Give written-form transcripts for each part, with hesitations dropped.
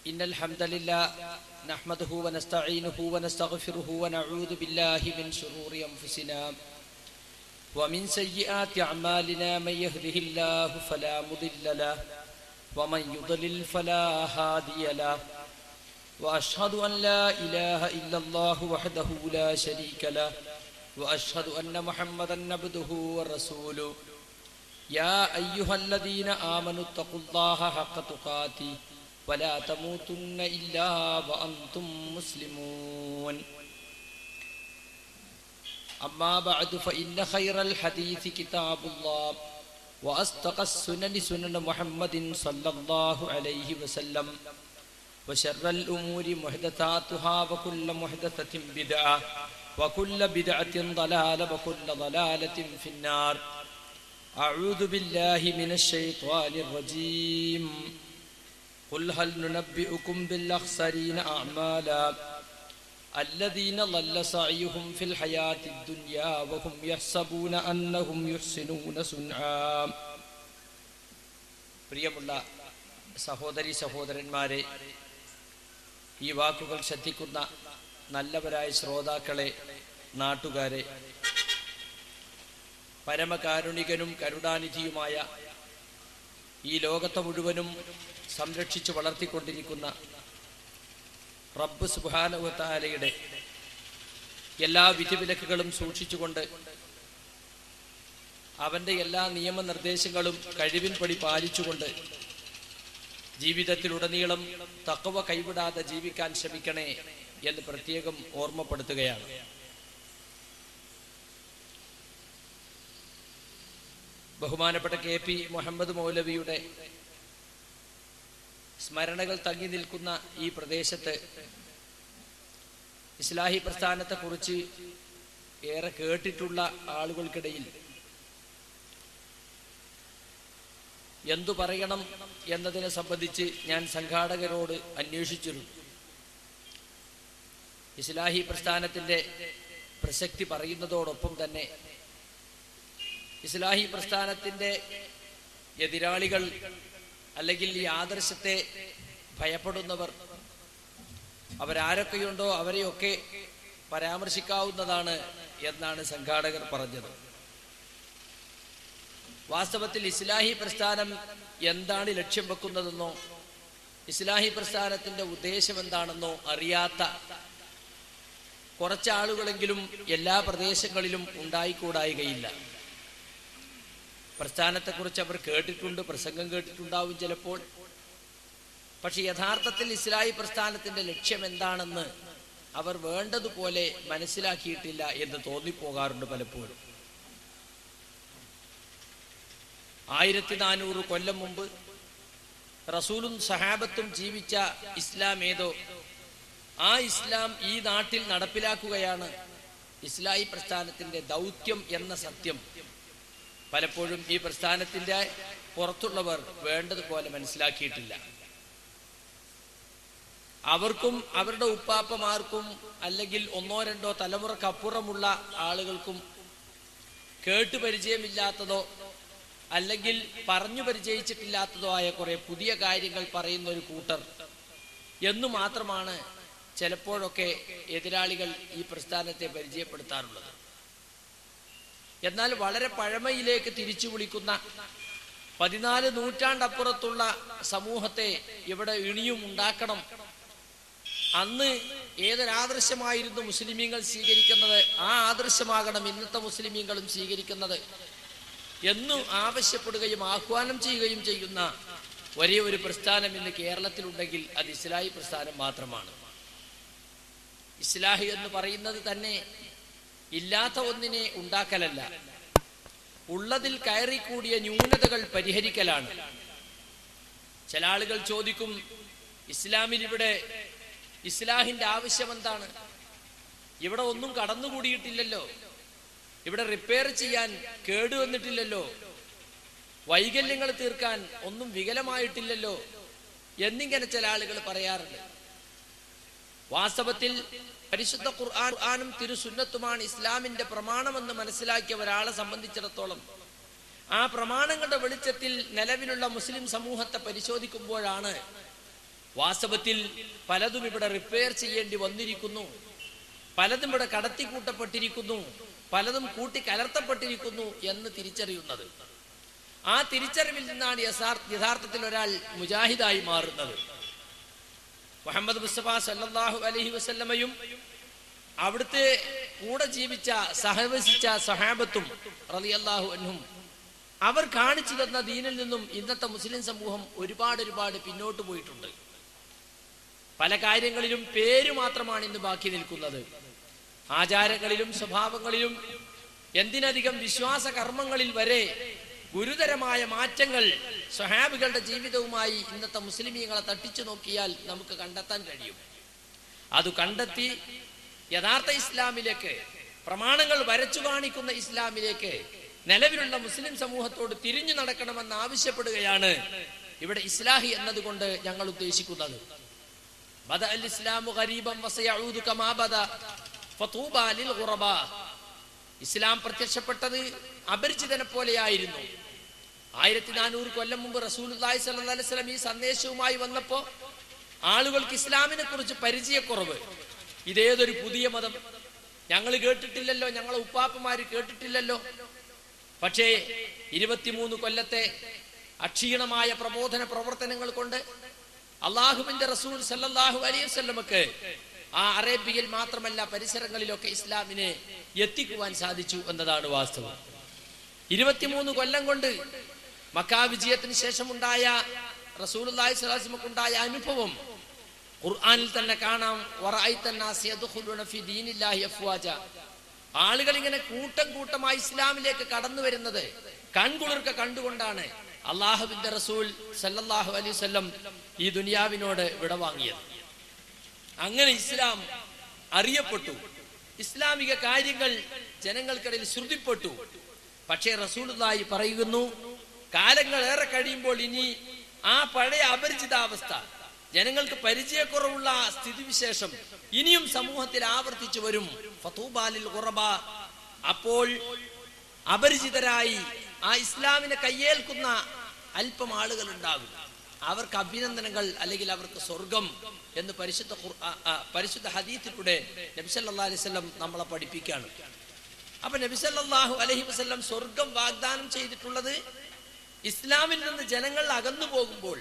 إن الحمد لله نحمده ونستعينه ونستغفره ونعوذ بالله من شرور أنفسنا ومن سيئات أعمالنا من يهده الله فلا مضل له ومن يضلل فلا هادي له وأشهد أن لا إله إلا الله وحده لا شريك له وأشهد أن محمدا عبده ورسوله يا أيها الذين آمنوا اتقوا الله حق تقاته ولا تموتن إلا وأنتم مسلمون أما بعد فإن خير الحديث كتاب الله وأصدق السنن سنن محمد صلى الله عليه وسلم وشر الأمور محدثاتها وكل محدثة بدعة وكل بدعة ضلالة وكل ضلالة في النار أعوذ بالله من الشيطان الرجيم قل هل ننبئكم بالأخسرين أعمالا الذين ضل سعيهم في الحياة الدنيا وهم يحسبون أنهم يحسنون صنعا. പ്രിയമുള്ള സഹോദരി സഹോദരന്മാരെ, ഈ വാക്കുകൾ ശ്രദ്ധിക്കുന്ന നല്ലവരായ ശ്രോതാക്കളെ, നാട്ടുകാരെ, പരമകാരുണികനും കരുണാനിധിയുമായ ഈ ലോകത്തെ മുഴുവനും സംരക്ഷിച്ചു വളർത്തിക്കൊണ്ടിരിക്കുന്ന റബ്ബ് സുബ്ഹാനഹു വ തആലയുടെ എല്ലാ വിധിവിലക്കുകളും സൂക്ഷിച്ചുകൊണ്ട് അവന്റെ എല്ലാ നിയമനിർദ്ദേശങ്ങളും കഴിവിൻപടി പാലിച്ചുകൊണ്ട് ജീവിതത്തിലുടനീളം തഖ്വ കൈവിടാതെ ജീവിക്കാൻ ശ്രമിക്കണേ എന്ന് പ്രത്യേകം ഓർമ്മപ്പെടുത്തുകയാണ്. ബഹുമാനപ്പെട്ട KP മുഹമ്മദ് മൗലവിയുടെ സ്മരണകൾ തങ്ങി നിൽക്കുന്ന ഈ പ്രദേശത്ത് ഇസ്ലാഹി പ്രസ്ഥാനത്തെക്കുറിച്ച് ഏറെ കേട്ടിട്ടുള്ള ആളുകൾക്കിടയിൽ എന്തു പറയണം എന്നതിനെ സംബന്ധിച്ച് ഞാൻ സംഘാടകരോട് അന്വേഷിച്ചിരുന്നു. ഇസ്ലാഹി പ്രസ്ഥാനത്തിന്റെ പ്രസക്തി പറയുന്നതോടൊപ്പം തന്നെ ഇസ്ലാഹി പ്രസ്ഥാനത്തിന്റെ എതിരാളികൾ അല്ലെങ്കിൽ ഈ ആദർശത്തെ ഭയപ്പെടുന്നവർ അവരാരൊക്കെയുണ്ടോ അവരെയൊക്കെ പരാമർശിക്കാവുന്നതാണ് എന്നാണ് സംഘാടകർ പറഞ്ഞത്. വാസ്തവത്തിൽ ഇസ്ലാഹി പ്രസ്ഥാനം എന്താണ് ലക്ഷ്യം വെക്കുന്നതെന്നോ ഇസ്ലാഹി പ്രസ്ഥാനത്തിന്റെ ഉദ്ദേശം എന്താണെന്നോ അറിയാത്ത കുറച്ചാളുകളെങ്കിലും എല്ലാ പ്രദേശങ്ങളിലും ഉണ്ടായിക്കൂടായികയില്ല. പ്രസ്ഥാനത്തെക്കുറിച്ച് അവർ കേട്ടിട്ടുണ്ട്, പ്രസംഗം കേട്ടിട്ടുണ്ടാവും ചിലപ്പോൾ. പക്ഷെ യഥാർത്ഥത്തിൽ ഇസ്ലാഹി പ്രസ്ഥാനത്തിന്റെ ലക്ഷ്യം എന്താണെന്ന് അവർ വേണ്ടതുപോലെ മനസ്സിലാക്കിയിട്ടില്ല എന്ന് തോന്നിപ്പോകാറുണ്ട് പലപ്പോഴും. 1400 കൊല്ലം മുമ്പ് റസൂലും സഹാബത്തും ജീവിച്ച ഇസ്ലാം ഏതോ ആ ഇസ്ലാം ഈ നാട്ടിൽ നടപ്പിലാക്കുകയാണ് ഇസ്ലാഹി പ്രസ്ഥാനത്തിന്റെ ദൗത്യം എന്ന സത്യം പലപ്പോഴും ഈ പ്രസ്ഥാനത്തിന്റെ പുറത്തുള്ളവർ വേണ്ടതുപോലെ മനസ്സിലാക്കിയിട്ടില്ല. അവർക്കും അവരുടെ ഉപ്പാപ്പമാർക്കും അല്ലെങ്കിൽ ഒന്നോ രണ്ടോ തലമുറക്കപ്പുറമുള്ള ആളുകൾക്കും കേട്ടു പരിചയമില്ലാത്തതോ അല്ലെങ്കിൽ പറഞ്ഞു പരിചയിച്ചിട്ടില്ലാത്തതോ ആയ കുറെ പുതിയ കാര്യങ്ങൾ പറയുന്ന ഒരു കൂട്ടർ എന്നു മാത്രമാണ് ചിലപ്പോഴൊക്കെ എതിരാളികൾ ഈ പ്രസ്ഥാനത്തെ പരിചയപ്പെടുത്താറുള്ളത്. എന്നാൽ വളരെ പഴമയിലേക്ക് തിരിച്ചു വിളിക്കുന്ന 14 നൂറ്റാണ്ടപ്പുറത്തുള്ള സമൂഹത്തെ ഇവിടെ ഇനിയും ഉണ്ടാക്കണം. അന്ന് ഏതൊരാദർശമായിരുന്നു മുസ്ലിമീങ്ങൾ സ്വീകരിക്കുന്നത് ആ ആദർശമാകണം ഇന്നത്തെ മുസ്ലിമീങ്ങളും സ്വീകരിക്കുന്നത് എന്നു ആവശ്യപ്പെടുകയും ആഹ്വാനം ചെയ്യുകയും ചെയ്യുന്ന ഒരേ ഒരു പ്രസ്ഥാനം ഇന്ന് കേരളത്തിലുണ്ടെങ്കിൽ അത് ഇസ്ലാഹി പ്രസ്ഥാനം മാത്രമാണ്. ഇസ്ലാഹി എന്ന് പറയുന്നത് തന്നെ ഇല്ലാത്ത ഒന്നിനെ ഉണ്ടാക്കലല്ല, ഉള്ളതിൽ കയറിക്കൂടിയ ന്യൂനതകൾ പരിഹരിക്കലാണ്. ചില ആളുകൾ ചോദിക്കും, ഇസ്ലാമിൽ ഇവിടെ ഇസ്ലാഹിന്റെ ആവശ്യം എന്താണ്? ഇവിടെ ഒന്നും കടന്നുകൂടിയിട്ടില്ലല്ലോ, ഇവിടെ റിപ്പയർ ചെയ്യാൻ കേടുവന്നിട്ടില്ലല്ലോ, വൈകല്യങ്ങൾ തീർക്കാൻ ഒന്നും വികലമായിട്ടില്ലല്ലോ എന്നിങ്ങനെ ചില ആളുകൾ പറയാറുണ്ട്. വാസ്തവത്തിൽ പരിശുദ്ധ ഖുർആനും തിരുസുന്നത്തുമാണ് ഇസ്ലാമിന്റെ പ്രമാണമെന്ന് മനസ്സിലാക്കിയ ഒരാളെ സംബന്ധിച്ചിടത്തോളം ആ പ്രമാണങ്ങളുടെ വെളിച്ചത്തിൽ നിലവിലുള്ള മുസ്ലിം സമൂഹത്തെ പരിശോധിക്കുമ്പോഴാണ് വാസ്തവത്തിൽ പലതും ഇവിടെ റിപ്പയർ ചെയ്യേണ്ടി വന്നിരിക്കുന്നു, പലതും ഇവിടെ കടത്തിക്കൂട്ടപ്പെട്ടിരിക്കുന്നു, പലതും കൂട്ടിക്കലർത്തപ്പെട്ടിരിക്കുന്നു എന്ന് തിരിച്ചറിയുന്നത്. ആ തിരിച്ചറിവിൽ നിന്നാണ് യഥാർത്ഥത്തിൽ ഒരാൾ മുജാഹിദായി മാറുന്നത്. മുഹമ്മദ് മുസ്തഫ സല്ലല്ലാഹു അലൈഹി വസല്ലമയും അവിടുത്തെ കൂടെ ജീവിച്ച സഹവസിച്ച സഹാബത്തും റളിയല്ലാഹു അൻഹും അവർ കാണിച്ചു തന്ന ദീനിൽ നിന്നും ഇന്നത്തെ മുസ്ലിം സമൂഹം ഒരുപാട് പിന്നോട്ട് പോയിട്ടുണ്ട്. പല കാര്യങ്ങളിലും പേര് മാത്രമാണ് ഇന്ന് ബാക്കി നിൽക്കുന്നത്. ആചാരങ്ങളിലും സ്വഭാവങ്ങളിലും എന്തിനധികം വിശ്വാസ കർമ്മങ്ങളിൽ വരെ ഗുരുതരമായ മാറ്റങ്ങൾ സ്വഹാബികളുടെ ജീവിതവുമായി ഇന്നത്തെ മുസ്ലിമീങ്ങളെ തട്ടിച്ചു നോക്കിയാൽ നമുക്ക് കണ്ടെത്താൻ കഴിയും. അത് കണ്ടെത്തി യഥാർത്ഥ ഇസ്ലാമിലേക്ക്, പ്രമാണങ്ങൾ വരച്ചു കാണിക്കുന്ന ഇസ്ലാമിലേക്ക് നിലവിലുള്ള മുസ്ലിം സമൂഹത്തോട് തിരിഞ്ഞു നടക്കണമെന്ന് ആവശ്യപ്പെടുകയാണ് ഇവിടെ ഇസ്ലാഹി എന്നതുകൊണ്ട് ഞങ്ങൾ ഉദ്ദേശിക്കുന്നത്. ബദ അൽ ഇസ്ലാമു ഗരീബൻ വസയഊദു കമാ ബദ ഫതൂബാ ലിൽ ഗുറബാ. ഇസ്ലാം പ്രത്യക്ഷപ്പെട്ടത് അപരിചിതനെ പോലെയായിരുന്നു. 1400 കൊല്ലം മുമ്പ് റസൂലുള്ളാഹി സ്വല്ലല്ലാഹു അലൈഹി വസല്ലം ഈ സന്ദേശവുമായി വന്നപ്പോ ആളുകൾക്ക് ഇസ്ലാമിനെ കുറിച്ച് പരിചയക്കുറവ്. ഇതേതൊരു പുതിയ മതം, ഞങ്ങൾ കേട്ടിട്ടില്ലല്ലോ, ഞങ്ങളെ ഉപ്പാപ്പമാര് കേട്ടിട്ടില്ലല്ലോ. പക്ഷേ 23 കൊല്ലത്തെ അക്ഷീണമായ പ്രബോധന പ്രവർത്തനങ്ങൾ കൊണ്ട് അള്ളാഹുവിന്റെ റസൂൽ സല്ലല്ലാഹു അലൈഹി വസല്ലമക്ക് ആ അറേബ്യയിൽ മാത്രമല്ല പരിസരങ്ങളിലൊക്കെ ഇസ്ലാമിനെ എത്തിക്കുവാൻ സാധിച്ചു എന്നതാണ് വാസ്തവം. 23 കൊല്ലം കൊണ്ട് മക്ക വിജയത്തിന് ശേഷമുണ്ടായ റസൂലുള്ളാഹി സ്വല്ലല്ലാഹു അലൈഹി വസല്ലമക്ക് ഉണ്ടായ അനുഭവം ഖുർആനിൽ തന്നെ കാണാം. ആളുകൾ ഇങ്ങനെ കൂട്ടം കൂട്ടമായി ഇസ്ലാമിലേക്ക് കടന്നു വരുന്നത് കൺകുളിർക്ക കണ്ടുകൊണ്ടാണ് അള്ളാഹുവിന്റെ റസൂൽ സല്ലല്ലാഹു അലൈഹി വസല്ലം ഈ ദുനിയാവിനോട് വിടവാങ്ങിയത്. അങ്ങനെ ഇസ്ലാം അറിയപ്പെട്ടു, ഇസ്ലാമിക കാര്യങ്ങൾ ജനങ്ങൾക്കിടയിൽ ശ്രുതിപ്പെട്ടു. പക്ഷേ റസൂലുള്ളാഹി പറയുന്നു, കാലങ്ങൾ ഏറെ കഴിയുമ്പോൾ ഇനി ആ പഴയ അപരിചിതാവസ്ഥ, ജനങ്ങൾക്ക് പരിചയക്കുറവുള്ള സ്ഥിതിവിശേഷം ഇനിയും സമൂഹത്തിൽ ആവർത്തിച്ചു വരും. ഫതൂബാലിൽ ഖുറബാ. അപ്പോൾ അപരിചിതരായി ആ ഇസ്ലാമിനെ കയ്യേൽക്കുന്ന അല്പം ആളുകൾ ഉണ്ടാകും. അവർക്ക് അഭിനന്ദനങ്ങൾ, അല്ലെങ്കിൽ അവർക്ക് സ്വർഗം എന്ന് പരിശുദ്ധ ഹദീസിലൂടെ നബി സല്ലല്ലാഹു അലൈഹി വസല്ലം നമ്മളെ പഠിപ്പിക്കുകയാണ്. അപ്പൊ നബി സല്ലല്ലാഹു അലൈഹി വസല്ലം സ്വർഗം വാഗ്ദാനം ചെയ്തിട്ടുള്ളത് ഇസ്ലാമിൽ നിന്ന് ജനങ്ങൾ അകന്നു പോകുമ്പോൾ,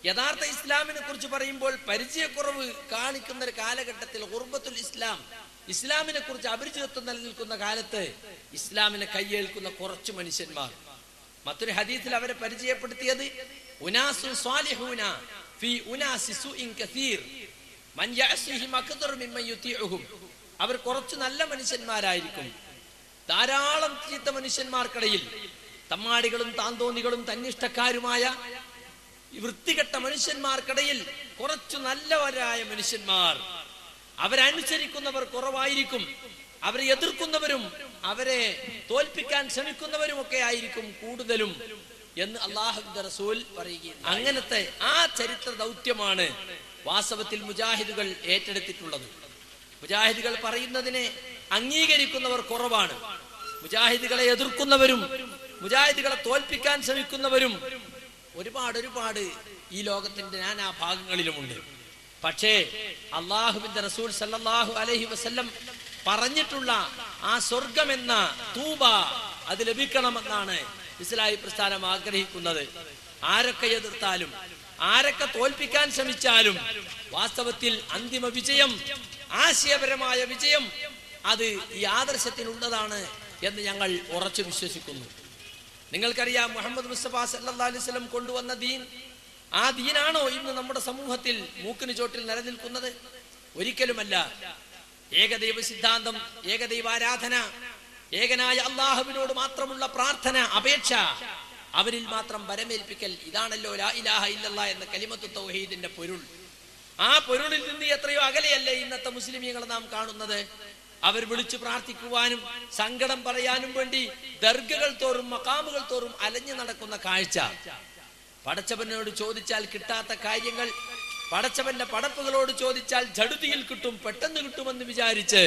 യഥാർത്ഥ ഇസ്ലാമിനെ കുറിച്ച് പറയുമ്പോൾ പരിചയക്കുറവ് കാണിക്കുന്ന ഒരു കാലഘട്ടത്തിൽ ഖുർബത്തുൽ ഇസ്ലാം, ഇസ്ലാമിനെ കുറിച്ച് അപരിചിതത്വം നിലനിൽക്കുന്ന കാലത്ത് ഇസ്ലാമിനെ കയ്യേൽക്കുന്ന കുറച്ച് മനുഷ്യന്മാർ. മറ്റൊരു ഹദീസിൽ അവരെ പരിചയപ്പെടുത്തിയത് ഉനാസുൻ സ്വാലിഹൂന ഫീ ഉനാസി സുഇൻ കസീർ മൻ യഅസിഹിം അക്തറു മിമ്മൻ യുതിഉഹും. അവർ കുറച്ച് നല്ല മനുഷ്യന്മാരായിരിക്കും, ധാരാളം ചീത്ത മനുഷ്യന്മാർക്കിടയിൽ തമ്മാടികളും താന്തോന്നികളും തന്നിഷ്ടക്കാരുമായ വൃത്തികെട്ട മനുഷ്യന്മാർക്കിടയിൽ കുറച്ചു നല്ലവരായ മനുഷ്യന്മാർ, അവരനുസരിക്കുന്നവർ കുറവായിരിക്കും, അവരെ എതിർക്കുന്നവരും അവരെ തോൽപ്പിക്കാൻ ശ്രമിക്കുന്നവരും ഒക്കെ ആയിരിക്കും കൂടുതലും എന്ന് അല്ലാഹുവിന്റെ റസൂൽ പറയുകയാണ്. അങ്ങനത്തെ ആ ചരിത്ര ദൗത്യമാണ് വാസ്തവത്തിൽ മുജാഹിദുകൾ ഏറ്റെടുത്തിട്ടുള്ളത്. മുജാഹിദുകൾ പറയുന്നതിനെ അംഗീകരിക്കുന്നവർ കുറവാണ്. മുജാഹിദുകളെ എതിർക്കുന്നവരും മുജാഹിദുകളെ തോൽപ്പിക്കാൻ ശ്രമിക്കുന്നവരും ഒരുപാട് ഈ ലോകത്തിന്റെ നാനാ ഭാഗങ്ങളിലുമുണ്ട്. പക്ഷേ അള്ളാഹുവിന്റെ റസൂൽ സല്ലല്ലാഹു അലൈഹി വസല്ലം പറഞ്ഞിട്ടുള്ള ആ സ്വർഗമെന്ന തൂബ അത് ലഭിക്കണമെന്നാണ് ഇസ്ലാഹി പ്രസ്ഥാനം ആഗ്രഹിക്കുന്നത്. ആരൊക്കെ എതിർത്താലും ആരൊക്കെ തോൽപ്പിക്കാൻ ശ്രമിച്ചാലും വാസ്തവത്തിൽ അന്തിമ വിജയം, ആശയപരമായ വിജയം അത് ഈ ആദർശത്തിനുള്ളതാണ് എന്ന് ഞങ്ങൾ ഉറച്ചു വിശ്വസിക്കുന്നു. നിങ്ങൾക്കറിയാം, മുഹമ്മദ് മുസ്തഫ സല്ലല്ലാഹു അലൈഹി വസല്ലം കൊണ്ടുവന്ന ദീൻ, ആ ദീനാണോ ഇന്ന് നമ്മുടെ സമൂഹത്തിൽ മൂക്കിന് ചോട്ടിൽ നിലനിൽക്കുന്നത്? ഒരിക്കലുമല്ല. ഏകദൈവ സിദ്ധാന്തം, ഏകദൈവാരാധന, ഏകനായ അള്ളാഹുവിനോട് മാത്രമുള്ള പ്രാർത്ഥന, അപേക്ഷ, അവരിൽ മാത്രം വരമേൽപ്പിക്കൽ, ഇതാണല്ലോ ലാ ഇലാഹ ഇല്ലല്ലാഹ് എന്ന കലിമത്തു തൗഹീദിന്റെ പൊരുൾ. ആ പൊരുളിൽ നിന്ന് എത്രയോ അകലെയല്ലേ ഇന്നത്തെ മുസ്ലിമീങ്ങളെ നാം കാണുന്നത്. അവർ വിളിച്ചു പ്രാർത്ഥിക്കുവാനും സങ്കടം പറയാനും വേണ്ടി ദർഗകൾ തോറും മഖാമുകൾ തോറും അലഞ്ഞു നടക്കുന്ന കാഴ്ച. പടച്ചവനോട് ചോദിച്ചാൽ കിട്ടാത്ത കാര്യങ്ങൾ പടച്ചവന്റെ പടപ്പുകളോട് ചോദിച്ചാൽ ജടുതിയിൽ കിട്ടും, പെട്ടെന്ന് കിട്ടുമെന്ന് വിചാരിച്ച്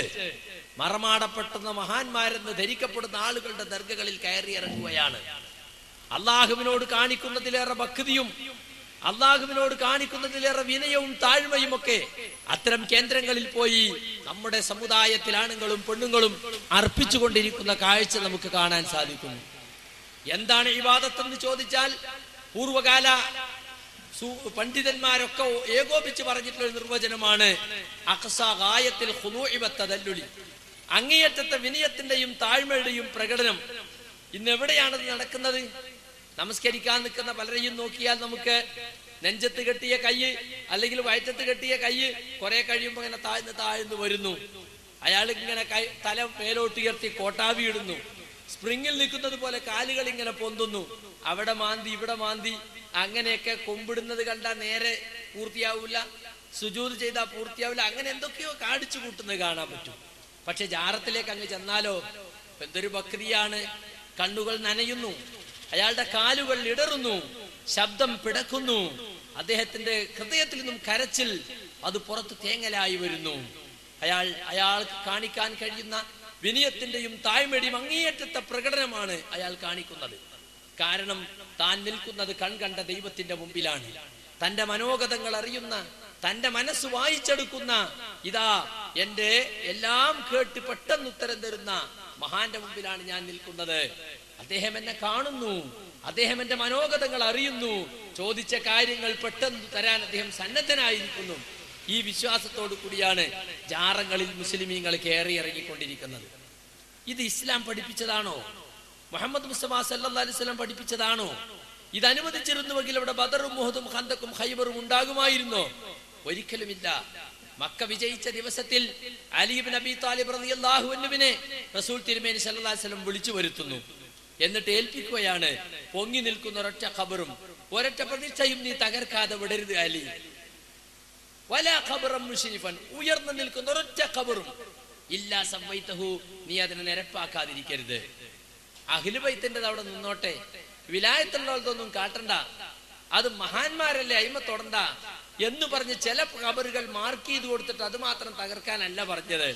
മറമാടപ്പെടുന്ന മഹാന്മാരെന്ന് ധരിക്കപ്പെടുന്ന ആളുകളുടെ ദർഗകളിൽ കയറിയിറങ്ങുകയാണ്. അള്ളാഹുവിനോട് കാണിക്കുന്നതിലേറെ ഭക്തിയും അള്ളാഹുവിനോട് കാണിക്കുന്നതിലേറെ വിനയവും താഴ്മയും ഒക്കെ അത്തരം കേന്ദ്രങ്ങളിൽ പോയി നമ്മുടെ സമുദായത്തിൽ ആണുങ്ങളും പെണ്ണുങ്ങളും അർപ്പിച്ചുകൊണ്ടിരിക്കുന്ന കാഴ്ച നമുക്ക് കാണാൻ സാധിക്കുന്നു. എന്താണ് ഇബാദത്ത് എന്ന് ചോദിച്ചാൽ പൂർവകാല പണ്ഡിതന്മാരൊക്കെ ഏകോപിച്ച് പറഞ്ഞിട്ടുള്ള നിർവചനമാണ് അഖ്സാ ഗായത്തിൽ ഖുദൂഇ വതദല്ലുലി, അങ്ങേയറ്റത്തെ വിനയത്തിന്റെയും താഴ്മയുടെയും പ്രകടനം. ഇന്ന് എവിടെയാണത് നടക്കുന്നത്? നമസ്കരിക്കാൻ നിൽക്കുന്ന പലരെയും നോക്കിയാൽ നമുക്ക് നെഞ്ചത്ത് കെട്ടിയ കൈ അല്ലെങ്കിൽ വയറ്റത്ത് കെട്ടിയ കൈ കുറെ കഴിയുമ്പോൾ ഇങ്ങനെ താഴ്ന്നു വരുന്നു. അയാൾ ഇങ്ങനെ തല മേലോട്ടുയർത്തി കോട്ടാവി ഇടുന്നു. സ്പ്രിങ്ങിൽ നിൽക്കുന്നത് പോലെ കാലുകൾ ഇങ്ങനെ പൊന്തുന്നു. അവിടെ മാന്തി ഇവിടെ മാന്തി അങ്ങനെയൊക്കെ കൊമ്പിടുന്നത് കണ്ടാൽ നേരെ പൂർത്തിയാവൂല, സുജൂദ് ചെയ്താൽ പൂർത്തിയാവില്ല. അങ്ങനെ എന്തൊക്കെയോ കാണിച്ചു കൂട്ടുന്നത് കാണാൻ പറ്റും. പക്ഷെ ജാറത്തിലേക്ക് അങ്ങ് ചെന്നാലോ എന്തൊരു ബക്രിയാണ്! കണ്ണുകൾ നനയുന്നു, അയാളുടെ കാലുകൾ ഇടറുന്നു, ശബ്ദം പിടക്കുന്നു, അദ്ദേഹത്തിന്റെ ഹൃദയത്തിൽ നിന്നും കരച്ചിൽ അത് പുറത്ത് തേങ്ങലായി വരുന്നു. അയാൾക്ക് കാണിക്കാൻ കഴിയുന്ന വിനയത്തിന്റെയും താഴ്മയുടെയും അങ്ങേയറ്റത്തെ പ്രകടനമാണ് അയാൾ കാണിക്കുന്നത്. കാരണം താൻ നിൽക്കുന്നത് കൺകണ്ട ദൈവത്തിന്റെ മുമ്പിലാണ്. തന്റെ മനോഗതങ്ങൾ അറിയുന്ന, തന്റെ മനസ്സ് വായിച്ചെടുക്കുന്ന, ഇതാ എന്റെ എല്ലാം കേട്ട് പെട്ടെന്ന് ഉത്തരം തരുന്ന മഹാന്റെ മുമ്പിലാണ് ഞാൻ നിൽക്കുന്നത്. അദ്ദേഹം എന്നെ കാണുന്നു, അദ്ദേഹം എന്റെ മനോഗതങ്ങൾ അറിയുന്നു, ചോദിച്ച കാര്യങ്ങൾ പെട്ടെന്ന് തരാൻ അദ്ദേഹം സന്നദ്ധനായിരിക്കുന്നു. ഈ വിശ്വാസത്തോടു കൂടിയാണ് ജാറങ്ങളിൽ മുസ്ലിമീങ്ങൾ കയറി ഇറങ്ങിക്കൊണ്ടിരിക്കുന്നത്. ഇത് ഇസ്ലാം പഠിപ്പിച്ചതാണോ? മുഹമ്മദ് മുസ്തഫ സല്ലല്ലാഹു അലൈഹി വസല്ലം പഠിപ്പിച്ചതാണോ? ഇത് അനുവദിച്ചിരുന്നുവെങ്കിൽ ഇവിടെ ബദറും മുഹദും ഖന്തക്കും ഖൈബറും ഉണ്ടാകുമായിരുന്നോ? ഒരിക്കലുമില്ല. മക്ക വിജയിച്ച ദിവസത്തിൽ അലി ഇബ്നു അബീ ത്വാലിബ് റളിയല്ലാഹു അൻഹുവിനെ റസൂൽ തിരുമേനി സല്ലല്ലാഹു അലൈഹി വസല്ലം വിളിച്ചു വരുത്തുന്നു. എന്നിട്ട് ഏൽപ്പിക്കുകയാണ്, പൊങ്ങി നിൽക്കുന്ന ഒരൊറ്റ ഖബറും ഒരൊറ്റ പ്രതിഷ്ഠയും നീ തകർക്കാതെ വിടരുത് അലി. വലാ ഖബറൻ മുശ്രിഫൻ, ഉയർന്നു നിൽക്കുന്ന ഒരൊറ്റ ഖബറും ഇല്ലാ സവൈതഹു, നീ അതിനെ നിരപ്പാക്കാതിരിക്കരുത്. അഹ്ലു ബൈത്തിന്റെ അവിടെ നിന്നോട്ടെ, വിലായത്തുള്ളതൊന്നും കാട്ടണ്ട, അത് മഹാന്മാരല്ലേ, അയിമ തൊടണ്ട എന്ന് പറഞ്ഞ് ചില ഖബറുകൾ മാർക്ക് ചെയ്ത് കൊടുത്തിട്ട് അത് മാത്രം തകർക്കാനല്ല പറഞ്ഞത്.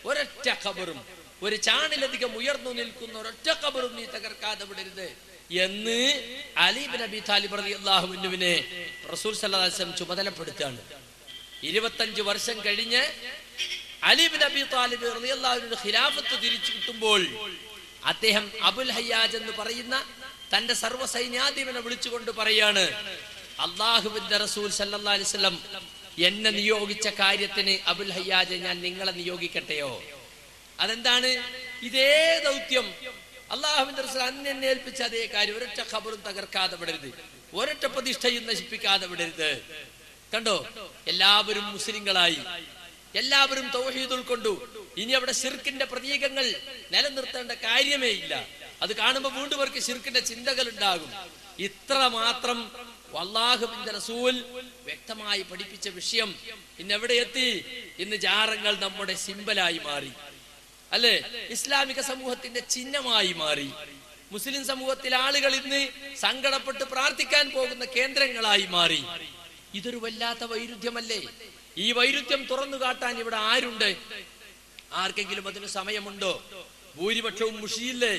ഒരൊറ്റ ഖബറും ഒരു ചാണിലധികം ഉയർന്നു നിൽക്കുന്ന ഒരൊറ്റ ഖബറും നീ തകർക്കാതെ വിടരുത് എന്ന് അലി ഇബ്നു അബീ ത്വാലിബ് റളിയല്ലാഹു അൻഹുവിനെ റസൂൽ സല്ലല്ലാഹു അലൈഹി വസല്ലം ചുമതലപ്പെടുത്തുകയാണ്. 25 വർഷം കഴിഞ്ഞ് അലി ഇബ്നു അബീ ത്വാലിബ് റളിയല്ലാഹു അൻഹു ഖിലാഫത്ത് തിരിച്ചു കിട്ടുമ്പോൾ അദ്ദേഹം അബുൽ ഹയ്യാജ് എന്ന് പറയുന്ന തന്റെ സർവ്വ സൈന്യാധിപനെ വിളിച്ചുകൊണ്ട് പറയാണ്, അള്ളാഹുവിന്റെ റസൂൽ സല്ലല്ലാഹു അലൈഹി വസല്ലം എന്നെ നിയോഗിച്ച കാര്യത്തിന് അബുൽ ഹയ്യാജ് ഞാൻ നിങ്ങളെ നിയോഗിക്കട്ടെയോ? അതെന്താണ്? ഇതേ ദൗത്യം അള്ളാഹുവിന്റെ റസൂൽ എന്നെ ഏൽപ്പിച്ച അതേ കാര്യം. ഒരൊറ്റ ഖബറും തകർക്കാതെ വിടരുത്, ഒരൊറ്റ പ്രതിഷ്ഠയും നശിപ്പിക്കാതെ വിടരുത്. കണ്ടോ, എല്ലാവരും മുസ്ലിങ്ങളായി, എല്ലാവരും തൗഹീദ് ഉൾക്കൊണ്ടു. ഇനി അവിടെ ശിർക്കിന്റെ പ്രതീകങ്ങൾ നിലനിർത്തേണ്ട കാര്യമേ ഇല്ല. അത് കാണുമ്പോൾ വീണ്ടും അവർക്ക് ശിർക്കിന്റെ ചിന്തകൾ ഉണ്ടാകും. ഇത്ര മാത്രം അല്ലാഹുവിന്റെ റസൂൽ വ്യക്തമായി പഠിപ്പിച്ച വിഷയം ഇന്ന് എവിടെ എത്തി? ഇന്ന് ജാറങ്ങൾ നമ്മുടെ സിംബലായി മാറി, അല്ലെ? ഇസ്ലാമിക സമൂഹത്തിന്റെ ചിഹ്നമായി മാറി. മുസ്ലിം സമൂഹത്തിലെ ആളുകൾ ഇന്ന് സങ്കടപ്പെട്ട് പ്രാർത്ഥിക്കാൻ പോകുന്ന കേന്ദ്രങ്ങളായി മാറി. ഇതൊരു വല്ലാത്ത വൈരുദ്ധ്യമല്ലേ? ഈ വൈരുദ്ധ്യം തുറന്നു കാട്ടാൻ ഇവിടെ ആരുണ്ട്? ആർക്കെങ്കിലും അതിന് സമയമുണ്ടോ? ഭൂരിപക്ഷവും മുഷിയില്ലേ?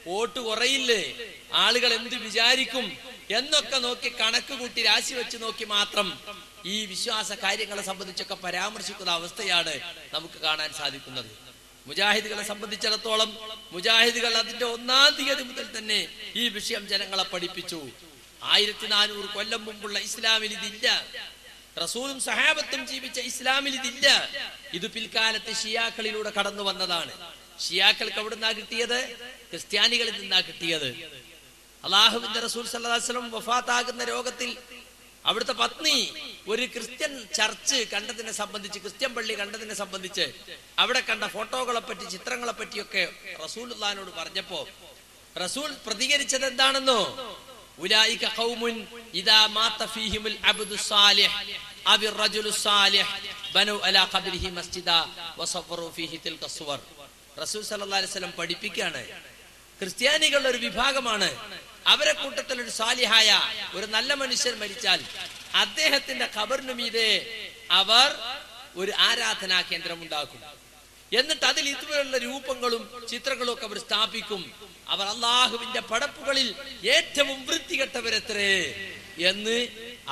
വോട്ട് കുറയില്ലേ? ആളുകൾ എന്ത് വിചാരിക്കും എന്നൊക്കെ നോക്കി കണക്ക് കൂട്ടി രാശി വെച്ച് നോക്കി മാത്രം ഈ വിശ്വാസ കാര്യങ്ങളെ സംബന്ധിച്ചൊക്കെ പരാമർശിക്കുന്ന അവസ്ഥയാണ് നമുക്ക് കാണാൻ സാധിക്കുന്നത്. മുജാഹിദുകളെ സംബന്ധിച്ചിടത്തോളം മുജാഹിദുകൾ അതിന്റെ 1-ാം തീയതി മുതൽ തന്നെ ഈ വിഷയം ജനങ്ങളെ പഠിപ്പിച്ചു. 1400 കൊല്ലം മുമ്പുള്ള ഇസ്ലാമിൽ ഇതില്ല. റസൂലും സഹാബത്തും ജീവിച്ച ഇസ്ലാമിൽ ഇതില്ല. ഇത് പിൽക്കാലത്ത് ഷിയാക്കളിലൂടെ കടന്നു വന്നതാണ്. ഷിയാക്കൾക്ക് എവിടുന്നാ കിട്ടിയത്? ക്രിസ്ത്യാനികളിൽ നിന്നാ കിട്ടിയത്. അള്ളാഹുവിന്റെ റസൂൽ സല്ലല്ലാഹു അലൈഹി വസല്ലം വഫാത്താകുന്ന രോഗത്തിൽ അവിടുത്തെ പത്നി ഒരു ക്രിസ്ത്യൻ ചർച്ച് കണ്ടതിനെ സംബന്ധിച്ച്, ക്രിസ്ത്യൻ പള്ളി കണ്ടതിനെ സംബന്ധിച്ച് അവിടെ കണ്ട ഫോട്ടോകളെ പറ്റി, ചിത്രങ്ങളെ പറ്റിയൊക്കെ റസൂലുള്ളാഹിനോട് പറഞ്ഞപ്പോ റസൂൽ പ്രതികരിച്ചത് എന്താണെന്നോ? ഉലൈക ഖൗമുൻ ഇദാ മാത ഫീഹിമുൽ അബ്ദു സാലിഹ് അബി റജുലു സാലിഹ് ബനു അലാ ഖബ്രിഹി മസ്ജിദാ വസഫറു ഫീഹി തിൽക സുവർ. റസൂൽ സല്ലല്ലാഹു അലൈഹി വസല്ലം പഠിപ്പിക്കുകയാണ്, ക്രിസ്ത്യാനികളുടെ ഒരു വിഭാഗമാണ്, അവരെ കൂട്ടത്തിൽ ഒരു സാലിഹായ ഒരു നല്ല മനുഷ്യൻ മരിച്ചാൽ അദ്ദേഹത്തിന്റെ ഖബറിന് മീതെ അവർ ഒരു ആരാധനാ കേന്ദ്രം ഉണ്ടാക്കും. എന്നിട്ട് അതിൽ ഇതുപോലുള്ള രൂപങ്ങളും ചിത്രങ്ങളും ഒക്കെ അവർ സ്ഥാപിക്കും. അവർ അള്ളാഹുവിന്റെ പടപ്പുകളിൽ ഏറ്റവും വൃത്തികെട്ടവരത്രേ എന്ന്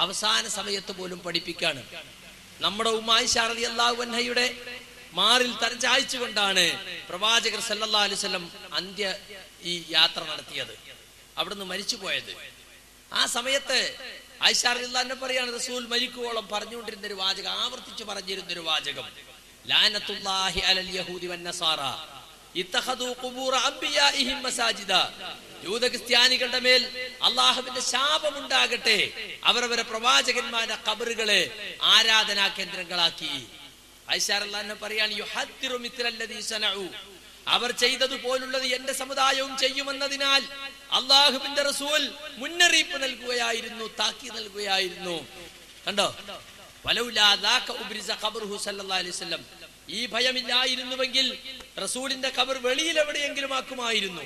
അവസാന സമയത്ത് പോലും പഠിപ്പിക്കാണ്. നമ്മുടെ ഉമ്മ ആയിഷ റളിയല്ലാഹു അൻഹയുടെ മാറിൽ തലചായ്ച്ചുകൊണ്ടാണ് പ്രവാചകർ സല്ലല്ലാഹു അലൈഹി വസല്ലം അന്ത്യ ഈ യാത്ര നടത്തിയത്, അവിടുന്ന് മരിച്ചു പോയത്. ആ സമയത്ത് ആയിഷ റളിയല്ലാഹു അൻഹ പറയാണ്, റസൂൽ മരിക്കുവോളം പറഞ്ഞുകൊണ്ടിരുന്ന ഒരു വാചകം, ആവർത്തിച്ചു പറഞ്ഞിരുന്ന ഒരു വാചകം, ലാനത്തുല്ലാഹി അലൽ യഹൂദി വന്നസാറ ഇത്തഖദു ഖുബൂറ അംബിയാഇഹിം മസാജിദ. യൂത ക്രിസ്ത്യാനികളുടെ മേൽ അല്ലാഹുവിന്റെ ശാപമുണ്ടാകട്ടെ, അവരവരെ പ്രവാചകന്മാരുടെ ഖബറുകളെ ആരാധനാ കേന്ദ്രങ്ങളാക്കി. ആയിഷ റളിയല്ലാഹു അൻഹ പറയാണ്, യുഹദ്ദിറു മിത്ലല്ലദീ സനഉ, അവർ ചെയ്തതുപോലുള്ളത് എന്റെ സമുദായവും ചെയ്യുമെന്നതിനാൽ അല്ലാഹുവിന്റെ റസൂൽ മുന്നറിയിപ്പ് നൽകുകയായിരുന്നു, താക്കി നൽകുകയായിരുന്നു. കണ്ടോ, വലൗലാ ദാക ഉബ്രിസ ഖബറുഹു സല്ലല്ലാഹു അലൈഹി വസല്ലം, ഈ ഭയമില്ലായിരുന്നുവെങ്കിൽ റസൂലിന്റെ ഖബർ വെളിയിൽ എവിടെയെങ്കിലും ആക്കുമായിരുന്നു.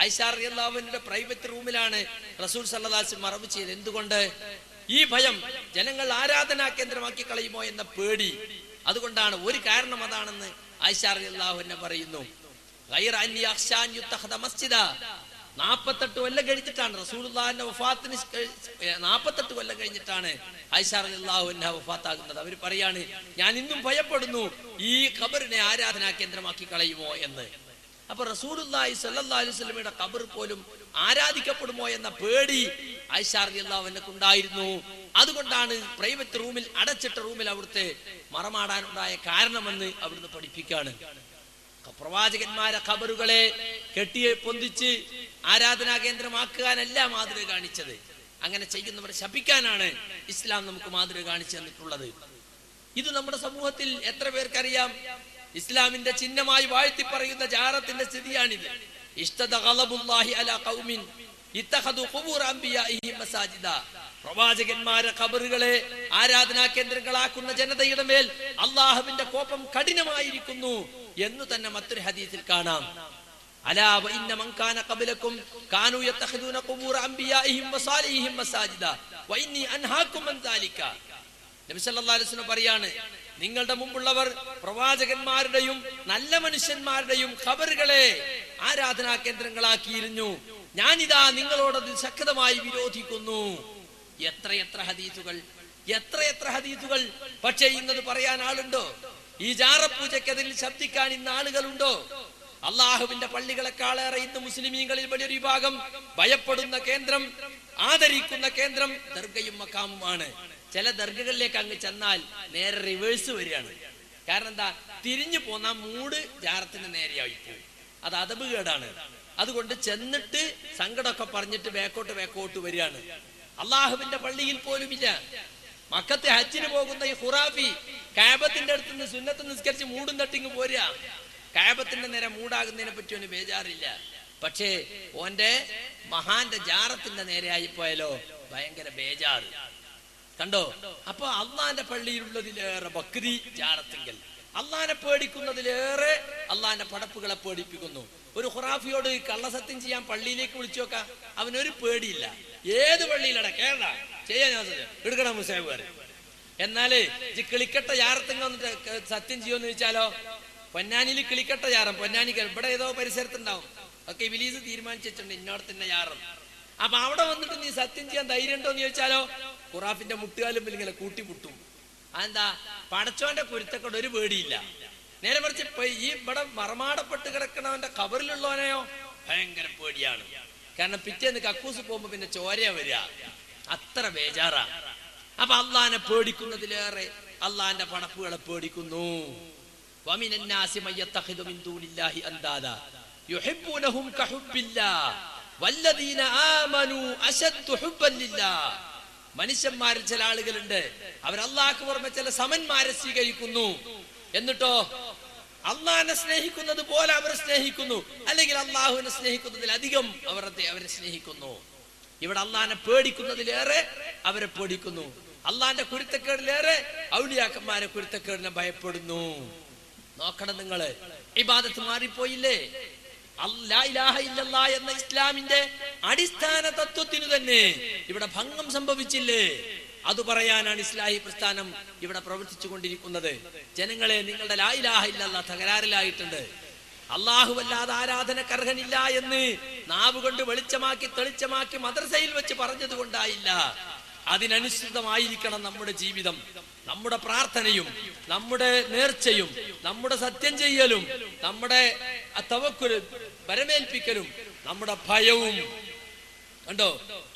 ആയിഷ റളിയല്ലാഹു അൻഹയുടെ പ്രൈവറ്റ് റൂമിലാണ് റസൂൽ സല്ലല്ലാഹു അലൈഹി വസല്ലം മറവ് ചെയ്തത്. എന്തുകൊണ്ട്? ഈ ഭയം, ജനങ്ങൾ ആരാധനാ കേന്ദ്രമാക്കി കളയുമോ എന്ന പേടി. അതുകൊണ്ടാണ്, ഒരു കാരണം അതാണെന്ന് ആയിഷ റളിയല്ലാഹു അൻഹ പറയുന്നു. ഗൈറ അന്നി അഖ്ശാ അൻ യുത്തഖദ മസ്ജിദ, 48 കൊല്ലം കഴിഞ്ഞിട്ടാണ് റസൂലുള്ളാഹിന്റെ വഫാത്തിന് 48 കൊല്ലം കഴിഞ്ഞിട്ടാണ് ആയിഷ റളിയല്ലാഹു അൻഹ വഫാത്താകുന്നത്. അവർ പറയാണ്, ഞാൻ ഇന്നും ഭയപ്പെടുന്നു ഈ ഖബറിനെ ആരാധനാ കേന്ദ്രമാക്കി കളയുമോ എന്ന്. അപ്പൊ റസൂലുള്ളാഹി സ്വല്ലല്ലാഹു അലൈഹി വസല്ലമയുടെ ഖബർ പോലും ആരാധിക്കപ്പെടുമോ എന്ന പേടി ആയിഷ റളിയല്ലാഹു അൻഹയ്ക്ക് ഉണ്ടായിരുന്നു. അതുകൊണ്ടാണ് പ്രൈവറ്റ് റൂമിൽ, അടച്ചിട്ട റൂമിൽ അവിടുത്തെ മറമാടാനുണ്ടായ കാരണമെന്ന് അവിടുന്ന് പഠിപ്പിക്കാണ്. പ്രവാചകന്മാരെ ഖബറുകളെ കെട്ടിയെ പൊന്തിച്ച് ആരാധനാ കേന്ദ്രമാക്കാനല്ല മാതൃക കാണിച്ചത്. അങ്ങനെ ചെയ്യുന്നവരെ ശപിക്കാനാണ് ഇസ്ലാം നമുക്ക് മാതൃക കാണിച്ചു തന്നിട്ടുള്ളത്. ഇത് നമ്മുടെ സമൂഹത്തിൽ എത്ര പേർക്കറിയാം? ഇസ്ലാമിന്റെ ചിഹ്നമായി വാഴ്ത്തി പറയുന്ന ജാറത്തിന്റെ സ്ഥിതിയാണിത്. പ്രവാചകന്മാരെ ഖബറുകളെ ആരാധനാ കേന്ദ്രങ്ങളാക്കുന്ന ജനതയുടെ മേൽ അള്ളാഹുവിന്റെ കോപം കഠിനമായിരിക്കുന്നു എന്ന് തന്നെ മറ്റൊരു ഹദീസിൽ കാണാം. അലാ വഇന്ന മൻ കാന ഖബലകും കാനൂ യത്തഖദൂന ഖുബൂറ അംബിയാഇഹിം വസാലിഹിം മസാജിദ വഇന്നി അൻഹാകും അൻ ദാലിക. നബി സല്ലല്ലാഹു അലൈഹി വസല്ലം പറയാണ്, നിങ്ങളുടെ മുമ്പുള്ളവർ പ്രവാചകന്മാരുടെയും നല്ല മനുഷ്യന്മാരുടെയും ഖബറുകളെ ആരാധനാ കേന്ദ്രങ്ങളാക്കിയിരുന്നു, ഞാനിതാ നിങ്ങളോടത് ശക്തമായി വിരോധിക്കുന്നു. എത്രയെത്ര ഹദീസുകൾ, എത്രയെത്ര ഹദീസുകൾ. പക്ഷേ ഇന്നത് പറയാൻ ആളുണ്ടോ? ഈ ജാറപ്പൂജക്കെതിരിൽ ശബ്ദിക്കാൻ ഇന്ന് ആളുകളുണ്ടോ? അള്ളാഹുവിന്റെ പള്ളികളെക്കാളേറെ ഇന്ന് മുസ്ലിമീങ്ങളിൽ വലിയൊരു വിഭാഗം ഭയപ്പെടുന്ന കേന്ദ്രം, ആദരിക്കുന്ന കേന്ദ്രം ദർഗയും മക്കാമുമാണ്. ചില ദർഗകളിലേക്ക് അങ്ങ് ചെന്നാൽ നേരെ റിവേഴ്സ് വരികയാണ്. കാരണം എന്താ? തിരിഞ്ഞു പോന്ന മൂട് ജാറത്തിന് നേരെയായി പോകും. അത് അദബ് കേടാണ്. അതുകൊണ്ട് ചെന്നിട്ട് സങ്കടമൊക്കെ പറഞ്ഞിട്ട് വേക്കോട്ട് വരികയാണ്. അള്ളാഹുവിന്റെ പള്ളിയിൽ പോലും ഇല്ല. മക്കത്തെ ഹജ്ജിന് പോകുന്ന ഈ ഖുറാഫി കഅബത്തിന്റെ അടുത്ത് നിന്ന് സുന്നത്ത് നിസ്കരിച്ച് മൂടും തട്ടിങ് പോരുക. കഅബത്തിന്റെ നേരെ മൂടാകുന്നതിനെ പറ്റി ഒന്നും ബേജാറില്ല. പക്ഷേ ഓന്റെ മഹാന്റെ ജാറത്തിന്റെ നേരെയായി പോയാലോ ഭയങ്കര ബേജാറ്. കണ്ടോ? അപ്പൊ അള്ളാന്റെ പള്ളിയിലുള്ളതിലേറെ ഭക്തി ജാറത്തിങ്കൽ, അള്ളാനെ പേടിക്കുന്നതിലേറെ അള്ളാന്റെ പടപ്പുകളെ പേടിപ്പിക്കുന്നു. ഒരു ഖുറാഫിയോട് കള്ളസത്യം ചെയ്യാൻ പള്ളിയിലേക്ക് വിളിച്ചു നോക്കാം, അവനൊരു പേടിയില്ല. ഏത് പള്ളിയിലടാ കേരള ചെയ്യാൻ എടുക്കണം മുസാഹിബുകാര്. എന്നാല് കിളിക്കട്ട ജാറത്തിങ്ങ വന്നിട്ട് സത്യം ചെയ്യുമെന്ന് ചോദിച്ചാലോ, പൊന്നാനിയിൽ കിളിക്കട്ട ജാറം, പൊന്നാനി ഇവിടെ ഏതോ പരിസരത്തുണ്ടാവും, ഒക്കെ ഇബിലീസ് തീരുമാനിച്ചിട്ടുണ്ട് ഇന്നോടത്തിന്റെ ജാറം. അപ്പൊ അവിടെ വന്നിട്ട് നീ സത്യം ചെയ്യാൻ ധൈര്യം ഉണ്ടോ എന്ന് ചോദിച്ചാലോ, ഖുറാഫിന്റെ മുട്ടുകാലും ഇങ്ങനെ കൂട്ടിമുട്ടും. അതെന്താ? പടച്ചോന്റെ കുരുത്തക്കൊണ്ട് ഒരു പേടിയില്ല. നേരെ മറിച്ച് ഈ ഇവിടെ മറമാടപ്പെട്ട് കിടക്കണവന്റെ ഖബറിലുള്ളവനെയോ ഭയങ്കര പേടിയാണ്. കാരണം പിറ്റേന്ന് കക്കൂസ് പോകുമ്പോ പിന്നെ ചോരയാ വരിക, അത്ര ബേജാറാ. അപ്പൊ അള്ളാനെ പേടിക്കുന്നതിലേറെ അള്ളാന്റെ പടപ്പുകളെ പേടിക്കുന്നു. മനുഷ്യന്മാരിൽ ചില ആളുകളുണ്ട്, അവർ അള്ളാഹ്ക്ക് പുറമെ ചില സമന്മാരെ സ്വീകരിക്കുന്നു. എന്നിട്ടോ അള്ളാഹിനെ സ്നേഹിക്കുന്നത് പോലെ അവരെ സ്നേഹിക്കുന്നു, അല്ലെങ്കിൽ അള്ളാഹുവിനെ സ്നേഹിക്കുന്നതിലധികം അവരെ സ്നേഹിക്കുന്നു. ഇവിടെ അള്ളാഹിനെ പേടിക്കുന്നതിലേറെ അവരെ പേടിക്കുന്നു. അള്ളാഹിന്റെ കുരുത്തക്കേടിലേറെ ഔലിയാക്കന്മാരെ കുരുത്തക്കേടിനെ ഭയപ്പെടുന്നു. നോക്കണം നിങ്ങള്, ഇബാദത്ത് മാറിപ്പോയില്ലേ? ലാ ഇലാഹ ഇല്ലല്ലാഹ് എന്ന ഇസ്ലാമിന്റെ അടിസ്ഥാന തത്വത്തിനു തന്നെ ഇവിടെ ഭംഗം സംഭവിച്ചില്ലേ? അത് പറയാനാണ് ഇസ്ലാഹി പ്രസ്ഥാനം ഇവിടെ പ്രവർത്തിച്ചു കൊണ്ടിരിക്കുന്നത്. ജനങ്ങളെ, നിങ്ങളുടെ ലാ ഇലാഹ ഇല്ലല്ലാഹ് തകരാറിലായിട്ടുണ്ട്. അല്ലാഹുവല്ലാതെ ആരാധനക്കർഹനില്ല എന്ന് നാവ് കൊണ്ട് വെളിച്ചമാക്കി തെളിച്ചമാക്കി മദ്രസയിൽ വെച്ച് പറഞ്ഞത് കൊണ്ടായില്ല. അതിനനുസൃതമായിരിക്കണം നമ്മുടെ ജീവിതം, നമ്മുടെ പ്രാർത്ഥനയും, നമ്മുടെ നേർച്ചയും, നമ്മുടെ സത്യം ചെയ്യലും, നമ്മുടെ തവക്കുലും വരമേൽപ്പിക്കലും, നമ്മുടെ ഭയവും കണ്ടോ,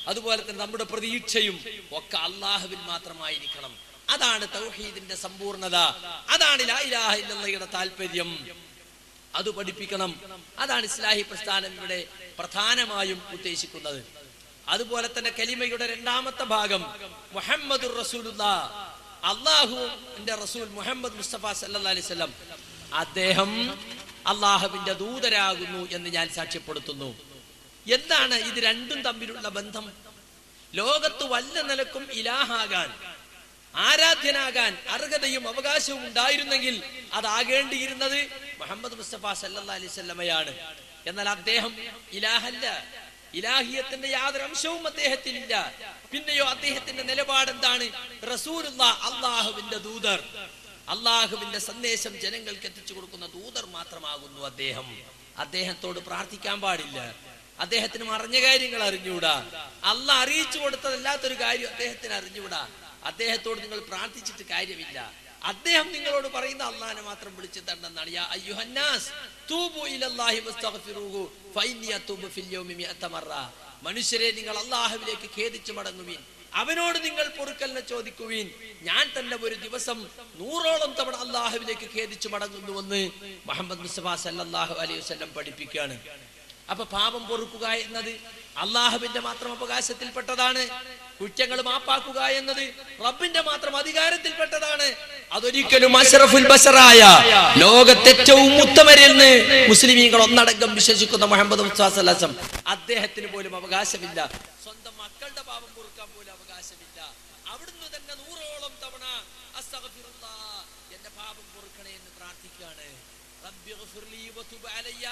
അതുപോലെ തന്നെ നമ്മുടെ പ്രതീക്ഷയും ഒക്കെ അള്ളാഹുവിൽ മാത്രമായിരിക്കണം. അതാണ് തൗഹീദിന്റെ സമ്പൂർണത, അതാണ് ലാ ഇലാഹ ഇല്ലല്ലാഹയുടെ താല്പര്യം. അത് പഠിപ്പിക്കണം. അതാണ് ഇസ്ലാഹി പ്രസ്ഥാനം ഇവിടെ പ്രധാനമായും ഉദ്ദേശിക്കുന്നത്. അതുപോലെ തന്നെ കലിമയുടെ രണ്ടാമത്തെ ഭാഗം മുഹമ്മദുർ റസൂലുള്ളാഹ്, അല്ലാഹുവിന്റെ റസൂൽ മുഹമ്മദ് മുസ്തഫ സല്ലല്ലാഹു അലൈഹി വസല്ലം, അദ്ദേഹം അള്ളാഹുവിന്റെ ദൂതരാകുന്നു എന്ന് ഞാൻ സാക്ഷ്യപ്പെടുത്തുന്നു. എന്താണ് ഇത് രണ്ടും തമ്മിലുള്ള ബന്ധം? ലോകത്ത് വല്ല നിലക്കും ഇലാഹാകാൻ, ആരാധ്യനാകാൻ അർഹതയും അവകാശവും ഉണ്ടായിരുന്നെങ്കിൽ അതാകേണ്ടിയിരുന്നത് മുഹമ്മദ് മുസ്തഫ സല്ലല്ലാഹു അലൈഹി വസല്ലമയാണ്. എന്നാൽ അദ്ദേഹം ഇലാഹല്ല, ഇലാഹിയത്തിന്റെ യാതൊരു അംശവും അദ്ദേഹത്തിനില്ല. പിന്നെയോ അദ്ദേഹത്തിന്റെ നിലപാട് എന്താണ്? റസൂലുള്ളാഹ്, അള്ളാഹുവിന്റെ ദൂതർ, അള്ളാഹുവിന്റെ സന്ദേശം ജനങ്ങൾക്ക് എത്തിച്ചു കൊടുക്കുന്ന ദൂതർ മാത്രമാകുന്നു അദ്ദേഹം. അദ്ദേഹത്തോട് പ്രാർത്ഥിക്കാൻ പാടില്ല, അദ്ദേഹത്തിന് മറഞ്ഞ കാര്യങ്ങൾ അറിഞ്ഞുകൂടാ, അള്ളാഹ് അറിയിച്ചു കൊടുത്തതല്ലാത്തൊരു കാര്യം അദ്ദേഹത്തിന് അറിഞ്ഞുകൂടാ. അദ്ദേഹത്തോട് നിങ്ങൾ പ്രാർത്ഥിച്ചിട്ട് കാര്യമില്ല. അദ്ദേഹം നിങ്ങളോട് പറയുന്ന അള്ളാഹിനെ മാത്രം വിളിച്ചു തരണമെന്നാണ്. യാ അയ്യുഹന്നാസ് തൂബു ഇലല്ലാഹി വസ്തഗ്ഫിറൂഹു ഫഇന്നി അതൂബു ഫിൽ യൗമി മിഅത മറ. മനുഷ്യരെ, നിങ്ങൾ അള്ളാഹുവിലേക്ക് ഖേദിച്ചു മടങ്ങുവീൻ, അവനോട് നിങ്ങൾ പൊറുക്കലിനെ ചോദിക്കുവീൻ. ഞാൻ തന്നെ ഒരു ദിവസം 100ഓളം തവണ അള്ളാഹുവിലേക്ക് ഖേദിച്ചു മടങ്ങുന്നുവെന്ന് മുഹമ്മദ് മുസ്തഫ സല്ലല്ലാഹു അലൈഹി വസല്ലം പഠിപ്പിക്കുകയാണ്. അപ്പൊ പാപം പൊറുക്കുക എന്നത് അള്ളാഹുവിന്റെ മാത്രം അവകാശത്തിൽപ്പെട്ടതാണ്. കുറ്റങ്ങൾ മാപ്പാക്കുക എന്നത് റബ്ബിന്റെ മാത്രം അധികാരത്തിൽപ്പെട്ടതാണ്. അതൊരിക്കലും അഷ്റഫുൽ ബശറായ ലോകത്തെ ഏറ്റവും ഉത്തമരിൽ നിന്ന് മുസ്ലിമീങ്ങൾ ഒന്നടങ്കം വിശ്വസിക്കുന്ന മുഹമ്മദ് മുസ്തഫ സല്ലല്ലാഹു അലൈഹി വസല്ലം അദ്ദേഹത്തിന് പോലും അവകാശമില്ല. സ്വന്തം മക്കളുടെ പാപം പൊറുക്കാൻ പോലും അവകാശമില്ല. അവിടുന്ന് തന്നെ 100ഓളം തവണ അസ്തഗ്ഫിറുല്ലാഹ്, എന്റെ പാപം പൊറുക്കണേ എന്ന് പ്രാർത്ഥിക്കുകയാണ്. റബ്ബിഗ്ഫിർലി വതുബ് അലയ്യ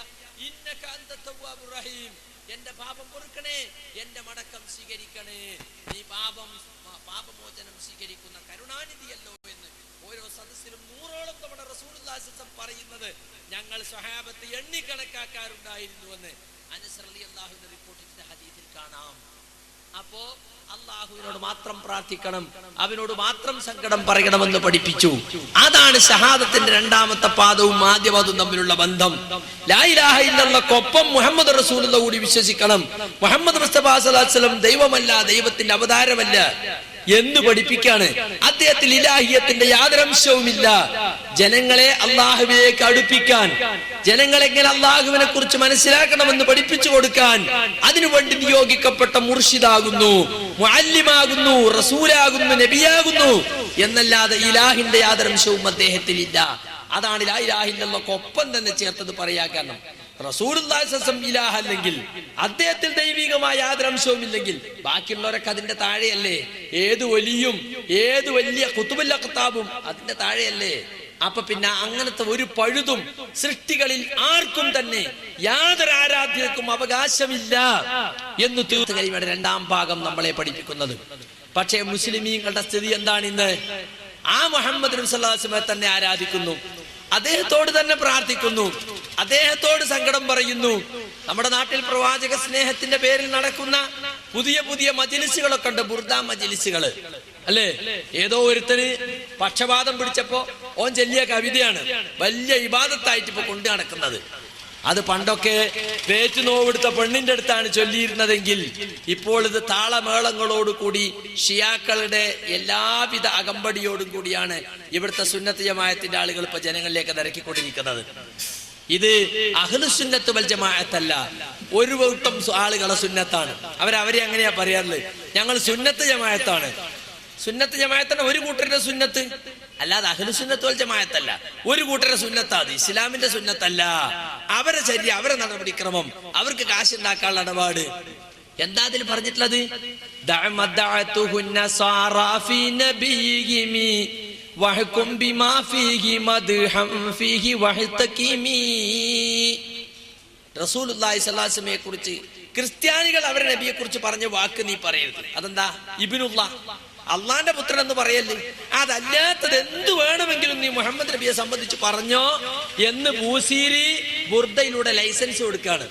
ഇന്നക അൻത തവ്വാബുർ റഹീം. എന്റെ പാപം പൊറുക്കണേ, എന്റെ മടക്കം സ്വീകരിക്കണേ, നീ പാപമോചനം സ്വീകരിക്കുന്ന കരുണാനിധിയല്ലോ എന്ന് ഓരോ സദസ്സിലും 100ഓളം തവണ റസൂലുള്ളാഹി സ്വല്ലല്ലാഹു അലൈഹി വസല്ലം പറയുന്നത് ഞങ്ങൾ സ്വഹാബത്ത് എണ്ണിക്കണക്കാക്കാറുണ്ടായിരുന്നുവെന്ന് അനസ് റളിയല്ലാഹു അൻഹു റിപ്പോർട്ട് ചെയ്ത ഹദീസിൽ കാണാം. അപ്പോ അള്ളാഹുവിനോട് മാത്രം പ്രാർത്ഥിക്കണം, അവനോട് മാത്രം സങ്കടം പറയണമെന്ന് പഠിപ്പിച്ചു. അതാണ് ഷഹാദത്തിന്റെ രണ്ടാമത്തെ പാദവും ആദ്യപാദവും തമ്മിലുള്ള ബന്ധം. ലാ ഇലാഹ ഇല്ലല്ലാഹ്ക്കൊപ്പം മുഹമ്മദ് റസൂലുള്ളാഹി കൂടി വിശ്വസിക്കണം. മുഹമ്മദ് മുസ്തഫ സല്ലല്ലാഹു അലൈഹി വസല്ലം ദൈവമല്ല, ദൈവത്തിന്റെ അവതാരമല്ല എന്ന് പഠിപ്പിക്കാണ്. അദ്ദേഹത്തിൽ ഇലാഹിയത്തിന്റെ യാതൊരു അംശവുമില്ല. ജനങ്ങളെ അള്ളാഹുവിലേക്ക് അടുപ്പിക്കാൻ, ജനങ്ങളെങ്ങനെ അള്ളാഹുവിനെ കുറിച്ച് മനസ്സിലാക്കണമെന്ന് പഠിപ്പിച്ചു കൊടുക്കാൻ അതിനുവേണ്ടി നിയോഗിക്കപ്പെട്ട മുർഷിദാകുന്നു, മുഅല്ലിമാകുന്നു, റസൂലാകുന്നു, നബിയാകുന്നു എന്നല്ലാതെ ഇലാഹിന്റെ യാതൊരു അംശവും അദ്ദേഹത്തിൽ ഇല്ല. അതാണ് ലാ ഇലാഹ ഇല്ലല്ലാഹ്ക്കൊപ്പം തന്നെ ചേർത്തത് പറയാൻ കാരണം. റസൂലുള്ളാഹി സ്വല്ലല്ലാഹു അലൈഹി വസല്ലം ഇലാഹ അല്ലെങ്കിൽ, അദ്ദേഹത്തിൽ ദൈവികമായ യാതൊരു അംശവും ഇല്ലെങ്കിൽ ബാക്കിയുള്ളവരൊക്കെ അതിന്റെ താഴെയല്ലേ? ഏത് വലിയും ഏത് വലിയ ഖുതുബുൽ അഖ്താബും അതിന്റെ താഴെയല്ലേ? അപ്പൊ പിന്നെ അങ്ങനത്തെ ഒരു പഴുതും സൃഷ്ടികളിൽ ആർക്കും തന്നെ യാതൊരു ആരാധ്യർക്കും അവകാശമില്ല എന്ന് തീർത്ത് കലിമയുടെ രണ്ടാം ഭാഗം നമ്മളെ പഠിപ്പിക്കുന്നത്. പക്ഷേ മുസ്ലിമീങ്ങളുടെ സ്ഥിതി എന്താണ് ഇന്ന്? ആ മുഹമ്മദ് നബി സല്ലല്ലാഹു അലൈഹി വസല്ലം തന്നെ ആരാധിക്കുന്നു, അദ്ദേഹത്തോട് തന്നെ പ്രാർത്ഥിക്കുന്നു, അദ്ദേഹത്തോട് സങ്കടം പറയുന്നു. നമ്മുടെ നാട്ടിൽ പ്രവാചക സ്നേഹത്തിന്റെ പേരിൽ നടക്കുന്ന പുതിയ പുതിയ മജ്‌ലിസുകളൊക്കെ ഉണ്ട്, ബുർദ മജ്‌ലിസുകള് അല്ലേ? ഏതോ ഒരുത്തന് പക്ഷപാതം പിടിച്ചപ്പോ ഓൻ ചൊല്ലിയ കവിതയാണ് വലിയ ഇബാദത്തായിട്ട് ഇപ്പൊ കൊണ്ടു നടക്കുന്നത്. അത് പണ്ടൊക്കെ പേറ്റ് നോവെടുത്ത പെണ്ണിന്റെ അടുത്താണ് ചൊല്ലിയിരുന്നതെങ്കിൽ ഇപ്പോൾ ഇത് താളമേളങ്ങളോടുകൂടി ഷിയാക്കളുടെ എല്ലാവിധ അകമ്പടിയോടും കൂടിയാണ് ഇവിടുത്തെ സുന്നത്ത് ജമാഅത്തിന്റെ ആളുകൾ ഇപ്പൊ ജനങ്ങളിലേക്ക് നിരക്കിക്കൊണ്ടിരിക്കുന്നത്. ഇത് അഹ്ലുസുന്നത്ത് വൽ ജമാഅത്തല്ല, ഒരു കൂട്ടം ആളുകളെ സുന്നത്താണ്. അവരെ അങ്ങനെയാ പറയാറുള്ളത്, ഞങ്ങൾ സുന്നത്ത് ജമാഅത്താണ്. സുന്നത്ത് ജമാഅത്താണ് ഒരു കൂട്ടരുടെ സുന്നത്ത്, അല്ലാതെ അഹ്ലുസുന്നത്ത് വൽ ജമാഅത്തല്ല. ഒരു കൂട്ടരുടെ സുന്നത്താ അത്, ഇസ്ലാമിന്റെ സുന്നത്തല്ല. അവരെ ചര്യ, അവരെ നടപടിക്രമം, അവർക്ക് കാശുണ്ടാക്കാനുള്ള ഇടപാട്. എന്താ അതിൽ പറഞ്ഞിട്ടുള്ളത്? റസൂലുള്ളാഹി സ്വല്ലല്ലാഹു അലൈഹി വസല്ലമയെ കുറിച്ച് ക്രിസ്ത്യാനികൾ അവരുടെ നബിയെ കുറിച്ച് പറഞ്ഞ വാക്ക് നീ പറയരുത്. അതെന്താ? ഇബ്നുല്ലാഹ്, അള്ളാന്റെ പുത്രൻ എന്ന് പറയല്ലേ. അതല്ലാത്തത് എന്ത് വേണമെങ്കിലും നീ മുഹമ്മദ് നബിയെ സംബന്ധിച്ച് പറഞ്ഞോ എന്ന് ബൂസീരി ബുർദയിലൂടെ ലൈസൻസ് കൊടുക്കുകയാണ്.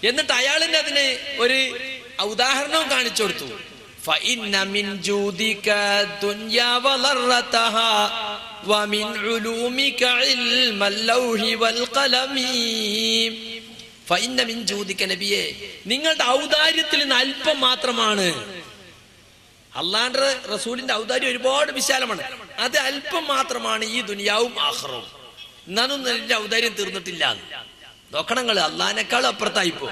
എന്നിട്ട് അയാളിന് അതിന് ഒരു ഉദാഹരണവും കാണിച്ചു കൊടുത്തു. فإن من جودك الدنيا وضرتها ومن علومك علم اللوح والقلم. فإن من جودك നബിയേ, നിങ്ങളുടെ ഔദാര്യത്തിൽ നിന്ന് അല്പം മാത്രമാണ്. അള്ളാന്റെ റസൂലിന്റെ ഔദാര്യം ഒരുപാട് വിശാലമാണ്. അത് അല്പം മാത്രമാണ് ഈ ദുനിയാവും ആഖിറവും. എന്നാലും നിന്റെ ഔദാര്യം തീർന്നിട്ടില്ല. നോക്കണങ്ങൾ, അള്ളാഹിനേക്കാളും അപ്പുറത്തായിപ്പോ.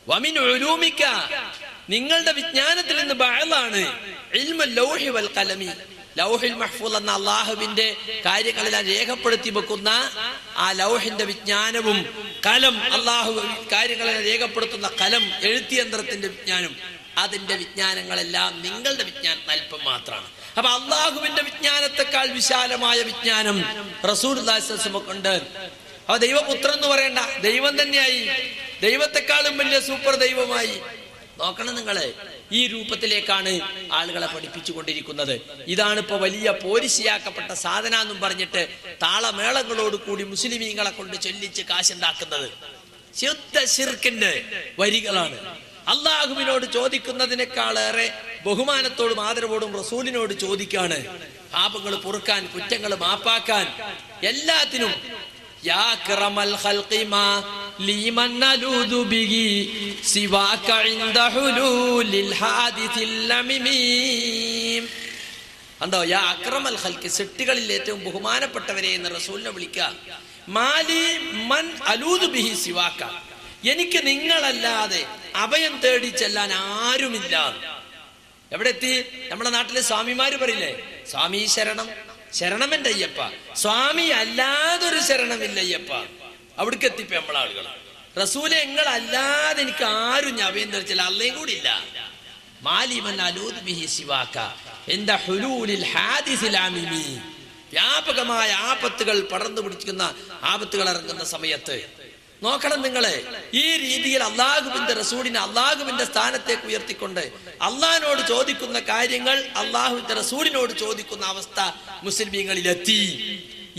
വമിൻ ഉലൂമിക, നിങ്ങളുടെ വിജ്ഞാനത്തിൽ നിന്ന് ബഅലാണ് ഇൽമുൽ ലൗഹി വൽ ഖലമി. ലൗഹിൽ മഹ്ഫൂദ് എന്ന അള്ളാഹുവിന്റെ കാര്യങ്ങളെല്ലാം രേഖപ്പെടുത്തി വെക്കുന്ന ആ ലൗഹിന്റെ വിജ്ഞാനവും കലം, അള്ളാഹു കാര്യങ്ങളെല്ലാം രേഖപ്പെടുത്തുന്ന കലം, എഴുത്തിയന്ത്രത്തിന്റെ വിജ്ഞാനം, അതിന്റെ വിജ്ഞാനങ്ങളെല്ലാം നിങ്ങളുടെ വിജ്ഞാനം അല്പം മാത്രമാണ്. അപ്പൊ അള്ളാഹുവിന്റെ വിജ്ഞാനത്തെക്കാൾ വിശാലമായ വിജ്ഞാനം റസൂലുള്ളാഹി സ്വല്ലല്ലാഹു അലൈഹി വസല്ലം ഉണ്ട്. അപ്പൊ ദൈവപുത്രൻ എന്ന് പറയണ്ട, ദൈവം തന്നെയായി, ദൈവത്തെക്കാളും വലിയ സൂപ്പർ ദൈവമായി. നോക്കണം നിങ്ങള്, ഈ രൂപത്തിലേക്കാണ് ആളുകളെ പഠിപ്പിച്ചുകൊണ്ടിരിക്കുന്നത്. ഇതാണ് ഇപ്പൊ വലിയ പോരിശിയാക്കപ്പെട്ട സാധന എന്നും പറഞ്ഞിട്ട് താളമേളങ്ങളോട് കൂടി മുസ്ലിമീങ്ങളെ കൊണ്ട് ചൊല്ലിച്ച് കാശുണ്ടാക്കുന്നത്. ശുദ്ധ ശിർക്കിന്റെ വരികളാണ്. അള്ളാഹുവിനോട് ചോദിക്കുന്നതിനേക്കാളേറെ ബഹുമാനത്തോടും ആദരവോടും റസൂലിനോട് ചോദിക്കാണ്. പാപങ്ങൾ പൊറുക്കാൻ, കുറ്റങ്ങൾ മാപ്പാക്കാൻ, എല്ലാത്തിനും. യാ അക്രമൽ ഖൽഖി മാ ലിമൻ നലൂദു ബിഹി സിവാക ഇൻദ ഹുലൂലിൽ ഹാദിസിൽ ലമീം. അന്തോ യാ അക്രമൽ ഖൽഖി, സൃഷ്ടികളിൽ ഏറ്റവും ബഹുമാനപ്പെട്ടവരെ എന്ന് റസൂലിനെ വിളിക്കുക. മാലി മൻ അലൂദു ബിഹി സിവാക, എനിക്ക് നിങ്ങളല്ലാതെ അഭയം തേടി ചെല്ലാൻ ആരുമില്ല. എവിടെ എത്തി? നമ്മുടെ നാട്ടിലെ സ്വാമിമാര് പറയില്ലേ, സ്വാമി ശരണം, ശരണം എന്റെ അയ്യപ്പ, സ്വാമി അല്ലാതൊരു ശരണമില്ല അയ്യപ്പ. അവിടേക്ക് എത്തിപ്പോ നമ്മളെ ആളുകൾ. റസൂലെ, എങ്ങളല്ലാതെ എനിക്ക് ആരും ഞാൻ അഭയം തേടി ചെല്ലാൻ അല്ലേം കൂടി ഇല്ല. മാലിമൻ അലൂദ് ബിഹി സിവാക ഇൻദ ഹുലൂലിൽ ഹാദിസിൽ ആമിമി. വ്യാപകമായ ആപത്തുകൾ പടർന്നു പിടിക്കുന്ന, ആപത്തുകൾ ഇറങ്ങുന്ന സമയത്ത് നോക്കണം നിങ്ങള്, ഈ രീതിയിൽ അള്ളാഹുവിന്റെ റസൂലിനെ അള്ളാഹുവിന്റെ സ്ഥാനത്തേക്ക് ഉയർത്തിക്കൊണ്ട് അള്ളാഹിനോട് ചോദിക്കുന്ന കാര്യങ്ങൾ അള്ളാഹുവിന്റെ റസൂലിനോട് ചോദിക്കുന്ന അവസ്ഥ മുസ്ലിമീങ്ങളിലെത്തി.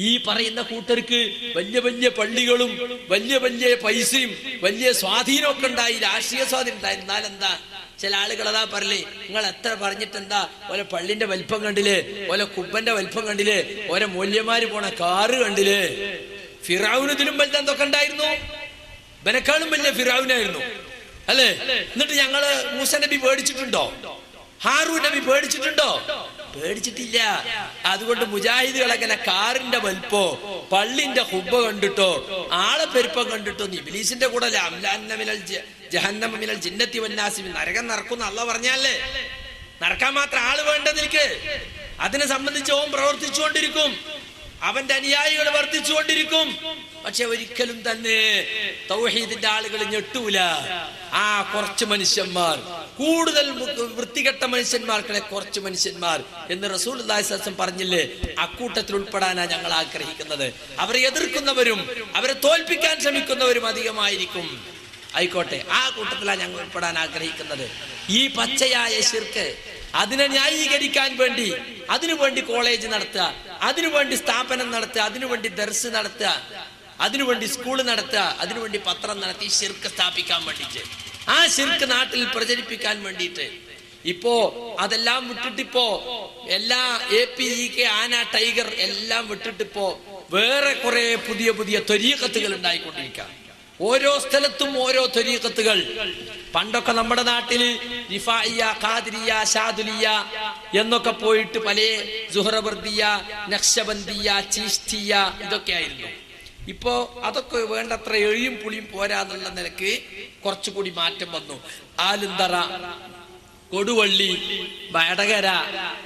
ഈ പറയുന്ന കൂട്ടർക്ക് വലിയ വലിയ പള്ളികളും വലിയ വലിയ പൈസയും വലിയ സ്വാധീനമൊക്കെ ഉണ്ടായി, രാഷ്ട്രീയ സ്വാധീനം ഉണ്ടായി. എന്നാലെന്താ, ചില ആളുകൾ അതാ പറയലേ, നിങ്ങൾ എത്ര പറഞ്ഞിട്ടെന്താ, ഓരോ പള്ളിന്റെ വലിപ്പം കണ്ടില്ലേ, ഓരോ കുബ്ബന്റെ വലിപ്പം കണ്ടില്ലേ, ഓരോ മൂല്യമാര് പോണ കാറ് കണ്ടില്ലേ. ഫിറഔന് ഇതിലും വലുത് എന്തൊക്കെ ഉണ്ടായിരുന്നു, ബനക്കാളും വലിയ ഫിറഔനായിരുന്നു അല്ലേ. എന്നിട്ട് ഞങ്ങള് മൂസ നബി പേടിച്ചിട്ടുണ്ടോ? ഹാറൂൻ നബി പേടിച്ചിട്ടുണ്ടോ? പേടിച്ചിട്ടില്ല. അതുകൊണ്ട് മുജാഹിദുകൾ അങ്ങനെ കാറിന്റെ വലിപ്പോ പള്ളിന്റെ ഹുബ്ബ കണ്ടിട്ടോ ആളെ പെരുപ്പം കണ്ടിട്ടോ ഇബ്ലീസിന്റെ കൂടെ ജഹന്നമിനൽ ജിന്നത്തി വന്നാസി, നരകം നടക്കുന്ന അള്ളാഹ് പറഞ്ഞാലേ, നടക്കാൻ മാത്രം ആള് വേണ്ടതിലേക്ക്. അതിനെ സംബന്ധിച്ച് ഓൻ പ്രവർത്തിച്ചുകൊണ്ടിരിക്കും, അവന്റെ അനുയായികൾ വർദ്ധിച്ചുകൊണ്ടിരിക്കും. പക്ഷെ ഒരിക്കലും തന്നെ തൗഹീദിന്റെ ആളുകൾ ഞെട്ടൂല. ആ കുറച്ച് മനുഷ്യന്മാർ, കൂടുതൽ വൃത്തികെട്ട മനുഷ്യന്മാർക്കിടെ കുറച്ച് മനുഷ്യന്മാർ എന്ന് റസൂലുള്ളാഹി സ്വല്ലല്ലാഹു അലൈഹി വസല്ലം പറഞ്ഞില്ലേ, അക്കൂട്ടത്തിൽ ഉൾപ്പെടാനാ ഞങ്ങൾ ആഗ്രഹിക്കുന്നത്. അവരെ എതിർക്കുന്നവരും അവരെ തോൽപ്പിക്കാൻ ശ്രമിക്കുന്നവരും അധികമായിരിക്കും. ആയിക്കോട്ടെ, ആ കൂട്ടത്തിലാണ് ഞങ്ങൾ ഉൾപ്പെടാൻ ആഗ്രഹിക്കുന്നത്. ഈ പച്ചയായ ശിർക്ക്, അതിനെ ന്യായീകരിക്കാൻ വേണ്ടി അതിനുവേണ്ടി കോളേജ് നടത്തുക, അതിനുവേണ്ടി സ്ഥാപനം നടത്തുക, അതിനുവേണ്ടി ദർസ് നടത്തുക, അതിനുവേണ്ടി സ്കൂൾ നടത്തുക, അതിനുവേണ്ടി പത്രം നടത്തി ശിർക്ക് സ്ഥാപിക്കാൻ വേണ്ടിയിട്ട്, ആ ശിർക്ക് നാട്ടിൽ പ്രചരിപ്പിക്കാൻ വേണ്ടിയിട്ട് ഇപ്പോ അതെല്ലാം വിട്ടിട്ടിപ്പോ എല്ലാ APEK, ആന, ടൈഗർ എല്ലാം വിട്ടിട്ടിപ്പോ വേറെ കുറെ പുതിയ പുതിയ ത്വരീഖത്തുകൾ ഉണ്ടായിക്കൊണ്ടിരിക്കുക. ഓരോ സ്ഥലത്തും ഓരോ ത്വരീഖത്തുകൾ. പണ്ടൊക്കെ നമ്മുടെ നാട്ടില് റിഫാഇയ്യ, ഖാദിരിയ, ഷാദുലിയ എന്നൊക്കെ പോയിട്ട് പല സുഹ്റവർദിയ, നഖ്ശബന്ദിയ, ചീഷ്തിയ ഇതൊക്കെ ആയിരുന്നു. ഇപ്പോ അതൊക്കെ വേണ്ടത്ര എഴിയും പുളിയും പോരാന്നുള്ള നിലക്ക് കുറച്ചുകൂടി മാറ്റം വന്നു. ആലുന്തറ, കൊടുവള്ളി, വടകര,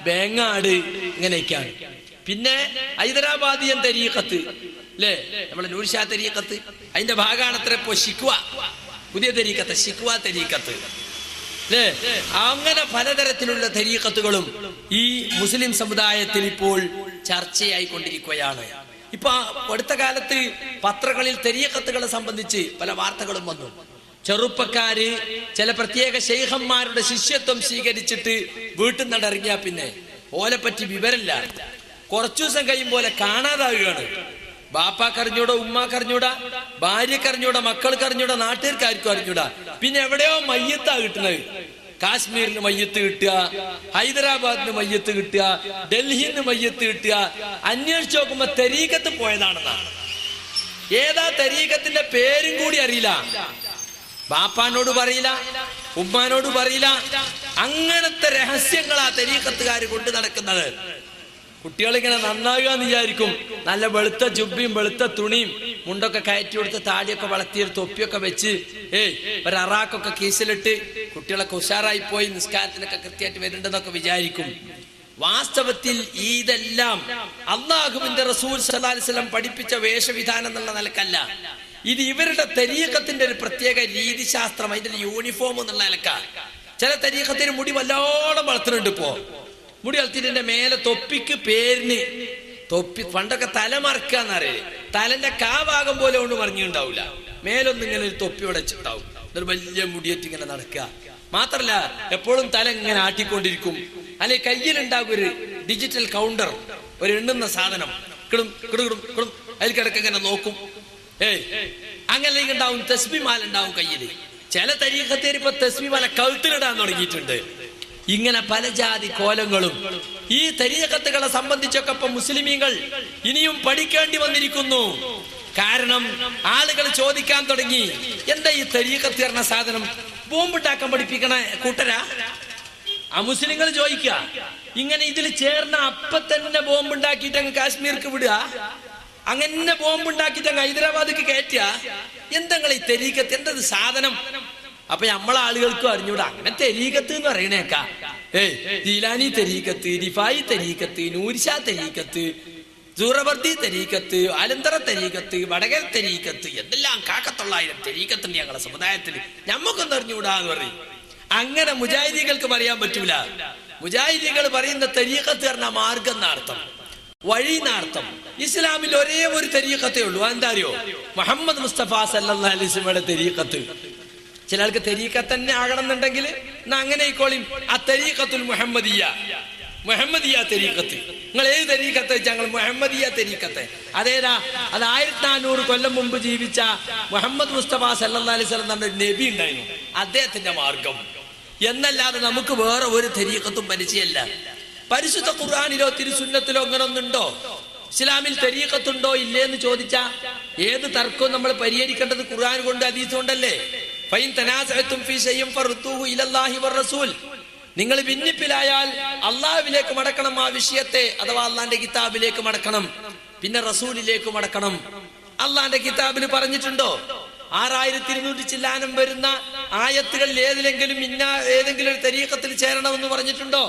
വേങ്ങാട് ഇങ്ങനെയൊക്കെയാണ്. പിന്നെ ഹൈദരാബാദിയൻ തരീഖത്ത് അല്ലേ, നമ്മളെ നൂർഷാ തരീഖത്ത്, അതിന്റെ ഭാഗമാണ് അത്ര ഇപ്പോ ശിക്വ, പുതിയ തരീഖത്ത്, ശിക്വ തരീഖത്ത് അല്ലേ. അങ്ങനെ പലതരത്തിലുള്ള തരീഖത്തുകളും ഈ മുസ്ലിം സമുദായത്തിൽ ഇപ്പോൾ ചർച്ചയായിക്കൊണ്ടിരിക്കുകയാണ്. ഇപ്പൊ അടുത്ത കാലത്ത് പത്രങ്ങളിൽ തരീഖത്തുകളെ സംബന്ധിച്ച് പല വാർത്തകളും വന്നു. ചെറുപ്പക്കാര് ചില പ്രത്യേക ശൈഖന്മാരുടെ ശിഷ്യത്വം സ്വീകരിച്ചിട്ട് വീട്ടിൽ നിന്നിറങ്ങിയാ പിന്നെ ഓലെപ്പറ്റി വിവരമില്ല. കുറച്ചു ദിവസം കഴിയുമ്പോലെ കാണാതാവുകയാണ്. ബാപ്പാക്കറിഞ്ഞൂടാ, ഉമ്മാക്കറിഞ്ഞൂടാ, ഭാര്യക്കറിഞ്ഞൂടാ, മക്കൾക്കറിഞ്ഞൂടാ, നാട്ടുകാർക്കാർക്കും അറിഞ്ഞൂടാ. പിന്നെ എവിടെയോ മയ്യത്താ കിട്ടുന്നത്. കാശ്മീരിന് മയ്യത്ത് കിട്ടുക, ഹൈദരാബാദിന് മയ്യത്ത് കിട്ടുക, ഡൽഹിന്ന് മയ്യത്ത് കിട്ടുക. അന്വേഷിച്ച് നോക്കുമ്പോ തരീഖത്ത് പോയതാണെന്നാണ്. ഏതാ തരീഖത്തിന്റെ പേരും കൂടി അറിയില്ല. ബാപ്പാനോട് പറയില്ല, ഉമ്മാനോട് പറയില്ല. അങ്ങനത്തെ രഹസ്യങ്ങളാ തരീഖത്തുകാർ കൊണ്ട് നടക്കുന്നത്. കുട്ടികളിങ്ങനെ നന്നാകുക എന്ന് വിചാരിക്കും. നല്ല വെളുത്ത ജുബ്ബയും വെളുത്ത തുണിയും മുണ്ടൊക്കെ കയറ്റി കൊടുത്ത് താടിയൊക്കെ വളർത്തിയൊരു തൊപ്പിയൊക്കെ വെച്ച് ഒരു അറാക്കൊക്കെ കീസിലിട്ട് കുട്ടികളൊക്കെ ഉഷാറായി പോയി നിസ്കാരത്തിനൊക്കെ കൃത്യമായിട്ട് വരുന്നുണ്ടെന്നൊക്കെ വിചാരിക്കും. വാസ്തവത്തിൽ ഇതെല്ലാം അള്ളാഹുവിന്റെ റസൂൽ സല്ലല്ലാഹു അലൈഹി വസല്ലം പഠിപ്പിച്ച വേഷവിധാനം എന്നുള്ള നിലക്കല്ല. ഇത് ഇവരുടെ തരീഖത്തിന്റെ ഒരു പ്രത്യേക രീതിശാസ്ത്രം, അതിന്റെ യൂണിഫോം എന്നുള്ള നിലക്ക. ചില തരീഖത്തിന് മുടി വല്ലോണം വളർത്തുന്നുണ്ട്. ഇപ്പോ മുടി വളർത്തിന്റെ മേലെ തൊപ്പിക്ക് പേരിന് തൊപ്പി. പണ്ടൊക്കെ തല മറക്കാന്നറിയില്ലേ, തലന്റെ കാഭാഗം പോലെ കൊണ്ട് മറിഞ്ഞുണ്ടാവില്ല, മേലൊന്നും ഇങ്ങനെ ഒരു തൊപ്പി ഉടച്ചിട്ടാവും. ഒരു വലിയ മുടിയേറ്റ് ഇങ്ങനെ നടക്കുക. മാത്രല്ല എപ്പോഴും തല ഇങ്ങനെ ആട്ടിക്കൊണ്ടിരിക്കും. അല്ലെ കയ്യിലുണ്ടാകും ഒരു ഡിജിറ്റൽ കൗണ്ടർ, ഒരു എണ്ണുന്ന സാധനം. കിടും കിടുകിടും കിടും അതിൽ കിടക്ക് ഇങ്ങനെ നോക്കും. അങ്ങനെ ഉണ്ടാവും. തസ്ബിമാല ഉണ്ടാവും കയ്യില്. ചില തരീഖത്തേര് ഇപ്പൊ തസ്ബിമാല കഴുത്തിലിടാൻ തുടങ്ങിയിട്ടുണ്ട്. ഇങ്ങനെ പല ജാതി കോലങ്ങളും. ഈ തരീഖത്തുകളെ സംബന്ധിച്ചൊക്കെ ഇപ്പൊ മുസ്ലിമീങ്ങൾ ഇനിയും പഠിക്കേണ്ടി വന്നിരിക്കുന്നു. കാരണം ആളുകൾ ചോദിക്കാൻ തുടങ്ങി, എന്താ ഈ തരീഖത്ത് പറഞ്ഞ സാധനം? ബോംബുണ്ടാക്കാൻ പഠിപ്പിക്കണ കൂട്ടരാ? ആ മുസ്ലിങ്ങൾ ചോദിക്കുക. ഇങ്ങനെ ഇതിൽ ചേർന്ന അപ്പൊ തന്നെ ബോംബുണ്ടാക്കിയിട്ട് അങ്ങ് കാശ്മീർക്ക് വിടുക, അങ്ങനെ ബോംബുണ്ടാക്കിയിട്ട് അങ്ങ് ഹൈദരാബാദിക്ക് കയറ്റുക. എന്തെങ്കിലും ഈ തരീഖത്ത് എന്തത് സാധനം? അപ്പൊ നമ്മളെ ആളുകൾക്കും അറിഞ്ഞൂടാ. അങ്ങനെ തരീഖത്ത് എന്ന് പറയണേക്കാ. ജീലാനി തരീഖത്ത്, റിഫായി തരീഖത്ത്, നൂർഷാ തരീഖത്ത്, സൂറവർദി തരീഖത്ത്, ആലന്തറ തരീഖത്ത്, വടകര തരീഖത്ത്, എന്തെല്ലാം 1000 തരീഖത്തുണ്ട് ഞങ്ങളുടെ സമുദായത്തിൽ. ഞമ്മക്കൊന്നും അറിഞ്ഞൂടാ എന്ന് പറയും. അങ്ങനെ മുജാഹിദീകൾക്ക് പറയാൻ പറ്റൂല. മുജാഹിദീകൾ പറയുന്ന തരീഖത്ത് പറഞ്ഞ മാർഗം എന്നർത്ഥം, വഴി എന്നർത്ഥം. ഇസ്ലാമിൽ ഒരേ ഒരു തരീഖത്തേ ഉള്ളൂ. എന്താ അറിയോ? മുഹമ്മദ് മുസ്തഫ സല്ലല്ലാഹു അലൈഹി വസല്ലമയുടെ തരീഖത്ത്. ചില ആൾക്ക് തരീഖത്ത് തന്നെ ആകണം എന്നുണ്ടെങ്കിൽ എന്നാ അങ്ങനെ ആയിക്കോളിയും. ആ തരീഖത്തുൽ മുഹമ്മദിയ, മുഹമ്മദിയ തരീഖത്ത്. നിങ്ങൾ ഏത് തരീഖത്ത് വെച്ചാൽ ഞങ്ങൾ മുഹമ്മദിയ തരീഖത്ത്. അതേതാ? അത് 1400 കൊല്ലം മുമ്പ് ജീവിച്ച മുഹമ്മദ് മുസ്തഫ സല്ലല്ലാഹു അലൈഹി വസല്ലം എന്ന നബി ഉണ്ടായിരുന്നു, അദ്ദേഹത്തിന്റെ മാർഗം എന്നല്ലാതെ നമുക്ക് വേറെ ഒരു തരീഖത്തും പരിചയമല്ല. പരിശുദ്ധ ഖുർആനിലോ തിരുസുന്നത്തിലോ അങ്ങനെ ഒന്നുണ്ടോ? ഇസ്ലാമിൽ തരീഖത്തുണ്ടോ ഇല്ലേ എന്ന് ചോദിച്ചാ ഏത് തർക്കവും നമ്മൾ പരിഹരിക്കേണ്ടത് ഖുർആൻ കൊണ്ട് ഹദീസ് കൊണ്ടല്ലേ. ഫൈൻ തനാസഅതും ഫീ ശൈഇൻ ഫറുദ്ദൂഹു ഇലല്ലാഹി വറസൂൽ. നിങ്ങൾ ഭിന്നിപ്പിലായാൽ അള്ളാഹുവിലേക്ക് മടക്കണം ആ വിഷയത്തെ, അഥവാ അള്ളാന്റെ കിതാബിലേക്ക് മടക്കണം, പിന്നെ റസൂലിലേക്ക് മടക്കണം. അള്ളാന്റെ കിതാബിൽ പറഞ്ഞിട്ടുണ്ടോ 6200 ചില്ലാനം വരുന്ന ആയത്തുകളിൽ ഏതിലെങ്കിലും ഏതെങ്കിലും ഒരു തരീഖത്തിൽ ചേരണമെന്ന് പറഞ്ഞിട്ടുണ്ടോ?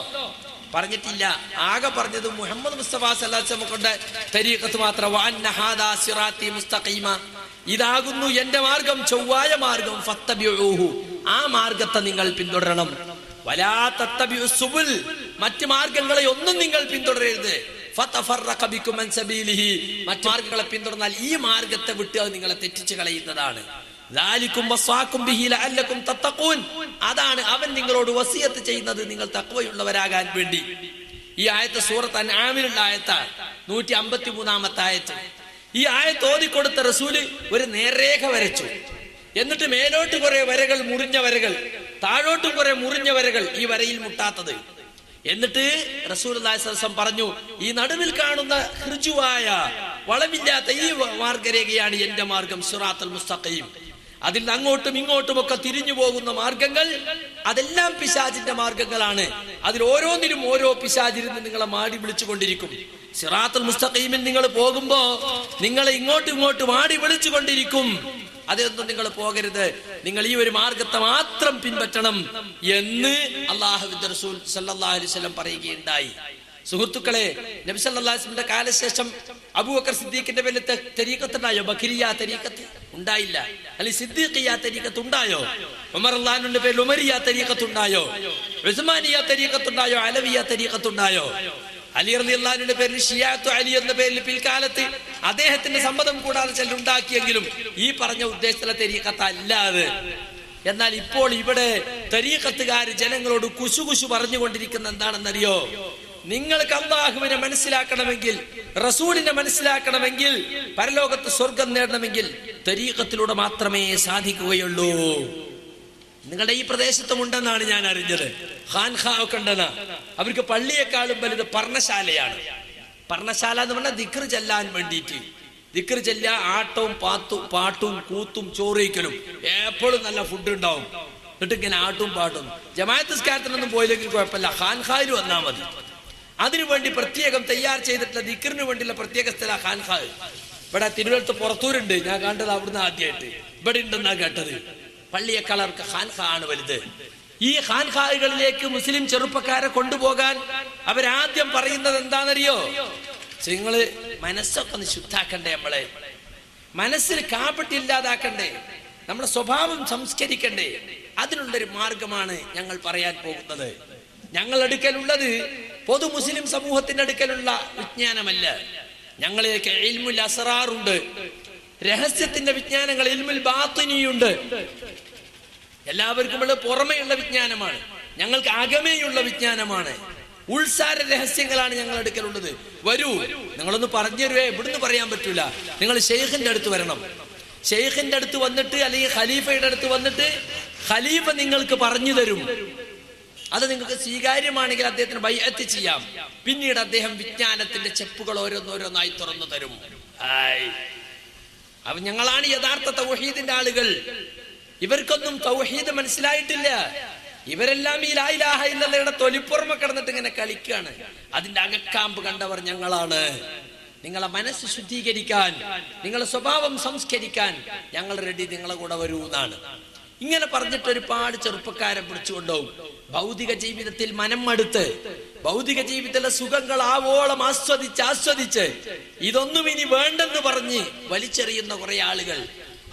പറഞ്ഞിട്ടില്ല. ആകെ പറഞ്ഞത് മുഹമ്മദ് മുസ്തഫ സല്ലല്ലാഹു അലൈഹി വസല്ലം കൊണ്ട് തരീഖത്ത് മാത്രം. വഅന്ന ഹാദാ സിറാത്തി മുസ്തഖീമ, ഇതാകുന്നു എന്റെ മാർഗം, ചൊവ്വായ മാർഗം. ഫത്തബിഊഹു, ആ മാർഗത്തെ നിങ്ങൾ പിന്തുടരണം. വലാ തത്തബിഉ സുബുൽ, മറ്റ് മാർഗങ്ങളെ ഒന്നും നിങ്ങൾ പിന്തുടരരുത്. ഫതഫറഖ ബികും അൻ സബീലിഹി, മറ്റ് മാർഗങ്ങളെ പിന്തുടർന്നാൽ ഈ മാർഗത്തെ വിട്ട് അത് നിങ്ങളെ തെറ്റിച്ച് കളയുന്നതാണ്. ദാലികും വസ്വാകും ബിഹി ലഅല്ലകും തത്തഖൂൻ, അതാണ് അവൻ നിങ്ങളോട് വസിയത്ത് ചെയ്യുന്നത്, നിങ്ങൾ തഖ്വയുള്ളവരാകാൻ വേണ്ടി. ഈ ആയത്ത് സൂറത്ത് അൻആമിലുള്ള ആയത്താണ്, 153-ാമത്തെ ആയത്ത്. ഈ ആയത്ത് ഓതിക്കൊടുത്ത റസൂല് ഒരു നേർരേഖ വരച്ചു. എന്നിട്ട് മേലോട്ട് കുറെ വരകൾ, മുറിഞ്ഞ വരകൾ, താഴോട്ടും കുറെ മുറിഞ്ഞ വരകൾ, ഈ വരയിൽ മുട്ടാത്തത്. എന്നിട്ട് റസൂലുള്ളാഹി സ്വല്ലല്ലാഹു അലൈഹി വസല്ലം പറഞ്ഞു, ഈ നടുവിൽ കാണുന്ന ഋജുവായ വളവില്ലാത്ത ഈ മാർഗരേഖയാണ് എന്റെ മാർഗം, സിറാത്തുൽ മുസ്തഖീം. അതിൽ അങ്ങോട്ടും ഇങ്ങോട്ടും ഒക്കെ തിരിഞ്ഞു പോകുന്ന മാർഗങ്ങൾ അതെല്ലാം പിശാചിന്റെ മാർഗങ്ങളാണ്. അതിൽ ഓരോന്നിനും ഓരോ പിശാചിരുന്ന് നിങ്ങളെ മാടി വിളിച്ചുകൊണ്ടിരിക്കും. സിറാത്തുൽ മുസ്തഖീമിൽ നിങ്ങൾ പോകുമ്പോ നിങ്ങളെ ഇങ്ങോട്ടും ഇങ്ങോട്ടും മാടി വിളിച്ചുകൊണ്ടിരിക്കും. അതൊന്നും നിങ്ങൾ പോകരുത്, നിങ്ങൾ ഈ ഒരു മാർഗത്തെ മാത്രം പിൻപറ്റണം എന്ന് അല്ലാഹുവിന്റെ റസൂൽ സല്ലല്ലാഹു അലൈഹി വസല്ലം പറയുകയുണ്ടായി. സുഹൃത്തുക്കളെ, നബി സല്ലല്ലാഹു അലൈഹി വസല്ലമയുടെ കാലശേഷം അബൂബക്കർ സിദ്ദീഖിന്റെ പേരിൽ തരീഖത്ത് ഉണ്ടായോ? ബക്രിയ തരീഖത്ത് ഉണ്ടായില്ല. അല്ലെങ്കിൽ സിദ്ദീഖിയ തരീഖത്ത് ഉണ്ടായോ? ഉമർ റളിയല്ലാഹുവിന്റെ പേരിൽ ഉമരിയ തരീഖത്ത് ഉണ്ടായോ? ഉസ്മാനിയ തരീഖത്ത് ഉണ്ടായോ? അലവിയ തരീഖത്ത് ഉണ്ടായോ? അലി റളിയല്ലാഹുവിന്റെ പേരിൽ ഷിയാത്തു അലി എന്ന പേരിൽ പിൽക്കാലത്ത് അദ്ദേഹത്തിന്റെ സമ്മതം കൂടാതെ ചെല്ലുണ്ടാക്കിയെങ്കിലും ഈ പറഞ്ഞ ഉദ്ദേശത്തിലെ തരീഖത്ത് അല്ലാതെ. എന്നാൽ ഇപ്പോൾ ഇവിടെ തരീഖത്തുകാർ ജനങ്ങളോട് കുശുകുശു പറഞ്ഞുകൊണ്ടിരിക്കുന്ന എന്താണെന്നറിയോ? നിങ്ങൾക്ക് അല്ലാഹുവിനെ മനസ്സിലാക്കണമെങ്കിൽ, റസൂലിനെ മനസ്സിലാക്കണമെങ്കിൽ, പരലോകത്ത് സ്വർഗം നേടണമെങ്കിൽ തരീഖത്തിലൂടെ മാത്രമേ സാധിക്കുകയുള്ളൂ. നിങ്ങളുടെ ഈ പ്രദേശത്തും ഉണ്ടെന്നാണ് ഞാൻ അറിഞ്ഞത്. ഖാൻഖാ ഒക്കെ ഉണ്ടെന്നാ. അവർക്ക് പള്ളിയെക്കാളും വലുത് പർണശാലയാണ്. പർണശാല എന്ന് പറഞ്ഞാൽ ദിക്ർ ചെല്ലാൻ വേണ്ടിയിട്ട്. ദിക്ർ ചെല്ല, ആട്ടവും പാട്ടും കൂത്തും ചോറിക്കലും, എപ്പോഴും നല്ല ഫുഡ് ഉണ്ടാവും. എന്നിട്ട് ഇങ്ങനെ ആട്ടും പാട്ടും. ജമാഅത്ത് നിസ്കാരത്തിനൊന്നും പോയില്ലെങ്കിൽ കുഴപ്പമില്ല, ഖാൻഖായിൽ വന്നാൽ മതി. അതിനുവേണ്ടി പ്രത്യേകം തയ്യാർ ചെയ്തിട്ടുള്ള ദിക്റിന് വേണ്ടിയുള്ള പ്രത്യേക സ്ഥല ഖാൻഖാ. ഇവിടെ തിരുവനന്തപുരത്ത് പുറത്തൂരുണ്ട്, ഞാൻ കണ്ടത് അവിടുന്ന് ആദ്യമായിട്ട്. ഇവിടെ ഉണ്ടെന്നാ കേട്ടത്. പള്ളിയേക്കാൾ അവർക്ക് ഖാൻഖാ ആണ് വലുത്. ഈ ഖാൻഖാകളിലേക്ക് മുസ്ലിം ചെറുപ്പക്കാരെ കൊണ്ടുപോകാൻ അവരാദ്യം പറയുന്നത് എന്താണെന്നറിയോ? നിങ്ങള് മനസ്സൊക്കെ ഒന്ന് ശുദ്ധാക്കണ്ടേ, നമ്മളെ മനസ്സിൽ കാപട്യമില്ലാതാക്കണ്ടേ, നമ്മുടെ സ്വഭാവം സംസ്കരിക്കണ്ടേ. അതിനുള്ളൊരു മാർഗമാണ് ഞങ്ങൾ പറയാൻ പോകുന്നത്. ഞങ്ങൾ അടുക്കലുള്ളത് പൊതു മുസ്ലിം സമൂഹത്തിന്റെ അടുക്കലുള്ള വിജ്ഞാനമല്ല. ഞങ്ങളിലേക്ക് ഇൽമുൽ അസ്റാറുണ്ട്, രഹസ്യത്തിന്റെ വിജ്ഞാനങ്ങൾ, ഇൽമുൽ ബാത്തിനിയുണ്ട്. എല്ലാവർക്കും ഉള്ള പുറമെയുള്ള വിജ്ഞാനമാണ്, ഞങ്ങൾക്ക് അകമേയുള്ള വിജ്ഞാനമാണ്. ഉൾസാര രഹസ്യങ്ങളാണ് ഞങ്ങൾ അടുക്കലുള്ളത്. വരൂ, നിങ്ങളൊന്ന് പറഞ്ഞു തരുവേ. ഇവിടുന്ന് പറയാൻ പറ്റൂല, നിങ്ങൾ ഷെയ്ഖിന്റെ അടുത്ത് വരണം. ഷെയ്ഖിന്റെ അടുത്ത് വന്നിട്ട്, അല്ലെങ്കിൽ ഖലീഫയുടെ അടുത്ത് വന്നിട്ട് ഖലീഫ നിങ്ങൾക്ക് പറഞ്ഞു തരും. അത് നിങ്ങൾക്ക് സ്വീകാര്യമാണെങ്കിൽ അദ്ദേഹത്തിന് ബൈഅത്ത് ചെയ്യാം. പിന്നീട് അദ്ദേഹം വിജ്ഞാനത്തിന്റെ ചെപ്പുകൾ ഓരോന്നോരോന്നായി തുറന്നു തരും. അപ്പൊ ഞങ്ങളാണ് യഥാർത്ഥ തൗഹീദിന്റെ ആളുകൾ. ഇവർക്കൊന്നും തൗഹീദ് മനസ്സിലായിട്ടില്ല. ഇവരെല്ലാം ഈ ലാ ഇലാഹ ഇല്ലല്ലയുടെ തൊലിപ്പുറമെ കിടന്നിട്ട് ഇങ്ങനെ കളിക്കുകയാണ്. അതിന്റെ അകക്കാമ്പ് കണ്ടവർ ഞങ്ങളാണ്. നിങ്ങളെ മനസ്സ് ശുദ്ധീകരിക്കാൻ, നിങ്ങളെ സ്വഭാവം സംസ്കരിക്കാൻ ഞങ്ങൾ റെഡി, നിങ്ങളെ കൂടെ വരൂ എന്നാണ്. ഇങ്ങനെ പറഞ്ഞിട്ട് ഒരുപാട് ചെറുപ്പക്കാരെ പിടിച്ചുകൊണ്ടുപോകും. ഭൗതിക ജീവിതത്തിൽ മനം മടുത്ത്, ഭൗതിക ജീവിതത്തിലെ സുഖങ്ങൾ ആവോളം ആസ്വദിച്ച് ഇതൊന്നും ഇനി വേണ്ടെന്ന് പറഞ്ഞ് വലിച്ചെറിയുന്ന കുറെ ആളുകൾ,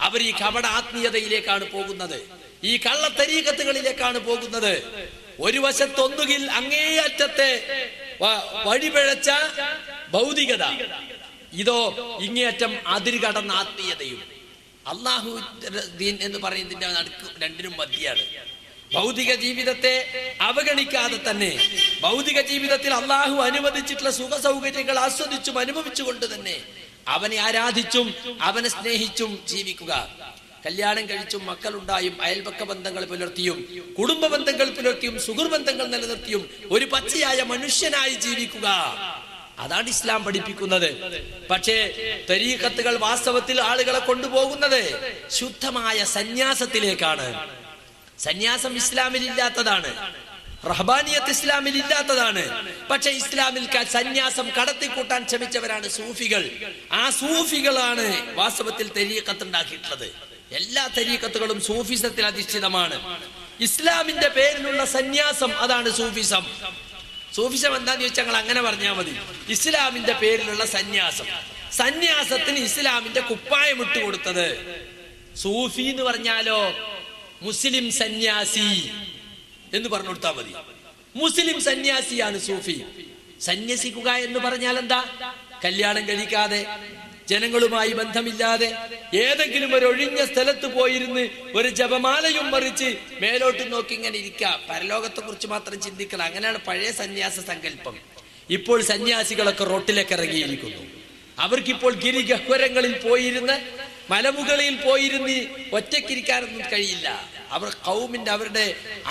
അവർ ഈ കപട ആത്മീയതയിലേക്കാണ് പോകുന്നത്, ഈ കള്ളത്തരീക്കത്തുകളിലേക്കാണ് പോകുന്നത്. ഒരു വശത്തൊന്നുകിൽ അങ്ങേയറ്റത്തെ വഴിപിഴച്ച ഭൗതികത, ഇതോ ഇങ്ങേയറ്റം അതിരുകടന്ന ആത്മീയതയും. അള്ളാഹു ദീൻ എന്ന് പറയുന്നതിന്റെ നടുക്ക് രണ്ടിനും മധ്യയാണ്. ഭൗതിക ജീവിതത്തെ അവഗണിക്കാതെ തന്നെ, ഭൗതിക ജീവിതത്തിൽ അള്ളാഹു അനുവദിച്ചിട്ടുള്ള സുഖ സൗകര്യങ്ങൾ ആസ്വദിച്ചും അനുഭവിച്ചുകൊണ്ട് തന്നെ അവനെ ആരാധിച്ചും അവനെ സ്നേഹിച്ചും ജീവിക്കുക. കല്യാണം കഴിച്ചും മക്കളുണ്ടായും അയൽപക്ക ബന്ധങ്ങൾ പുലർത്തിയും കുടുംബ ബന്ധങ്ങൾ പുലർത്തിയും സുഹൃബന്ധങ്ങൾ നിലനിർത്തിയും ഒരു പച്ചയായ മനുഷ്യനായി ജീവിക്കുക. അതാണ് ഇസ്ലാം പഠിപ്പിക്കുന്നത്. പക്ഷേ തരീഖത്തുകൾ വാസ്തവത്തിൽ ആളുകളെ കൊണ്ടുപോകുന്നത് ശുദ്ധമായ സന്യാസത്തിലേക്കാണ്. സന്യാസം ഇസ്ലാമിൽ ഇല്ലാത്തതാണ്, റഹ്ബാനിയത്ത് ഇസ്ലാമിൽ ഇല്ലാത്തതാണ്. പക്ഷെ ഇസ്ലാമിൽ സന്യാസം കടത്തിക്കൂട്ടാൻ ശ്രമിച്ചവരാണ് സൂഫികൾ. ആ സൂഫികളാണ് വാസ്തവത്തിൽ തരീഖത്ത് ഉണ്ടാക്കിയിട്ടുള്ളത്. എല്ലാ തരീഖത്തുകളും സൂഫിസത്തിൽ അധിഷ്ഠിതമാണ്. ഇസ്ലാമിന്റെ പേരിലുള്ള സന്യാസം, അതാണ് സൂഫിസം. സൂഫിസം എന്താന്ന് ചോദിച്ചാൽ ഞങ്ങൾ അങ്ങനെ പറഞ്ഞാൽ മതി. ഇസ്ലാമിന്റെ പേരിലുള്ള സന്യാസം, സന്യാസത്തിന് ഇസ്ലാമിന്റെ കുപ്പായം ഇട്ട് കൊടുത്തത്. സൂഫി എന്ന് പറഞ്ഞാലോ മുസ്ലിം സന്യാസി എന്ന് പറഞ്ഞു കൊടുത്താൽ മതി. മുസ്ലിം സന്യാസിയാണ് സൂഫി. സന്യസിക്കുക എന്ന് പറഞ്ഞാൽ എന്താ? കല്യാണം കഴിക്കാതെ, ജനങ്ങളുമായി ബന്ധമില്ലാതെ, ഏതെങ്കിലും ഒരു ഒഴിഞ്ഞ സ്ഥലത്ത് പോയിരുന്ന് ഒരു ജപമാലയും മറിച്ച് മേലോട്ട് നോക്കി ഇങ്ങനെ ഇരിക്കുക, പരലോകത്തെ കുറിച്ച് മാത്രം ചിന്തിക്കണം. അങ്ങനെയാണ് പഴയ സന്യാസ സങ്കല്പം. ഇപ്പോൾ സന്യാസികളൊക്കെ റോട്ടിലേക്ക് ഇറങ്ങിയിരിക്കുന്നു. അവർക്കിപ്പോൾ ഗിരിഗഹ്വരങ്ങളിൽ പോയിരുന്ന്, മലമുകളിൽ പോയിരുന്ന് ഒറ്റയ്ക്കിരിക്കാനൊന്നും കഴിയില്ല. അവർ കൗമിന്റെ, അവരുടെ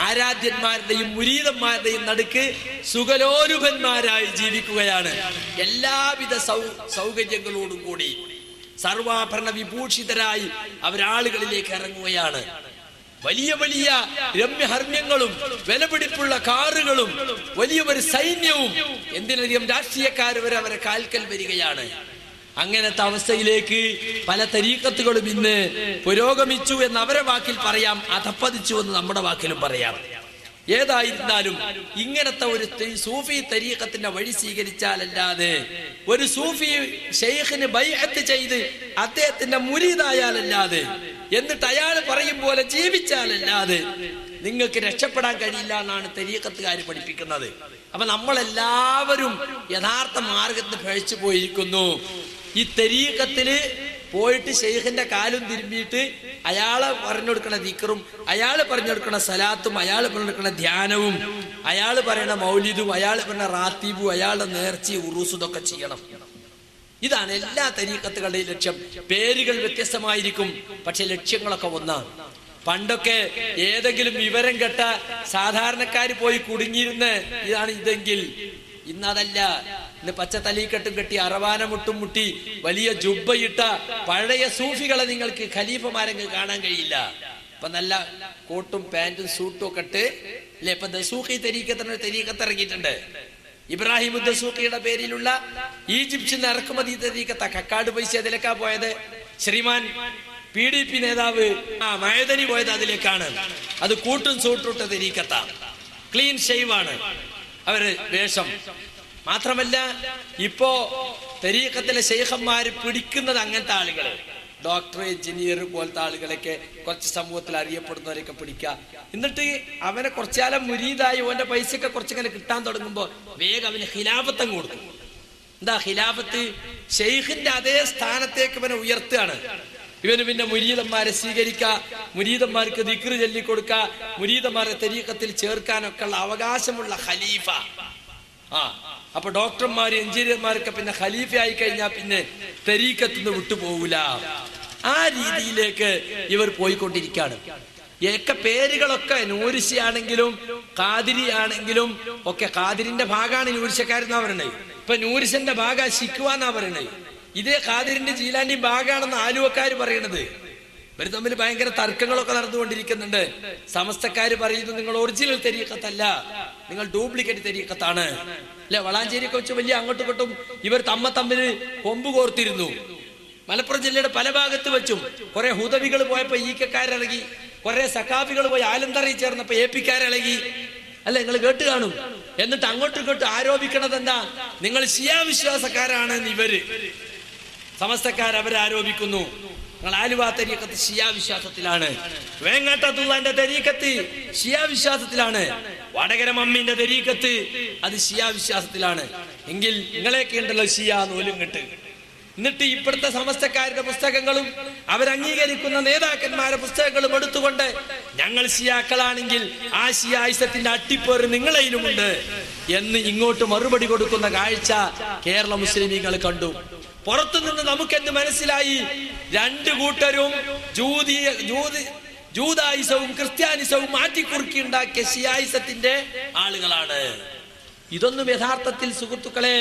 ആരാധ്യന്മാരുടെയും മുരീദന്മാരുടെയും നടുക്ക് സുഖലോലുപന്മാരായി ജീവിക്കുകയാണ്. എല്ലാവിധ സൗകര്യങ്ങളോടും കൂടി സർവാഭരണ വിഭൂഷിതരായി അവരാളുകളിലേക്ക് ഇറങ്ങുകയാണ്. വലിയ വലിയ രമ്യഹർമ്മ്യങ്ങളും വിലപിടിപ്പുള്ള കാറുകളും വലിയ ഒരു സൈന്യവും, എന്തിനധികം രാഷ്ട്രീയക്കാർ വരെ അവരെ കാൽക്കൽ വരികയാണ്. അങ്ങനത്തെ അവസ്ഥയിലേക്ക് പല തരീഖത്തുകളും ഇന്ന് പുരോഗമിച്ചു എന്ന് അവരെ വാക്കിൽ പറയാം, അധപ്പതിച്ചു എന്ന് നമ്മുടെ വാക്കിലും പറയാം. ഏതായിരുന്നാലും ഇങ്ങനത്തെ ഒരു സൂഫി തരീഖത്തിന്റെ വഴി സ്വീകരിച്ചാലല്ലാതെ, ഒരു സൂഫി ഷെയ്ഖിന് ബൈഅത്ത് ചെയ്ത് അദ്ദേഹത്തിന്റെ മുരീദായാലല്ലാതെ, എന്നിട്ട് അയാൾ പറയും പോലെ ജീവിച്ചാലല്ലാതെ നിങ്ങൾക്ക് രക്ഷപ്പെടാൻ കഴിയില്ല എന്നാണ് തരീഖത്തുകാർ പഠിപ്പിക്കുന്നത്. അപ്പൊ നമ്മളെല്ലാവരും യഥാർത്ഥ മാർഗത്തിന് പഴിച്ചു പോയിരിക്കുന്നു. ഈ തരീഖത്തില് പോയിട്ട് ഷെയ്ഖിന്റെ കാലും തിരുമ്പിയിട്ട് അയാളെ പറഞ്ഞു കൊടുക്കണ ദിക്റും, അയാള് പറഞ്ഞു കൊടുക്കണ സലാത്തും, അയാൾ പറഞ്ഞു കൊടുക്കണ ധ്യാനവും, അയാൾ പറയണ മൗലിദും, അയാൾ പറയുന്ന റാത്തീബും, അയാളുടെ നേർച്ചയും ഉറൂസും ഇതൊക്കെ ചെയ്യണം. ഇതാണ് എല്ലാ തരീഖത്തുകളുടെയും ലക്ഷ്യം. പേരുകൾ വ്യത്യസ്തമായിരിക്കും, പക്ഷെ ലക്ഷ്യങ്ങളൊക്കെ ഒന്നാണ്. പണ്ടൊക്കെ ഏതെങ്കിലും വിവരം കെട്ട സാധാരണക്കാര് പോയി കുടുങ്ങിയിരുന്ന് ഇതെങ്കിൽ ഇന്നതല്ല. ഇന്ന് പച്ച തലീക്കെട്ടും കെട്ടി അറവാന മുട്ടും മുട്ടി വലിയ ജുബ്ബയിട്ട പഴയ സൂഫികളെ നിങ്ങൾക്ക് ഖലീഫമാരെങ്ങ് കാണാൻ കഴിയില്ല. ഇപ്പൊ നല്ല കോട്ടും പാന്റും സൂട്ടും ഒക്കെ ഇട്ട് അല്ലെ. ഇപ്പൊ ദസൂഖി തെരീക്കത്ത് ഇറങ്ങിയിട്ടുണ്ട്. ഇബ്രാഹിം ദസൂഖിയുടെ പേരിലുള്ള ഈജിപ്ഷ്യൻ ഇറക്കുമതി തെരീക്കത്ത. കക്കാട് പൈസ അതിലേക്കാ പോയത്. ശ്രീമാൻ PDP നേതാവ് മയദനി പോയത് അതിലേക്കാണ്. അത് കൂട്ടും സൂട്ടും തെരീക്കത്ത. ക്ലീൻ ഷെയ്വാണ് അവര് വേഷം. മാത്രമല്ല ഇപ്പോ തെരീക്കത്തിലെ ശൈഖന്മാര് പിടിക്കുന്നത് അങ്ങനത്തെ ആളുകള്, ഡോക്ടർ, എഞ്ചിനീയർ പോലത്തെ ആളുകളൊക്കെ കുറച്ച് സമൂഹത്തിൽ അറിയപ്പെടുന്നവരൊക്കെ പിടിക്കുക. എന്നിട്ട് അവനെ കുറച്ചുകാലം മുരീദായി ഓന്റെ പൈസയൊക്കെ കുറച്ചിങ്ങനെ കിട്ടാൻ തുടങ്ങുമ്പോ വേഗം അവന് ഖിലാഫത്തം കൊടുക്കും. എന്താ ഖിലാഫത്ത്? ഷെയ്ഖിന്റെ അതേ സ്ഥാനത്തേക്ക് ഇവനെ ഉയർത്തുകയാണ്. ഇവന് പിന്നെ മുരീദന്മാരെ സ്വീകരിക്കുക, മുരീദന്മാർക്ക് ദിക്ർ ചൊല്ലിക്കൊടുക്ക, മുരീദന്മാരെ തെരീക്കത്തിൽ ചേർക്കാനൊക്കെ ഉള്ള അവകാശമുള്ള ഖലീഫ. അപ്പൊ ഡോക്ടർമാര്, എഞ്ചിനീയർമാരൊക്കെ പിന്നെ ഖലീഫ ആയി കഴിഞ്ഞാൽ പിന്നെ തെരീക്കത്തുനിന്ന് വിട്ടുപോകൂല. ആ രീതിയിലേക്ക് ഇവർ പോയിക്കൊണ്ടിരിക്കുകയാണ്. ഏക പേരുകളൊക്കെ നൂരിശി ആണെങ്കിലും ഖാദിരി ആണെങ്കിലും ഒക്കെ ഖാദിരിന്റെ ഭാഗമാണ് നൂരിശക്കാരെന്നാ പറയണേ. ഇപ്പൊ നൂരിശന്റെ ഭാഗ ശിക്കുവാന്നാ പറയണേ. ഇതേ ഖാദിരിന്റെ ജീലാന്റെയും ഭാഗമാണെന്ന് ആലുവക്കാര് പറയണത്. ഇവർ തമ്മിൽ ഭയങ്കര തർക്കങ്ങളൊക്കെ നടന്നുകൊണ്ടിരിക്കുന്നുണ്ട്. സമസ്തക്കാര് പറയുന്നു നിങ്ങൾ ഒറിജിനൽ തെരീക്കത്തല്ല, നിങ്ങൾ ഡ്യൂപ്ലിക്കേറ്റ് തെരീക്കത്താണ് അല്ലെ. വളാഞ്ചേരിയൊക്കെ വെച്ച് വലിയ അങ്ങോട്ടും ഇങ്ങോട്ടും ഇവർ തമ്മിൽ കൊമ്പ് കോർത്തിരുന്നു. മലപ്പുറം ജില്ലയുടെ പല ഭാഗത്ത് വെച്ചും കുറെ ഹുദവികൾ പോയപ്പോ ഈക്കക്കാരിളകി, കുറെ സഖാഫികൾ പോയി ആലന്തറയിൽ ചേർന്നപ്പോ ഏപ്പിക്കാരിളകി അല്ലെ. നിങ്ങൾ കേട്ട് കാണും. എന്നിട്ട് അങ്ങോട്ടും ഇങ്ങോട്ടും ആരോപിക്കണത് എന്താ? നിങ്ങൾ ശിയാ വിശ്വാസക്കാരാണെന്ന് ഇവര് സമസ്തക്കാർ അവരാരോപിക്കുന്നു. നിങ്ങൾ ആലുവ തരീക്കത്ത് ഷിയാ വിശ്വാസത്തിലാണ്, വേങ്ങാട്ടത്തുള്ളാന്റെ തരീക്കത്ത് ഷിയാ വിശ്വാസത്തിലാണ്, വടകര മമ്മിന്റെ തരീക്കത്ത് അത് ഷിയാ വിശ്വാസത്തിലാണ്. എങ്കിൽ നിങ്ങളെയൊക്കെ ഉണ്ടല്ലോ ഷിയാ നൂലും കെട്ട്. എന്നിട്ട് ഇപ്പോഴത്തെ സമസ്തക്കാരുടെ പുസ്തകങ്ങളും അവരംഗീകരിക്കുന്ന നേതാക്കന്മാരുടെ പുസ്തകങ്ങളും എടുത്തുകൊണ്ട് ഞങ്ങൾ ഷിയാക്കളാണെങ്കിൽ ആ ഷിയായിസത്തിന്റെ അട്ടിപ്പേറ് നിങ്ങളയിലുമുണ്ട് എന്ന് ഇങ്ങോട്ട് മറുപടി കൊടുക്കുന്ന കാഴ്ച കേരള മുസ്ലിമീങ്ങൾ കണ്ടു. പുറത്തുനിന്ന് നമുക്കെന്ന് മനസ്സിലായി, രണ്ടു കൂട്ടരും ജൂതായിസവും ക്രിസ്ത്യാനിസവും മാറ്റിക്കുറുക്കി ഉണ്ടാക്കിയ ഷിയായിസത്തിന്റെ ആളുകളാണ്. ഇതൊന്നും യഥാർത്ഥത്തിൽ സുഹൃത്തുക്കളെ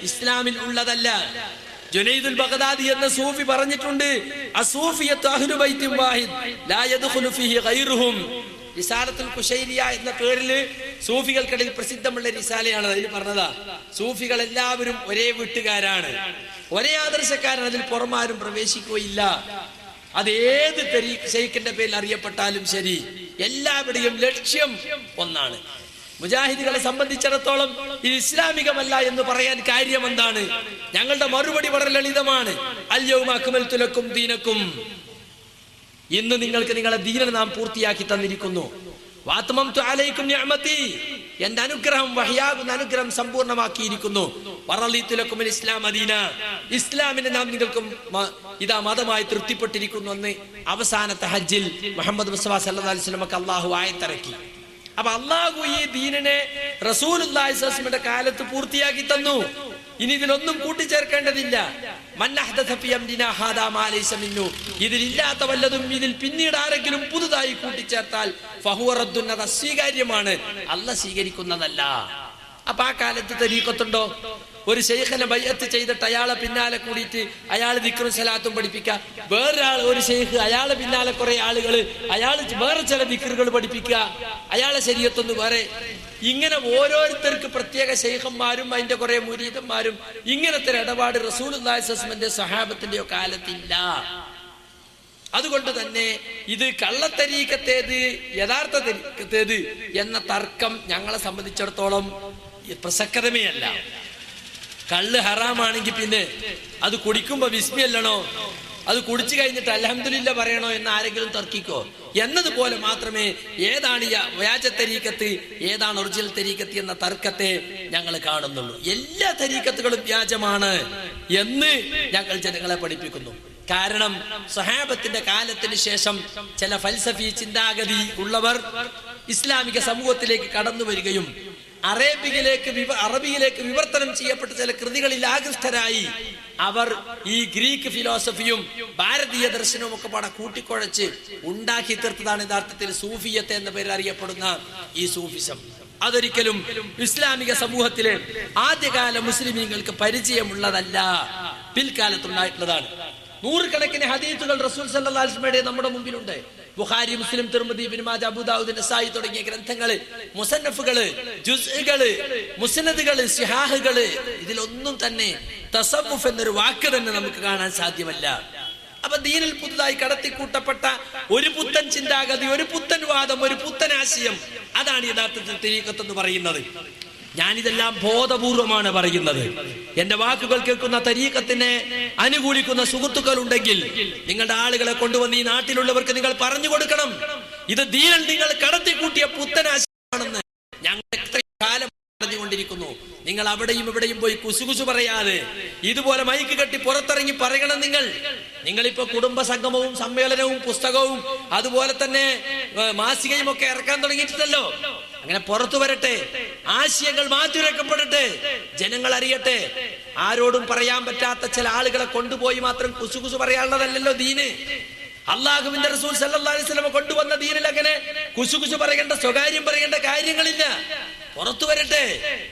ഇസ്ലാമിൽ ഉള്ളതല്ല. ജുനൈദുൽ ബഗ്ദാദി എന്ന സൂഫി പറഞ്ഞിട്ടുണ്ട്, അസൂഫിയത്തു അഹ്ലു ബൈത്തിൻ വാഹിദ് ലാ യദ്ഖുലു ഫീഹി ഗൈറുഹും. റിസാലത്തുൽ ഖുശൈരിയ എന്ന പേരിൽ സൂഫികൾക്കിടയിൽ പ്രസിദ്ധമുള്ള റിസാലയാണ്. അതിൽ പറഞ്ഞതാ സൂഫികൾ എല്ലാവരും ഒരേ വീട്ടുകാരാണ്, ഒരേ ആദർശക്കാരാണ്, അതിൽ പുറമാരും പ്രവേശിക്കുകയില്ല. അത് ഏത് ശൈഖിന്റെ പേരിൽ അറിയപ്പെട്ടാലും ശരി, എല്ലാവരുടെയും ലക്ഷ്യം ഒന്നാണ്. മുജാഹിദുകളെ സംബന്ധിച്ചിടത്തോളം ഇത് ഇസ്ലാമികമല്ല എന്ന് പറയാൻ കാര്യം എന്താണ്? ഞങ്ങളുടെ മറുപടി വളരെ ലളിതമാണ്. അൽയൗമ അക്മൽതു ലക്കും ദീനക്കും, ഇന്ന് നിങ്ങൾക്ക് നിങ്ങളുടെ ദീനനെ നാം പൂർത്തിയാക്കി തന്നിരിക്കുന്നു. വാത്മംതു അലൈക്കും നിഅമതി, എന്റെ അനുഗ്രഹം വഹ്യാകുന്ന അനുഗ്രഹം സമ്പൂർണ്ണമാക്കിയിരിക്കുന്നു. വറളീതു ലക്കുൽ ഇസ്ലാം ദീന, ഇസ്ലാമിനെ നാം നിങ്ങൾക്കും ഇതാ മതമായി തൃപ്തിപ്പെട്ടിരിക്കുന്നു എന്ന് അവസാനത്തെ ഹജ്ജിൽ മുഹമ്മദ് മുസ്തഫ സല്ലല്ലാഹു അലൈഹി വസല്ലമക്ക് അല്ലാഹു ആയത്തിറക്കി. അപ്പൊ അള്ളാഹു ഈ ദീനിനെ റസൂലുള്ളാഹി സ്വല്ലല്ലാഹു അലൈഹി വസല്ലമയുടെ കാലത്ത് പൂർത്തിയാക്കി തന്നു. ഇനി ഇതിലൊന്നും കൂട്ടിച്ചേർക്കേണ്ടതില്ല. ഇതിലില്ലാത്ത വല്ലതും ഇതിൽ പിന്നീട് ആരെങ്കിലും പുതുതായി കൂട്ടിച്ചേർത്താൽ അത് അസ്വീകാര്യമാണ്, അല്ലാഹ് സ്വീകരിക്കുന്നതല്ല. അപ്പൊ ആ കാലത്ത് തരീഖത്തുണ്ടോ? ഒരു ശൈഖിനെ ബൈഅത്ത് ചെയ്തിട്ട് അയാളെ പിന്നാലെ കൂടിയിട്ട് അയാൾ ദിക്റും സലാത്തും പഠിപ്പിക്കുക, വേറൊരാൾ ഒരു ശൈഖ് അയാളെ പിന്നാലെ കുറെ ആളുകൾ അയാൾ വേറെ ചില ദിക്റുകൾ പഠിപ്പിക്കുക, അയാളെ ശരീഅത്തൊന്ന് വേറെ. ഇങ്ങനെ ഓരോരുത്തർക്ക് പ്രത്യേക ശൈഖന്മാരും അതിന്റെ കുറെ മുരീദന്മാരും ഇങ്ങനത്തെ ഇടപാട് റസൂലുള്ളാഹി സ്വല്ലല്ലാഹു അലൈഹി വസല്ലമയുടെ സഹാബത്തിന്റെയോ കാലത്തില്ല. അതുകൊണ്ട് തന്നെ ഇത് കള്ളത്തരീക്കത്തേത് യഥാർത്ഥ തരീക്കത്തേത് എന്ന തർക്കം ഞങ്ങളെ സംബന്ധിച്ചിടത്തോളം പ്രസക്തമേ അല്ല. കള്ള് ഹറാമാണെങ്കിൽ പിന്നെ അത് കുടിക്കുമ്പോ ബിസ്മി അല്ലണോ, അത് കുടിച്ചു കഴിഞ്ഞിട്ട് അൽഹംദുലില്ലാ പറയണോ എന്ന് ആരെങ്കിലും തർക്കിക്കോ? എന്നതുപോലെ മാത്രമേ ഏതാണ് വ്യാജ തരീക്കത്ത്, ഏതാണ് ഒറിജിനൽ തരീക്കത്ത് എന്ന തർക്കത്തെ ഞങ്ങൾ കാണുന്നുള്ളൂ. എല്ലാ തരീക്കത്തുകളും വ്യാജമാണ് എന്ന് ഞങ്ങൾ ജനങ്ങളെ പഠിപ്പിക്കുന്നു. കാരണം സഹാബത്തിന്റെ കാലത്തിന് ശേഷം ചില ഫൽസഫി ചിന്താഗതി ഉള്ളവർ ഇസ്ലാമിക സമൂഹത്തിലേക്ക് കടന്നു വരികയും അറബിയിലേക്ക് വിവർത്തനം ചെയ്യപ്പെട്ട ചില കൃതികളിൽ ആകൃഷ്ടരായി അവർ ഈ ഗ്രീക്ക് ഫിലോസഫിയും ഭാരതീയ ദർശനവും ഒക്കെ പാടെ കൂട്ടിക്കുഴച്ച് ഉണ്ടാക്കി തീർത്തതാണ് യഥാർത്ഥത്തിൽ സൂഫിയത്തെ എന്ന പേരിൽ അറിയപ്പെടുന്ന ഈ സൂഫിസം. അതൊരിക്കലും ഇസ്ലാമിക സമൂഹത്തിലെ ആദ്യകാല മുസ്ലിമീങ്ങൾക്ക് പരിചയമുള്ളതല്ല, പിൽക്കാലത്തുണ്ടായിട്ടുള്ളതാണ്. നൂറുകണക്കിന് ഹദീസുകൾ റസൂൽ സല്ലല്ലാഹു അലൈഹി വസല്ലമയുടെ നമ്മുടെ മുമ്പിലുണ്ട്. ബുഖാരി, മുസ്ലിം, തിർമിദി, ഇബ്നു മാജ, അബൂ ദാവൂദ്, നസായി തുടങ്ങിയ ഗ്രന്ഥങ്ങള്, മുസന്നഫുകള്, ജുസ്ഉകള്, മുസ്നദുകള്, സിഹാഹുകള്, ഇതിലൊന്നും തന്നെ തസവുഫ് എന്നൊരു വാക്ക് തന്നെ നമുക്ക് കാണാൻ സാധ്യമല്ല. അപ്പൊ ദീനിൽ പുതുതായി കടത്തിക്കൂട്ടപ്പെട്ട ഒരു പുത്തൻ ചിന്താഗതി, ഒരു പുത്തൻ വാദം, ഒരു പുത്തൻ ആശയം, അതാണ് യഥാർത്ഥത്തിൽ തരീഖത്ത് എന്ന് പറയുന്നത്. ഞാനിതെല്ലാം ബോധപൂർവമാണ് പറയുന്നത്. എന്റെ വാക്കുകൾ കേൾക്കുന്ന തരീഖത്തിനെ അനുകൂലിക്കുന്ന സുഹൃത്തുക്കൾ ഉണ്ടെങ്കിൽ നിങ്ങളുടെ ആളുകളെ കൊണ്ടുവന്ന് ഈ നാട്ടിലുള്ളവർക്ക് നിങ്ങൾ പറഞ്ഞു കൊടുക്കണം, ഇത് ദീനിൽ നിങ്ങൾ കടത്തിക്കൂട്ടിയ പുത്തൻ ആശയമാണെന്ന്. ഞങ്ങൾ എത്ര കാലം പറഞ്ഞുകൊണ്ടിരിക്കുന്നു. നിങ്ങൾ അവിടെയും ഇവിടെയും പോയി കുസുകുസു പറയാതെ ഇതുപോലെ മൈക്ക് കെട്ടി പുറത്തിറങ്ങി പറയണം. നിങ്ങളിപ്പോ കുടുംബ സംഗമവും സമ്മേളനവും പുസ്തകവും അതുപോലെ തന്നെ മാസികയും ഒക്കെ ഇറക്കാൻ തുടങ്ങിയിട്ടുണ്ടല്ലോ. അങ്ങനെ പുറത്തു വരട്ടെ, ആശയങ്ങൾ മാറ്റിവെക്കപ്പെടട്ടെ, ജനങ്ങൾ അറിയട്ടെ. ആരോടും പറയാൻ പറ്റാത്ത ചില ആളുകളെ കൊണ്ടുപോയി മാത്രം കുസുകുസു പറയാനുള്ളതല്ലല്ലോ ദീന്. അള്ളാഹുവിന്റെ റസൂൽ സല്ലല്ലാഹു അലൈഹി വസല്ലം കൊണ്ടുവന്ന ദീനിൽ അങ്ങനെ കുസുകുസു പറയേണ്ട, സ്വകാര്യം പറയേണ്ട കാര്യങ്ങളില്ല. പുറത്തു വരട്ടെ.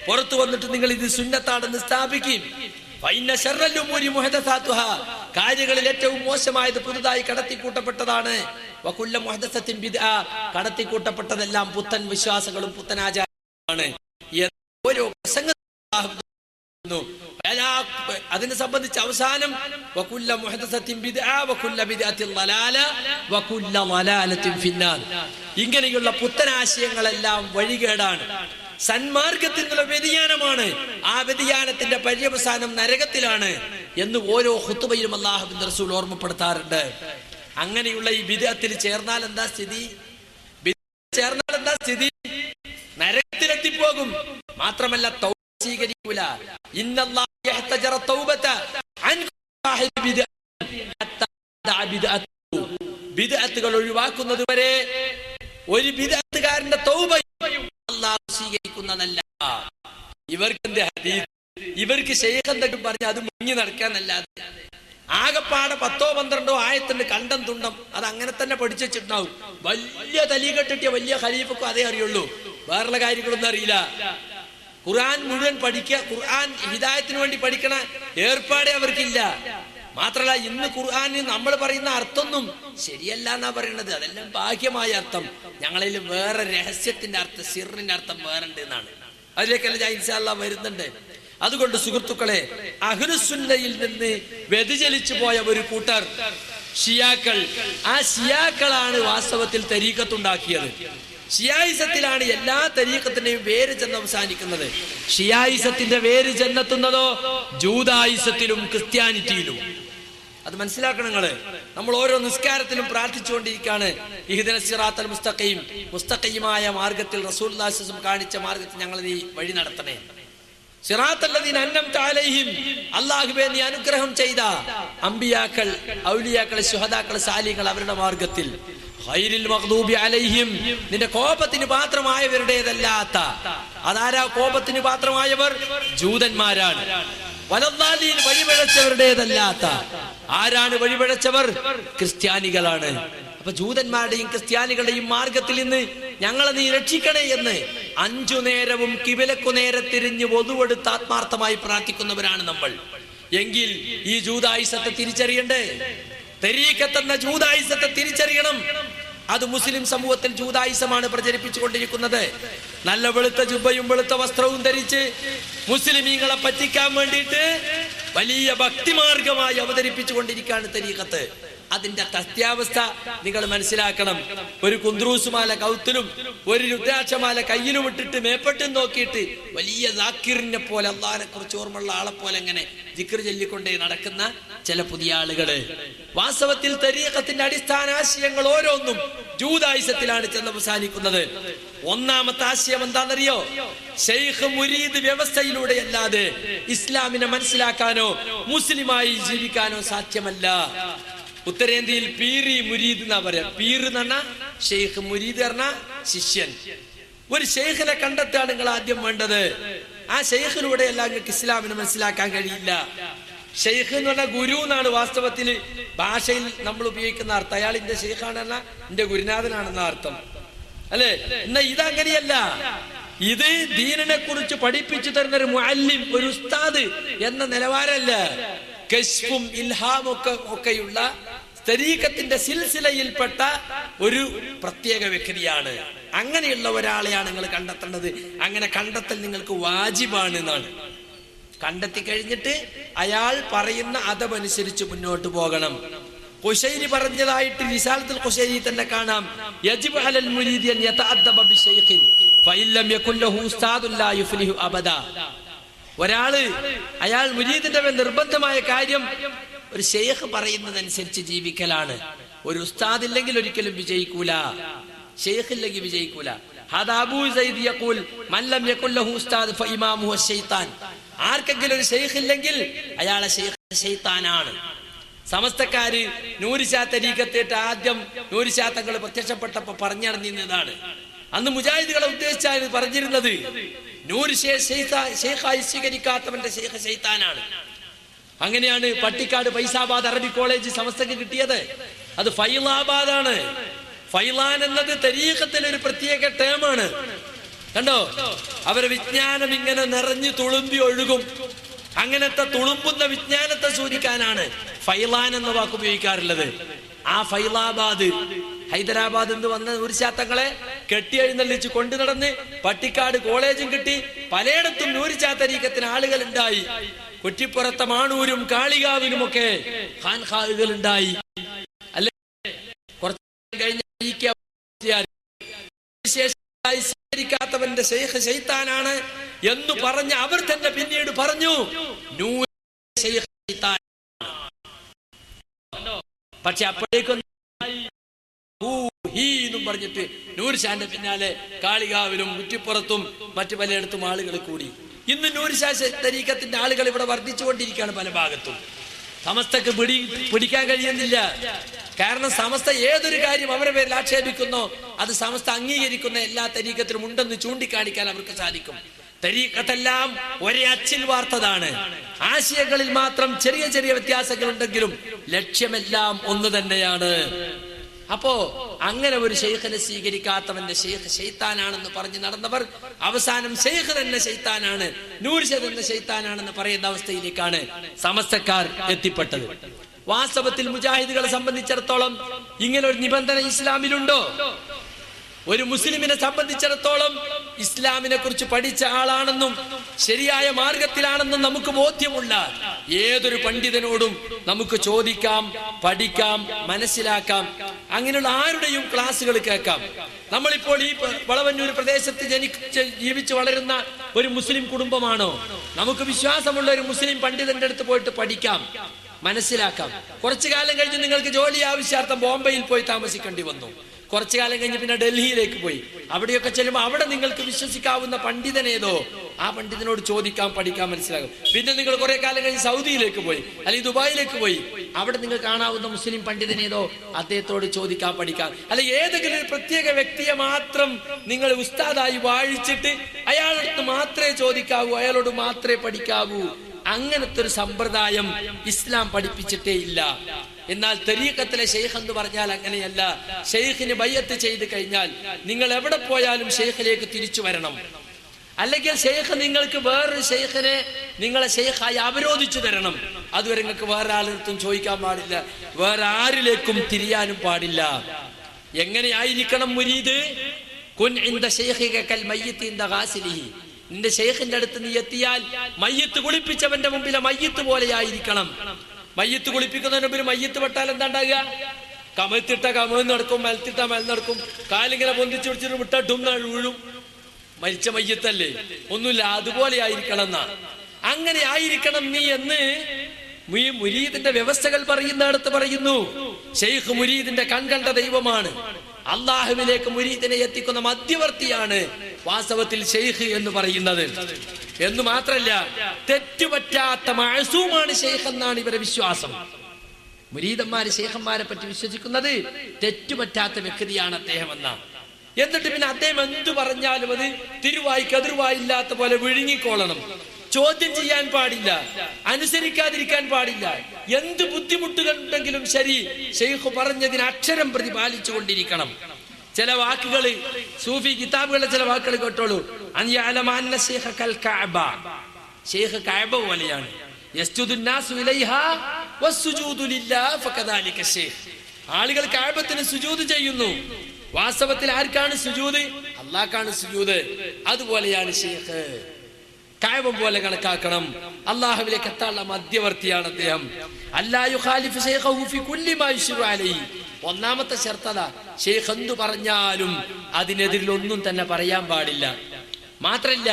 പുറത്തു വന്നിട്ട് നിങ്ങൾ ഇത് സുന്നത്താണെന്ന് സ്ഥാപിക്കും. കാര്യങ്ങളിൽ ഏറ്റവും മോശമായത് പുതുതായി കടത്തിക്കൂട്ടപ്പെട്ടതാണ്. കടത്തിക്കൂട്ടപ്പെട്ടതെല്ലാം പുത്തൻ വിശ്വാസങ്ങളും പുത്തൻ ആചാരമാണ്. ഓരോ അതിനെ സംബന്ധിച്ച് അവസാനം ഇങ്ങനെയുള്ള പുത്തനാശയങ്ങളെല്ലാം വഴികേടാണ്, സന്മാർഗത്തിൽ നിന്നുള്ള വ്യതിയാനമാണ്. ആ വ്യതിയാനത്തിന്റെ പര്യവസാനം നരകത്തിലാണ് എന്ന് ഓരോ ഖുതുബയിലും അല്ലാഹുവിന്റെ റസൂൽ ഓർമ്മപ്പെടുത്താറുണ്ട്. അങ്ങനെയുള്ള ഈ ബിദ്അത്തിൽ ചേർന്നാൽ എന്താ സ്ഥിതി? നരകത്തിലെത്തിപ്പോകും. മാത്രമല്ല തൗബ സ്വീകരിക്കൂല. ഇന്നല്ലാഹു യഹ്തജറ തൗബത അൻ സാഹിബി ബിദ്അത്ത്. ബിദ്അത്തുകൾ ഒഴിവാക്കുന്നത് വരെ ഒരു ബിദ്അത്തുകാരന്റെ തൗബ അല്ലാഹു സ്വീകരിക്കുന്നതല്ല. ഇവർക്ക് എന്ത് ഹദീസ്, ഇവർക്ക് ശൈഖ് എന്തെങ്കിലും പറഞ്ഞ് അത് മുങ്ങി നടക്കാനല്ലാതെ ആകപ്പാടെ 10-12 ആയത്തിന്റെ കണ്ടം തുണ്ടം അത് അങ്ങനെ തന്നെ പഠിച്ചു വെച്ചിട്ടുണ്ടാവും. വലിയ തലീകെട്ടിട്ടിയ വലിയ ഖലീഫക്കും അതേ അറിയുള്ളൂ, വേറുള്ള കാര്യങ്ങളൊന്നും അറിയില്ല. ഖുർആൻ മുഴുവൻ പഠിക്കുക, ഖുർആൻ ഹിദായത്തിന് വേണ്ടി പഠിക്കണ ഏർപ്പാടേ അവർക്കില്ല. മാത്രല്ല ഇന്ന് ഖുർആനിൽ നമ്മൾ പറയുന്ന അർത്ഥമൊന്നും ശരിയല്ല എന്നാ പറയുന്നത്. അതെല്ലാം ഭാഗ്യമായ അർത്ഥം. ഞങ്ങളിൽ വേറെ രഹസ്യത്തിന്റെ അർത്ഥം, സിറിന്റെ അർത്ഥം വേറെ ഉണ്ട് എന്നാണ്. അതിലേക്കെല്ലാം ഞാൻ ഇൻഷാ അല്ലാഹ് വരുന്നുണ്ട്. അതുകൊണ്ട് സുഹൃത്തുക്കളെ, അഹ്ലുസുന്നയിൽ നിന്ന് വ്യതിചലിച്ചു പോയ ഒരു കൂട്ടർ ഷിയാക്കൾ, ആ ഷിയാക്കളാണ് വാസ്തവത്തിൽ തരീഖത്തുണ്ടാക്കിയത്. ഷിയായിസത്തിലാണ് എല്ലാ തരീഖത്തിന്റെയും വേര് ചെന്ന് അവസാനിക്കുന്നത്. ഷിയായിസത്തിന്റെ വേര് ചെന്നെത്തുന്നതോ ജൂദായിസത്തിലും ക്രിസ്ത്യാനിറ്റിയിലും. അത് മനസ്സിലാക്കണം നിങ്ങള്. നമ്മൾ ഓരോ നിസ്കാരത്തിലും പ്രാർത്ഥിച്ചുകൊണ്ടിരിക്കുകയാണ്, ഇഹ്ദിനസ് സിറാത്തൽ മുസ്തഖീം, മുസ്തഖീമായ മാർഗത്തിൽ റസൂലുള്ളാഹി സ്വല്ലല്ലാഹു അലൈഹി വസല്ലം കാണിച്ച മാർഗത്തിൽ ഞങ്ങൾ നീ വഴി നടത്തണേ. സിറാത്തല്ലദീന അൻഅംത അലൈഹിം, അല്ലാഹുവേ നീ അനുഗ്രഹം ചെയ്ത അമ്പിയാക്കൾ, ഔലിയാക്കൾ, ശുഹദാക്കൾ, സാലിഹ്കൾ അവരുടെ മാർഗത്തിൽ. ഖൈറിൽ മഗ്ദൂബി അലൈഹിം, നിന്റെ കോപത്തിന് പാത്രമായവരുടേതല്ലാത്ത. അതാരാ കോപത്തിന് പാത്രമായവർ? ജൂതന്മാരാണ്. വലദ്ദാലീൻ, വഴിപിഴച്ചവരുടേതല്ലാത്ത. ആരാണ് വഴിപിഴച്ചവർ? ക്രിസ്ത്യാനികളാണ്. അപ്പൊ ജൂതന്മാരുടെയും ക്രിസ്ത്യാനികളുടെയും മാർഗത്തിൽ നിന്ന് ഞങ്ങളെ നീ രക്ഷിക്കണേ എന്ന് 5 നേരവും കിബിലക്കു നേരെ തിരിഞ്ഞ് വധുവെടുത്ത് ആത്മാർത്ഥമായി പ്രാർത്ഥിക്കുന്നവരാണ് നമ്മൾ. എങ്കിൽ ഈ ജൂദായിസത്തെ തിരിച്ചറിയണ്ടേ? തരീഖത്ത് എന്ന ജൂദായിസത്തെ തിരിച്ചറിയണം. അത് മുസ്ലിം സമൂഹത്തിൽ ജൂദായിസമാണ് പ്രചരിപ്പിച്ചുകൊണ്ടിരിക്കുന്നത്. നല്ല വെളുത്ത ജുബ്ബയും വെളുത്ത വസ്ത്രവും ധരിച്ച് മുസ്ലിമീങ്ങളെ പറ്റിക്കാൻ വേണ്ടിയിട്ട് വലിയ ഭക്തിമാർഗമായി അവതരിപ്പിച്ചുകൊണ്ടിരിക്കുകയാണ് തരീഖത്ത്. അതിന്റെ സത്യാവസ്ഥ നിങ്ങൾ മനസ്സിലാക്കണം. ഒരു കുന്ത്രൂസുമാല കൗത്തിലും ഒരു രുദ്രാക്ഷമാല കയ്യിലും ഇട്ടിട്ട് മേപ്പെട്ടും നോക്കിയിട്ട് വലിയ ദാക്കിറിനെ പോലെ, അള്ളാഹിനെ കുറിച്ച് ഓർമ്മയുള്ള ആളെ പോലെ ഇങ്ങനെ ദിക്ർ ചൊല്ലിക്കൊണ്ടേ നടക്കുന്ന ചില പുതിയ ആളുകള്. വാസ്തവത്തിൽ തരീഖത്തിന്റെ അടിസ്ഥാന ആശയങ്ങൾ ഓരോന്നും ജൂദായിസത്തിലാണ് ചെന്ന് അവസാനിക്കുന്നത്. ഒന്നാമത്തെ ആശയം എന്താണെന്നറിയോ? ശൈഖ് മുരീദ് വ്യവസ്ഥയിലൂടെ അല്ലാതെ ഇസ്ലാമിനെ മനസ്സിലാക്കാനോ മുസ്ലിമായി ജീവിക്കാനോ സാധ്യമല്ല. ഉത്തരേന്ത്യയിൽ പീറി മുരീദ് എന്നാ പറയാ. പീർ എന്ന് പറഞ്ഞാ ഷെയ്ഖ്, മുരീദ് പറഞ്ഞ ശിഷ്യൻ. ഒരു ശൈഖിനെ കണ്ടെത്താണ് നിങ്ങൾ ആദ്യം വേണ്ടത്. ആ ശൈഖിലൂടെ എല്ലാം നിങ്ങൾക്ക് ഇസ്ലാമിനെ മനസ്സിലാക്കാൻ കഴിയില്ല. ഷെയ്ഖ് എന്ന് പറഞ്ഞാൽ ഗുരു എന്നാണ് വാസ്തവത്തിൽ ഭാഷയിൽ നമ്മൾ ഉപയോഗിക്കുന്ന അർത്ഥം. അയാൾ എന്റെ ഷെയ്ഖാണെന്ന എന്റെ ഗുരുനാഥനാണെന്ന അർത്ഥം അല്ലെ. എന്നാ ഇതങ്ങനെയല്ല. ഇത് ദീനിനെ കുറിച്ച് പഠിപ്പിച്ചു തരുന്ന ഒരു മുഅല്ലിം, ഒരു ഉസ്താദ് എന്ന നിലവാരമല്ല. കശ്ഫും ഇൽഹാമും ഒക്കെയുള്ള തരീഖത്തിന്റെ സിൽസിലയിൽപ്പെട്ട ഒരു പ്രത്യേക വ്യക്തിയാണ്. അങ്ങനെയുള്ള ഒരാളെയാണ് നിങ്ങൾ കണ്ടെത്തേണ്ടത്. അങ്ങനെ കണ്ടെത്തൽ നിങ്ങൾക്ക് വാജിബാണ് എന്നാണ്. കണ്ടെത്തി കഴിഞ്ഞിട്ട് അയാൾ പറയുന്ന അദബനുസരിച്ച് മുന്നോട്ട് പോകണം. ഖുശൈരി പറഞ്ഞതായിട്ട് റിസാലത്തുൽ ഖുശൈരി തന്നെ കാണാം, യജിബു അലൽ മുരീദി അൻ യതഅദ്ദബ ബിശൈഖിൻ ഫഇൻ ലം യകുൻ ലഹു ഉസ്താദുൻ ലാ യുഫ്ലിഹു അബദ. അയാൾ മുരീദിന്റെ മേൽ നിർബന്ധമായ കാര്യം ഒരു ശൈഖ് പറയുന്നതനുസരിച്ച് ജീവിക്കലാണ്. ഒരു ഉസ്താദ് ഇല്ലെങ്കിൽ ഒരിക്കലും വിജയിക്കൂല, ശൈഖ് ഇല്ലെങ്കിൽ വിജയിക്കൂല. ഹദാ അബൂ സൈദ് യഖൂൽ മൻ ലം യകുൻ ലഹു ഉസ്താദ് ഫഇമാമുഹു ശൈത്താൻ. ആർക്കെങ്കിലും ഒരു ശൈഖ് ഇല്ലെങ്കിൽ അയാളെ ശൈഖ് ശൈത്താനാണ്. സമസ്തക്കാര് നൂരിശാ തരീഖത്തേട്ട് ആദ്യം നൂരിശാ തങ്ങൾ പ്രത്യക്ഷപ്പെട്ടപ്പോ പറഞ്ഞു നടന്നിരുന്നതാണ്. അന്ന് മുജാഹിദുകളെ ഉദ്ദേശിച്ചാണ് പറഞ്ഞിരുന്നത്, നൂര് ശൈഖായി സ്വീകരിക്കാത്തവന്റെ ശൈഖ് ശൈത്താനാണ്. അങ്ങനെയാണ് പട്ടിക്കാട് ഫൈസാബാദ് അറബി കോളേജ് സമസ്തക്ക് കിട്ടിയത്. അത് ഫൈലാബാദാണ്. ഫൈലാൻ എന്നത് തരീഖത്തിൽ ഒരു പ്രത്യേക ടേമാണ്. കണ്ടോ, അവരെ വിജ്ഞാനം ഇങ്ങനെ നിറഞ്ഞു തുളുമ്പി ഒഴുകും. അങ്ങനത്തെ തുളുമ്പുന്ന വിജ്ഞാനത്തെ സൂചിക്കാനാണ് ഫൈലാൻ എന്ന വാക്ക് ഉപയോഗിക്കാറുള്ളത്. ആ ഫൈലാബാദ് ഹൈദരാബാദ് എന്ന് വന്ന നൂരിശാത്തങ്ങളെ കെട്ടിയെഴുന്നള്ളിച്ച് കൊണ്ടു നടന്ന് പട്ടിക്കാട് കോളേജും കിട്ടി. പലയിടത്തും നൂരിശാ തരീഖത്തിന് ആളുകൾ ഉണ്ടായി. കുറ്റിപ്പുറത്തെ മാണൂരും കാളികാവിലുമൊക്കെ ഖാൻഖാഹുകൾ ഉണ്ടായി. അല്ലെ, കുറച്ച് കഴിഞ്ഞ സ്വീകരിക്കാത്തവന്റെ ശൈഖ് ശൈത്താനാണ് എന്ന് പറഞ്ഞ് അവർ തന്നെ പിന്നീട് പറഞ്ഞു പക്ഷെ അപ്പോഴേക്കും പറഞ്ഞിട്ട് നൂർഷാന്റെ പിന്നാലെ കാളികാവിലും കുറ്റിപ്പുറത്തും മറ്റു പലയിടത്തും ആളുകൾ കൂടി. ഇന്ന് നൂർഷാ തരീഖത്തിന്റെ ആളുകൾ ഇവിടെ വർദ്ധിച്ചുകൊണ്ടിരിക്കുകയാണ് പല ഭാഗത്തും. സമസ്തക്ക് പിടിക്കാൻ കഴിയുന്നില്ല. കാരണം സമസ്ത ഏതൊരു കാര്യം അവരുടെ പേരിൽ ആക്ഷേപിക്കുന്നോ അത് സമസ്ത അംഗീകരിക്കുന്ന എല്ലാ തരീഖത്തിലും ഉണ്ടെന്ന് ചൂണ്ടിക്കാണിക്കാൻ അവർക്ക് സാധിക്കും. തരീഖത്തെല്ലാം ഒരേ അച്ചിൽ വാർത്തതാണ്. ആശയങ്ങളിൽ മാത്രം ചെറിയ ചെറിയ വ്യത്യാസങ്ങൾ ഉണ്ടെങ്കിലും ലക്ഷ്യമെല്ലാം ഒന്ന് തന്നെയാണ്. അപ്പോ അങ്ങനെ ഒരു ശൈഖിനെ സ്വീകരിക്കാത്തവന്റെ ശൈഖ് ശൈത്താനാണെന്ന് പറഞ്ഞു നടന്നവർ അവസാനം ശൈഖ് തന്നെ ശൈത്താനാണ്, നൂർഷ തന്നെ ശൈത്താനാണെന്ന് പറയുന്ന അവസ്ഥയിലേക്കാണ് സമസ്തക്കാർ എത്തിപ്പെട്ടത്. വാസ്തവത്തിൽ മുജാഹിദുകളെ സംബന്ധിച്ചിടത്തോളം ഇങ്ങനെ ഒരു നിബന്ധന ഇസ്ലാമിലുണ്ടോ? ഒരു മുസ്ലിമിനെ സംബന്ധിച്ചിടത്തോളം ഇസ്ലാമിനെ കുറിച്ച് പഠിച്ച ആളാണെന്നും ശരിയായ മാർഗത്തിലാണെന്നും നമുക്ക് ബോധ്യമുള്ള ഏതൊരു പണ്ഡിതനോടും നമുക്ക് ചോദിക്കാം, പഠിക്കാം, മനസ്സിലാക്കാം. അങ്ങനെയുള്ള ആരുടെയും ക്ലാസ്സുകൾ കേൾക്കാം. നമ്മളിപ്പോൾ ഈ വളവന്നൂർ പ്രദേശത്ത് ജീവിച്ചു വളരുന്ന ഒരു മുസ്ലിം കുടുംബമാണോ? നമുക്ക് വിശ്വാസമുള്ള ഒരു മുസ്ലിം പണ്ഡിതന്റെ അടുത്ത് പോയിട്ട് പഠിക്കാം, മനസ്സിലാക്കാം. കുറച്ചു കാലം കഴിഞ്ഞ് നിങ്ങൾക്ക് ജോലി ആവശ്യാർത്ഥം ബോംബെയിൽ പോയി താമസിക്കേണ്ടി വന്നു. കുറച്ചു കാലം കഴിഞ്ഞ് പിന്നെ ഡൽഹിയിലേക്ക് പോയി. അവിടെയൊക്കെ ചെല്ലുമ്പോൾ അവിടെ നിങ്ങൾക്ക് വിശ്വസിക്കാവുന്ന പണ്ഡിതനേതോ ആ പണ്ഡിതനോട് ചോദിക്കാം, പഠിക്കാൻ, മനസ്സിലാകും. പിന്നെ നിങ്ങൾ കുറെ കാലം കഴിഞ്ഞ് സൗദിയിലേക്ക് പോയി അല്ലെങ്കിൽ ദുബായിലേക്ക് പോയി. അവിടെ നിങ്ങൾ കാണാവുന്ന മുസ്ലിം പണ്ഡിതനേതോ അദ്ദേഹത്തോട് ചോദിക്കാം, പഠിക്കാം. അല്ലെ ഏതെങ്കിലും ഒരു പ്രത്യേക വ്യക്തിയെ മാത്രം നിങ്ങൾ ഉസ്താദായി വാഴിച്ചിട്ട് അയാളടുത്ത് മാത്രമേ ചോദിക്കാവൂ, അയാളോട് മാത്രമേ പഠിക്കാവൂ. അങ്ങനത്തെ ഒരു സമ്പ്രദായം ഇസ്ലാം പഠിപ്പിച്ചിട്ടേ ഇല്ല. എന്നാൽ തരീഖത്തിലെ ശൈഖ് എന്ന് പറഞ്ഞാൽ അങ്ങനെയല്ല. ശൈഖിന് ബയ്യത്ത് ചെയ്ത് കഴിഞ്ഞാൽ നിങ്ങൾ എവിടെ പോയാലും ശൈഖിലേക്ക് തിരിച്ചു വരണം. അല്ലെങ്കിൽ ശൈഖ് നിങ്ങൾക്ക് വേറൊരു ശൈഖിനെ നിങ്ങളെ ശൈഖായി അവരോധിച്ചു തരണം. അതുവരെ നിങ്ങൾക്ക് വേറെ ആളെടുത്തും ചോദിക്കാൻ പാടില്ല, വേറെ ആരിലേക്കും തിരിയാനും പാടില്ല. എങ്ങനെയായിരിക്കണം മുരീദ്? കുൻ ഇൻദ ശൈഖിക കൽ മയ്യിത്ത് ഇൻദ ഗാസിലിഹി. നിന്റെ ശൈഖിന്റെ അടുത്ത് നീ എത്തിയാൽ മയ്യിത്ത് കുളിപ്പിച്ചവന്റെ മുമ്പിലെ മയ്യിത്ത് പോലെയായിരിക്കണം. മയ്യിത്ത് കുളിപ്പിക്കുന്നതിന് മുമ്പിൽ മയ്യിത്ത് പെട്ടാൽ എന്താ ഉണ്ടാകുക? കമത്തിട്ട കമന്ന് നടക്കും, മലത്തിട്ട മല നടക്കും, കാലിങ്ങനെ പൊന്തിച്ചു പിടിച്ചിട്ട് വിട്ടിട്ടും വീഴും. മരിച്ച മയ്യത്തല്ലേ, ഒന്നുമില്ല. അതുപോലെ ആയിരിക്കണം എന്നാ. അങ്ങനെ ആയിരിക്കണം നീ എന്ന് മുരീദിന്റെ വ്യവസ്ഥകൾ പറയുന്നിടത്ത് പറയുന്നു. ശൈഖ് മുരീദിന്റെ കൺകണ്ട ദൈവമാണ്. അള്ളാഹുവിലേക്ക് മുരീദിനെ എത്തിക്കുന്ന മധ്യവർത്തിയാണ് വാസ്തവത്തിൽ ശൈഖ് എന്ന് പറയുന്നത്. എന്ന് മാത്രല്ല, തെറ്റുപറ്റാത്ത മഅസൂമാണ് ശൈഖ് എന്നാണ് ഇവരുടെ വിശ്വാസം. മുരീദന്മാര് ശൈഖന്മാരെ പറ്റി വിശ്വസിക്കുന്നത് തെറ്റുപറ്റാത്ത വ്യക്തിയാണ് അദ്ദേഹം എന്നാണ്. എന്നിട്ട് പിന്നെ അദ്ദേഹം എന്തു പറഞ്ഞാലും അത് തിരുവായ്ക്ക് എതിർവായില്ലാത്ത പോലെ വിഴുങ്ങിക്കോളണം. ചോദ്യം ചെയ്യാൻ പാടില്ല, അനുസരിക്കാതിരിക്കാൻ പാടില്ല. എന്ത് ബുദ്ധിമുട്ടുകളുണ്ടെങ്കിലും ശരി, ശൈഖ് പറഞ്ഞതിന് അക്ഷരം പ്രതി പാലിച്ചു കൊണ്ടിരിക്കണം. ചില വാക്കുകൾ സൂഫി കിതാബുകളിലെ ചില വാക്കുകൾ കേട്ടോളൂ. ശൈഖ് കഅബ പോലെയാണ്. ആളുകൾ കഅബത്തിന് സുജൂദ് ചെയ്യുന്നു. വാസ്തവത്തിൽ ആർക്കാണ് സുജൂദ്? അല്ലാഹ്ക്കാണ് സുജൂദ്. അതുപോലെയാണ് ശൈഖ്. കഅബ പോലെ കണക്കാക്കണം. അല്ലാഹുവിലേക്ക് എത്താനുള്ള മധ്യവർത്തിയാണ് അദ്ദേഹം. അല്ലാ യുഖാലിഫു ശൈഖഹു ഫി കുല്ലി മാ യുശ്റു അലൈഹി. ഒന്നാമത്തെ ശർത്തത, ശൈഖ് എന്തു പറഞ്ഞാലും അതിനെതിരിൽ ഒന്നും തന്നെ പറയാൻ പാടില്ല. മാത്രല്ല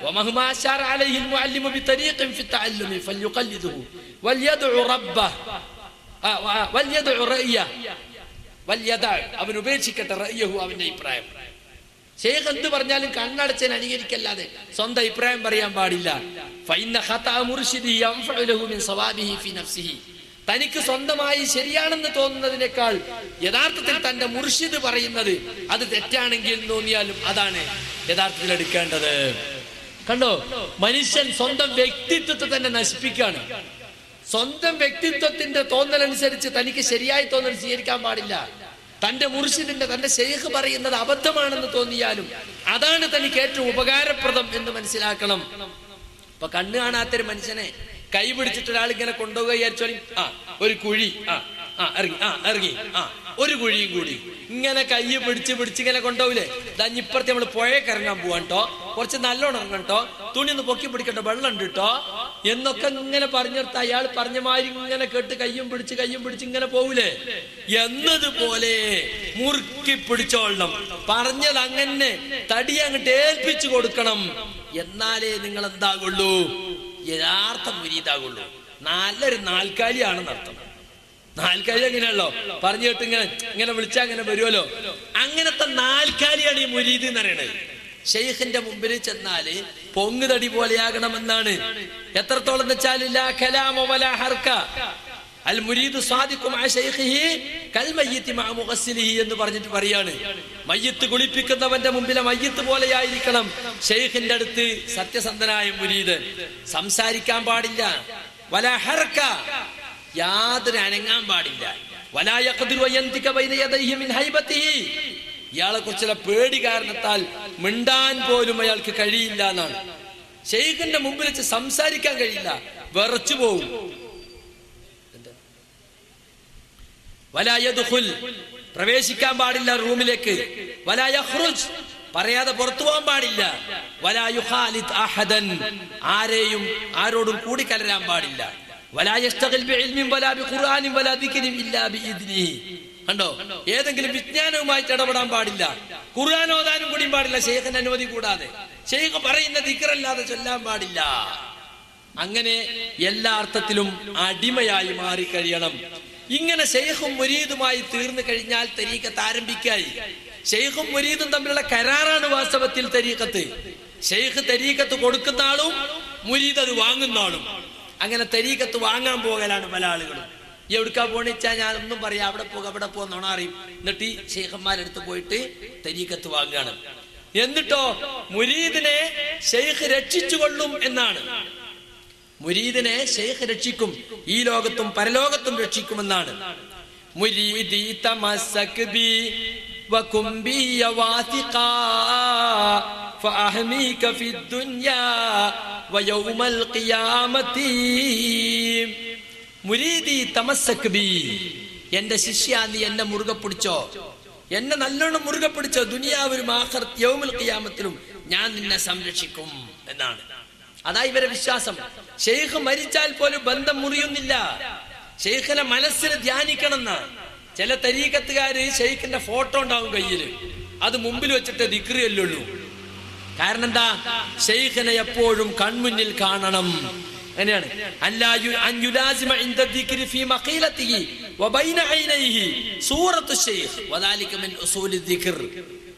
വമഹ്മാ ശറ അലൈഹി അൽമുഅല്ലിമു ബിതരീഖിൻ ഫി തഅല്ലുമി ഫൽയുഖല്ലിദുഹു വൽയദ്ഉ റബ്ബഹ വൽയദ്ഉ റഅയ്യ വൽയദഅ. അവൻ ഉപേക്ഷിക്കട്ടെ റഅയ്യഹു, അവന്റെ അഭിപ്രായം. ശൈഖ് എന്ത് പറഞ്ഞാലും കണ്ണടച്ചതിന് അനുകരിക്കല്ലാതെ സ്വന്തം അഭിപ്രായം പറയാൻ പാടില്ല. ഫഇന്ന ഖതഅ മുർശിദി യൻഫഉ ലഹു മിൻ സവാബിഹി ഫി നഫ്സിഹി. തനിക്ക് സ്വന്തമായി ശരിയാണെന്ന് തോന്നുന്നതിനേക്കാൾ യഥാർത്ഥത്തിൽ തന്റെ മുർഷിദ് പറയുന്നത് അത് തെറ്റാണെങ്കിൽ തോന്നിയാലും അതാണ് യഥാർത്ഥത്തിൽ എടുക്കേണ്ടത്. കണ്ടോ, മനുഷ്യൻ സ്വന്തം വ്യക്തിത്വത്തെ തന്നെ നശിപ്പിക്കുകയാണ്. സ്വന്തം വ്യക്തിത്വത്തിന്റെ തോന്നലനുസരിച്ച് തനിക്ക് ശരിയായി തോന്നൽ സ്വീകരിക്കാൻ പാടില്ല. തന്റെ മുർഷിദിന്റെ, തന്റെ ശൈഖ് പറയുന്നത് അബദ്ധമാണെന്ന് തോന്നിയാലും അതാണ് തനിക്ക് ഏറ്റവും ഉപകാരപ്രദം എന്ന് മനസ്സിലാക്കണം. ഇപ്പൊ കണ്ണ് കാണാത്തൊരു മനുഷ്യനെ കൈ പിടിച്ചിട്ട് ഒരാൾ ഇങ്ങനെ കൊണ്ടുപോകുക വിചാരിച്ചോളി, ഒരു കുഴി, ഇറങ്ങി, ഒരു കുഴിയും കൂടി, ഇങ്ങനെ കൈ പിടിച്ച് ഇങ്ങനെ കൊണ്ടുപോകില്ലേ. ഇപ്പുറത്തെ നമ്മൾ പുഴയൊക്കെ ഇറങ്ങാൻ പോവാൻ കേട്ടോ, കുറച്ച് നല്ലോണം ഇറങ്ങട്ടോ, തുണി ഒന്ന് പൊക്കി പിടിക്കട്ടോ, വെള്ളം ഉണ്ട് കേട്ടോ എന്നൊക്കെ ഇങ്ങനെ പറഞ്ഞെടുത്ത് അയാൾ പറഞ്ഞ മാതിരി ഇങ്ങനെ കേട്ട് കയ്യും പിടിച്ച് ഇങ്ങനെ പോകൂലേ. എന്നതുപോലെ മുറുക്കി പിടിച്ചോളണം. പറഞ്ഞത് അങ്ങനെ തടി അങ്ങോട്ട് ഏൽപ്പിച്ചു കൊടുക്കണം. എന്നാലേ നിങ്ങൾ എന്താകുള്ളൂ, യഥാർത്ഥ മുരീദാകുള്ളൂ. നല്ലൊരു നാൽക്കാലിയാണെന്ന് അർത്ഥം. നാൽക്കാലി അങ്ങനെയല്ലോ, പറഞ്ഞു കേട്ട് ഇങ്ങനെ വിളിച്ചാൽ അങ്ങനെ വരുമല്ലോ. അങ്ങനത്തെ നാൽക്കാലിയാണ് ഈ മുരീദ് എന്ന് പറയുന്നത്. ശൈഖിന്റെ മുമ്പിൽ ചെന്നാല് പൊങ്ങുതടി പോലെയാകണമെന്നാണ്. എത്രത്തോളം വെച്ചാൽ ലാ കലാമ വലാ ഹർക അൽ മുരീദു സാദിഖു മഅ ശൈഖിഹി കൽ മയ്യിതി മഅ മുഗസ്സിലിഹി എന്ന് പറഞ്ഞിട്ട് പറയാണ്. മയ്യിത്ത് കുളിപ്പിക്കുന്നവന്റെ മുമ്പിലെ മയ്യിത്ത് പോലെയായിരിക്കണം ശൈഖിന്റെ അടുത്ത് സത്യസന്ധനായ മുരീദ്. സംസാരിക്കാൻ പാടില്ല. വലാ ഹർക, യാതൊരു അനങ്ങാൻ പാടില്ല. വലാ യഖ്ദിറു യന്തിക ബൈന യദൈഹി മിൻ ഹൈബതിഹി, ഇയാളെ കുറിച്ചുള്ള പേടി കാരണത്താൽ മിണ്ടാൻ പോലും അയാൾക്ക് കഴിയില്ല എന്നാണ്. ശൈഖിന്റെ മുമ്പിൽ വെച്ച് സംസാരിക്കാൻ കഴിയില്ല, വിറച്ചു പോകും. വലാ യദ്ഖുൽ, പ്രവേശിക്കാൻ പാടില്ല റൂമിലേക്ക്. വലാ യഖ്റുജ്, പറയാതെ പുറത്തു പോകാൻ പാടില്ല. വലാ യുഖാലിദ് അഹദൻ, ആരോടും കൂടിക്കലരാൻ പാടില്ല. വലാ യസ്തഗിൽ ബിഇൽമിൻ വലാ ബിഖുർആനിൻ വലാ ദിക്രിൻ ഇല്ലാ ബിഇദ്നിഹി. കണ്ടോ, ഏതെങ്കിലും വിജ്ഞാനവുമായിട്ട് ഇടപെടാൻ പാടില്ല. ഖുർആൻ ഓതാനും കൂടിയും പാടില്ല ശൈഖിന്റെ അനുമതി കൂടാതെ. ശൈഖ് പറയുന്ന ദിക്റല്ലാതെ ചൊല്ലാൻ പാടില്ല. അങ്ങനെ എല്ലാ അർത്ഥത്തിലും അടിമയായി മാറിക്കഴിയണം. ഇങ്ങനെ ശൈഖും മുരീദുമായി തീർന്നു കഴിഞ്ഞാൽ തരീഖത്ത് ആരംഭിക്കായി. ശൈഖും മുരീദും തമ്മിലുള്ള കരാറാണ് വാസ്തവത്തിൽ തരീഖത്ത്. ശൈഖ് തരീഖത്ത് കൊടുക്കുന്ന ആളും മുരീദ് അത് വാങ്ങുന്ന ആളും. അങ്ങനെ തരീഖത്ത് വാങ്ങാൻ പോകലാണ് പല ആളുകളും. എവിടുക്കാ പോണിച്ചാ ഞാൻ ഒന്നും പറയാം, അവിടെ പോന്നോണ അറിയും. എന്നിട്ട് ഈ ശൈഖന്മാരെടുത്ത് പോയിട്ട് തരീഖത്ത് വാങ്ങുകയാണ്. എന്നിട്ടോ മുരീദിനെ ശൈഖ് രക്ഷിച്ചു കൊള്ളും എന്നാണ്. മുരീദിനെ ശൈഖ് രക്ഷിക്കും, ഈ ലോകത്തും പരലോകത്തും രക്ഷിക്കുമെന്നാണ്. മുരീദി തമസ്സക് ബി വകും ബി വാസിഖാ ഫഅഹ്മീക ഫിദ്ദുനിയാ വയൗമൽ ഖിയാമത്തി. മുരീദി തമസ്സക് ബി, എന്റെ ശിഷ്യ നീ എന്നെ മുറുകെ പിടിച്ചോ, എന്നെ നല്ലോണം മുറുകെ പിടിച്ചോ. ദുനിയാവിലും ആഖിറത്ത് യൗമുൽ ഖിയാമത്തിലും ഞാൻ നിന്നെ സംരക്ഷിക്കും എന്നാണ്. അതാ ഇവരെ വിശ്വാസം. ശൈഖ് മരിച്ചാൽ പോലും ബന്ധം മുറിയുന്നില്ല. ശൈഖിനെ മനസ്സിൽ ധ്യാനിക്കണമെന്ന്. ചില തരീഖത്തുകാര് ശൈഖിന്റെ ഫോട്ടോ ഉണ്ടാവും കയ്യില്, അത് മുമ്പിൽ വെച്ചിട്ട് ദിക്ർ ചൊല്ലുള്ളൂ. കാരണം എന്താ, ശൈഖിനെ എപ്പോഴും കൺമുന്നിൽ കാണണം. അങ്ങനെയാണ്.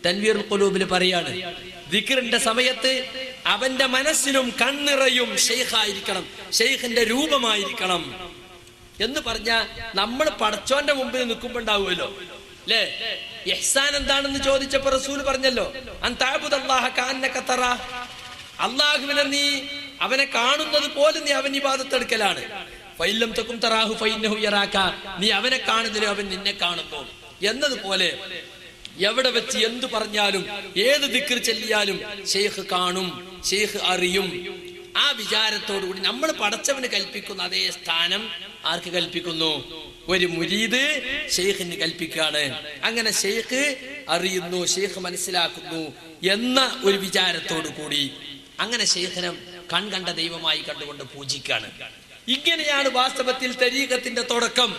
തൻവീറുൽ ഖുലൂബിൽ പറയാണ്, ദിക്റിന്റെ സമയത്ത് അവന്റെ മനസ്സിലും കണ്ണിറയും ശൈഖായിരിക്കണം, ശൈഖിന്റെ രൂപമായിരിക്കണം എന്ന് പറഞ്ഞ നമ്മൾ പടച്ചോന്റെ മുമ്പിൽ നിൽക്കുമ്പോ ഉണ്ടാവുമല്ലോ, അല്ലേ? ഇഹ്സാൻ എന്താണെന്ന് ചോദിച്ചപ്പോൾ റസൂൽ പറഞ്ഞല്ലോ, അൻ തഅബുദല്ലാഹ കഅന്നക തറാ, അല്ലാഹുവിനെ നീ അവനെ കാണുന്നത് പോലെ നീ അവൻ ഇബാദത്ത് എടുക്കലാണ്. ഫഇല്ലം തകും തറാഹു ഫഇന്നഹു യറാക, നീ അവനെ കാണുന്നില്ല അവൻ നിന്നെ കാണുന്നു എന്നതുപോലെ എവിടെ വെച്ച് എന്തു പറഞ്ഞാലും ഏത് ദിക്ർ ചൊല്ലിയാലും ശൈഖ് കാണും, ശൈഖ് അറിയും. ആ വിചാരത്തോടുകൂടി നമ്മൾ പടച്ചവന് കൽപ്പിക്കുന്ന അതേ സ്ഥാനം ആർക്ക് കൽപ്പിക്കുന്നു? ഒരു മുരീദ് ശൈഖിന് കൽപ്പിക്കുകയാണ്. അങ്ങനെ ശൈഖ് അറിയുന്നു, ശൈഖ് മനസ്സിലാക്കുന്നു എന്ന ഒരു വിചാരത്തോടു കൂടി അങ്ങനെ ശൈഖിനെ കൺകണ്ട ദൈവമായി കണ്ടുകൊണ്ട് പൂജിക്കാണ്. ഇങ്ങനെയാണ് വാസ്തവത്തിൽ തരീഖത്തിന്റെ തുടക്കം.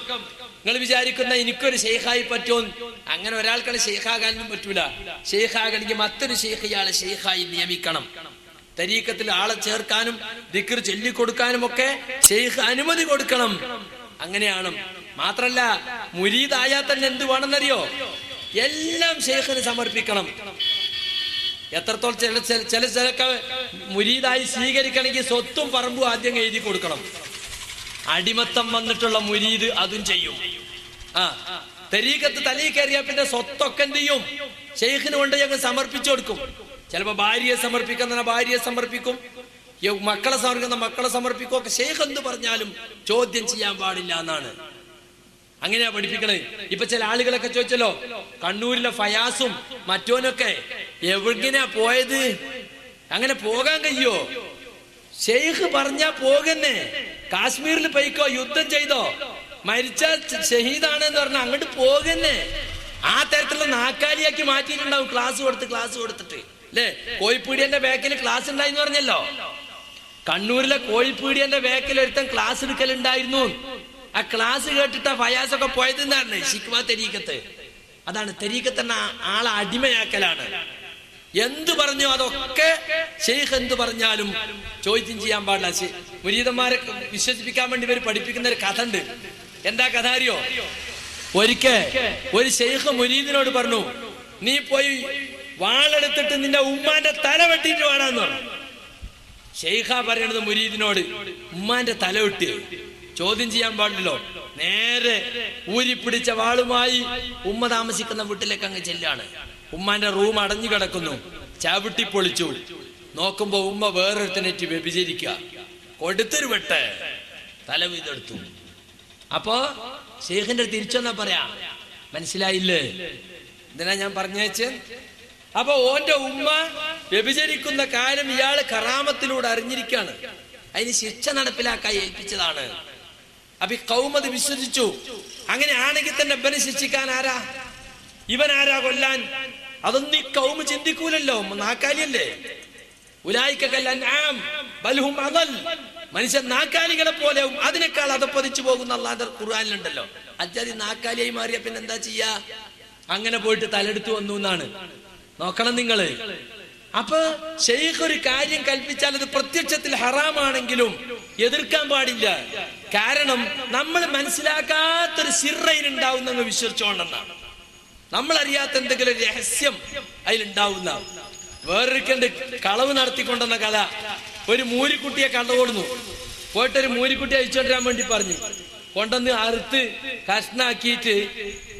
നിങ്ങൾ വിചാരിക്കുന്ന എനിക്കൊരു ശൈഖായി പറ്റുമോ? അങ്ങനെ ഒരാൾക്കാണ് ശൈഖാകാനും പറ്റൂല. ശൈഖാകണമെങ്കിൽ മറ്റൊരു ശൈഖ് ഇയാളെ ശൈഖായി നിയമിക്കണം. തരീഖത്തിൽ ആളെ ചേർക്കാനും ദിക്ർ ചൊല്ലിക്കൊടുക്കാനും ഒക്കെ ശൈഖ് അനുമതി കൊടുക്കണം. അങ്ങനെയാണ്. മാത്രല്ല മുരീദായാൽ തന്നെ എന്ത് വേണമെന്നറിയോ? എല്ലാം ശൈഖിന് സമർപ്പിക്കണം. എത്രത്തോളം ചിലക്ക് മുരീദായി സ്വീകരിക്കണമെങ്കിൽ സ്വത്തും പറമ്പും ആദ്യം എഴുതി കൊടുക്കണം. അടിമത്തം വന്നിട്ടുള്ള മുരീദ് അതും ചെയ്യും. തരീഖത്ത് തലയിൽ കയറിയാൽ പിന്നെ സ്വത്തൊക്കെ എന്ത് ചെയ്യും? ശൈഖിന് കൊണ്ട് ഞങ്ങൾ സമർപ്പിച്ചു കൊടുക്കും. ചിലപ്പോ ഭാര്യയെ സമർപ്പിക്കുന്ന ഭാര്യയെ സമർപ്പിക്കും, മക്കളെ സമർപ്പിക്കുന്ന മക്കളെ സമർപ്പിക്കും. ഒക്കെ ശൈഖ് എന്ത് പറഞ്ഞാലും ചോദ്യം ചെയ്യാൻ പാടില്ല എന്നാണ്. അങ്ങനെയാ പഠിപ്പിക്കണേ. ഇപ്പൊ ചില ആളുകളൊക്കെ ചോദിച്ചല്ലോ, കണ്ണൂരിലെ ഫയാസും മറ്റോനൊക്കെ എവിടെയാ പോയത്? അങ്ങനെ പോകാൻ കഴിയോ? ശൈഖ് പറഞ്ഞാ പോകന്നെ. കാശ്മീരിൽ പോയിക്കോ, യുദ്ധം ചെയ്തോ, മരിച്ചാൽ ഷഹീദാണെന്ന് പറഞ്ഞാൽ അങ്ങോട്ട് പോകന്നെ. ആ തരത്തിലുള്ള നാക്കാലിയാക്കി മാറ്റിയിട്ടുണ്ടാവും ക്ലാസ് കൊടുത്തിട്ട് അല്ലേ? കോഴിപ്പീടിയന്റെ ബാക്കിൽ ക്ലാസ് ഉണ്ടായിന്ന് പറഞ്ഞല്ലോ. കണ്ണൂരിലെ കോഴിപ്പീടിയന്റെ ബാക്കിൽ ഒരുത്തൻ ക്ലാസ് എടുക്കലുണ്ടായിരുന്നു. ആ ക്ലാസ് കേട്ടിട്ട് ഫയാസൊക്കെ പോയത് എന്താണ്? ശിക്വാ തരീഖത്ത്. അതാണ് തരീഖത്ത് എന്ന ആളെ അടിമയാക്കലാണ്. എന്തു പറഞ്ഞോ അതൊക്കെ ശൈഖ് എന്ത് പറഞ്ഞാലും ചോദ്യം ചെയ്യാൻ പാടില്ല. മുരീദന്മാരെ വിശ്വസിപ്പിക്കാൻ വേണ്ടി ഇവർ പഠിപ്പിക്കുന്ന ഒരു കഥ ഉണ്ട്. എന്താ കഥ അറിയോ? ഒരിക്കൽ ഒരു ശൈഖ് മുരീദിനോട് പറഞ്ഞു, നീ പോയി വാളെടുത്തിട്ട് നിന്റെ ഉമ്മാന്റെ തല വെട്ടിയിട്ട് വേണമെന്ന് പറഞ്ഞു. ശൈഖാ പറയണത് മുരീദിനോട്, ഉമ്മാന്റെ തല വെട്ടി ചോദ്യം ചെയ്യാൻ പാടില്ലല്ലോ. നേരെ ഊരിപ്പിടിച്ച വാളുമായി ഉമ്മ താമസിക്കുന്ന വീട്ടിലേക്ക് അങ്ങ് ചെല്ലാണ്. ഉമ്മാന്റെ റൂം അടഞ്ഞു കിടക്കുന്നു. ചവിട്ടി പൊളിച്ചു നോക്കുമ്പോ ഉമ്മ വേറൊരുത്തനേറ്റ് വ്യഭിചരിക്കുക. കൊടുത്തൊരു വെട്ട് തല വീതെടുത്തു. അപ്പോ ശൈഖിന്റെ തിരിച്ചൊന്നാ പറയാ, മനസ്സിലായില്ലേ എന്തിനാ ഞാൻ പറഞ്ഞേച്ച്? അപ്പൊ ഓന്റെ ഉമ്മ വ്യഭിചരിക്കുന്ന കാര്യം ഇയാള് കറാമത്തിലൂടെ അറിഞ്ഞിരിക്കാണ്. അതിന് ശിക്ഷ നടപ്പിലാക്കാൻ ഏൽപ്പിച്ചതാണ്. അപ്പൊ ഈ കൗമത് വിശ്വസിച്ചു. അങ്ങനെ ആണെങ്കിൽ തന്നെ ഇവനെ ശിക്ഷിക്കാൻ ആരാ? ഇവൻ ആരാ കൊല്ലാൻ? അതൊന്നും ഈ കൗമ ചിന്തിക്കൂലല്ലോ. നാക്കാലിയല്ലേ. മനുഷ്യൻ നാക്കാലികളെ പോലെ അതിനേക്കാൾ അതപ്പതിച്ചു പോകുന്ന അല്ലാഹുവിന്റെ ഖുർആനിലുണ്ടല്ലോ. അജാതി നാക്കാലിയായി മാറിയ പിന്നെ എന്താ ചെയ്യാ? അങ്ങനെ പോയിട്ട് തലെടുത്തു വന്നു എന്നാണ്. നോക്കണം നിങ്ങള്. അപ്പൊ ശൈഖ് ഒരു കാര്യം കൽപ്പിച്ചാൽ അത് പ്രത്യക്ഷത്തിൽ ഹറാമാണെങ്കിലും എതിർക്കാൻ പാടില്ല. കാരണം നമ്മൾ മനസ്സിലാക്കാത്തൊരു സിർറയിലുണ്ടാവുന്ന വിശ്വസിച്ചോണ്ടെന്നാണ്. നമ്മൾ അറിയാത്ത എന്തെങ്കിലും രഹസ്യം അതിലുണ്ടാവുന്ന. വേറൊരുക്കണ്ട് കളവ് നടത്തിക്കൊണ്ടെന്ന കഥ. ഒരു മൂരിക്കുട്ടിയെ കണ്ടുകൊടുന്നു. പോയിട്ടൊരു മൂരിക്കുട്ടിയെ അയച്ചുകൊണ്ടിരാൻ വേണ്ടി പറഞ്ഞു. കൊണ്ടുവന്ന് അറുത്ത് കഷ്ണാക്കിയിട്ട്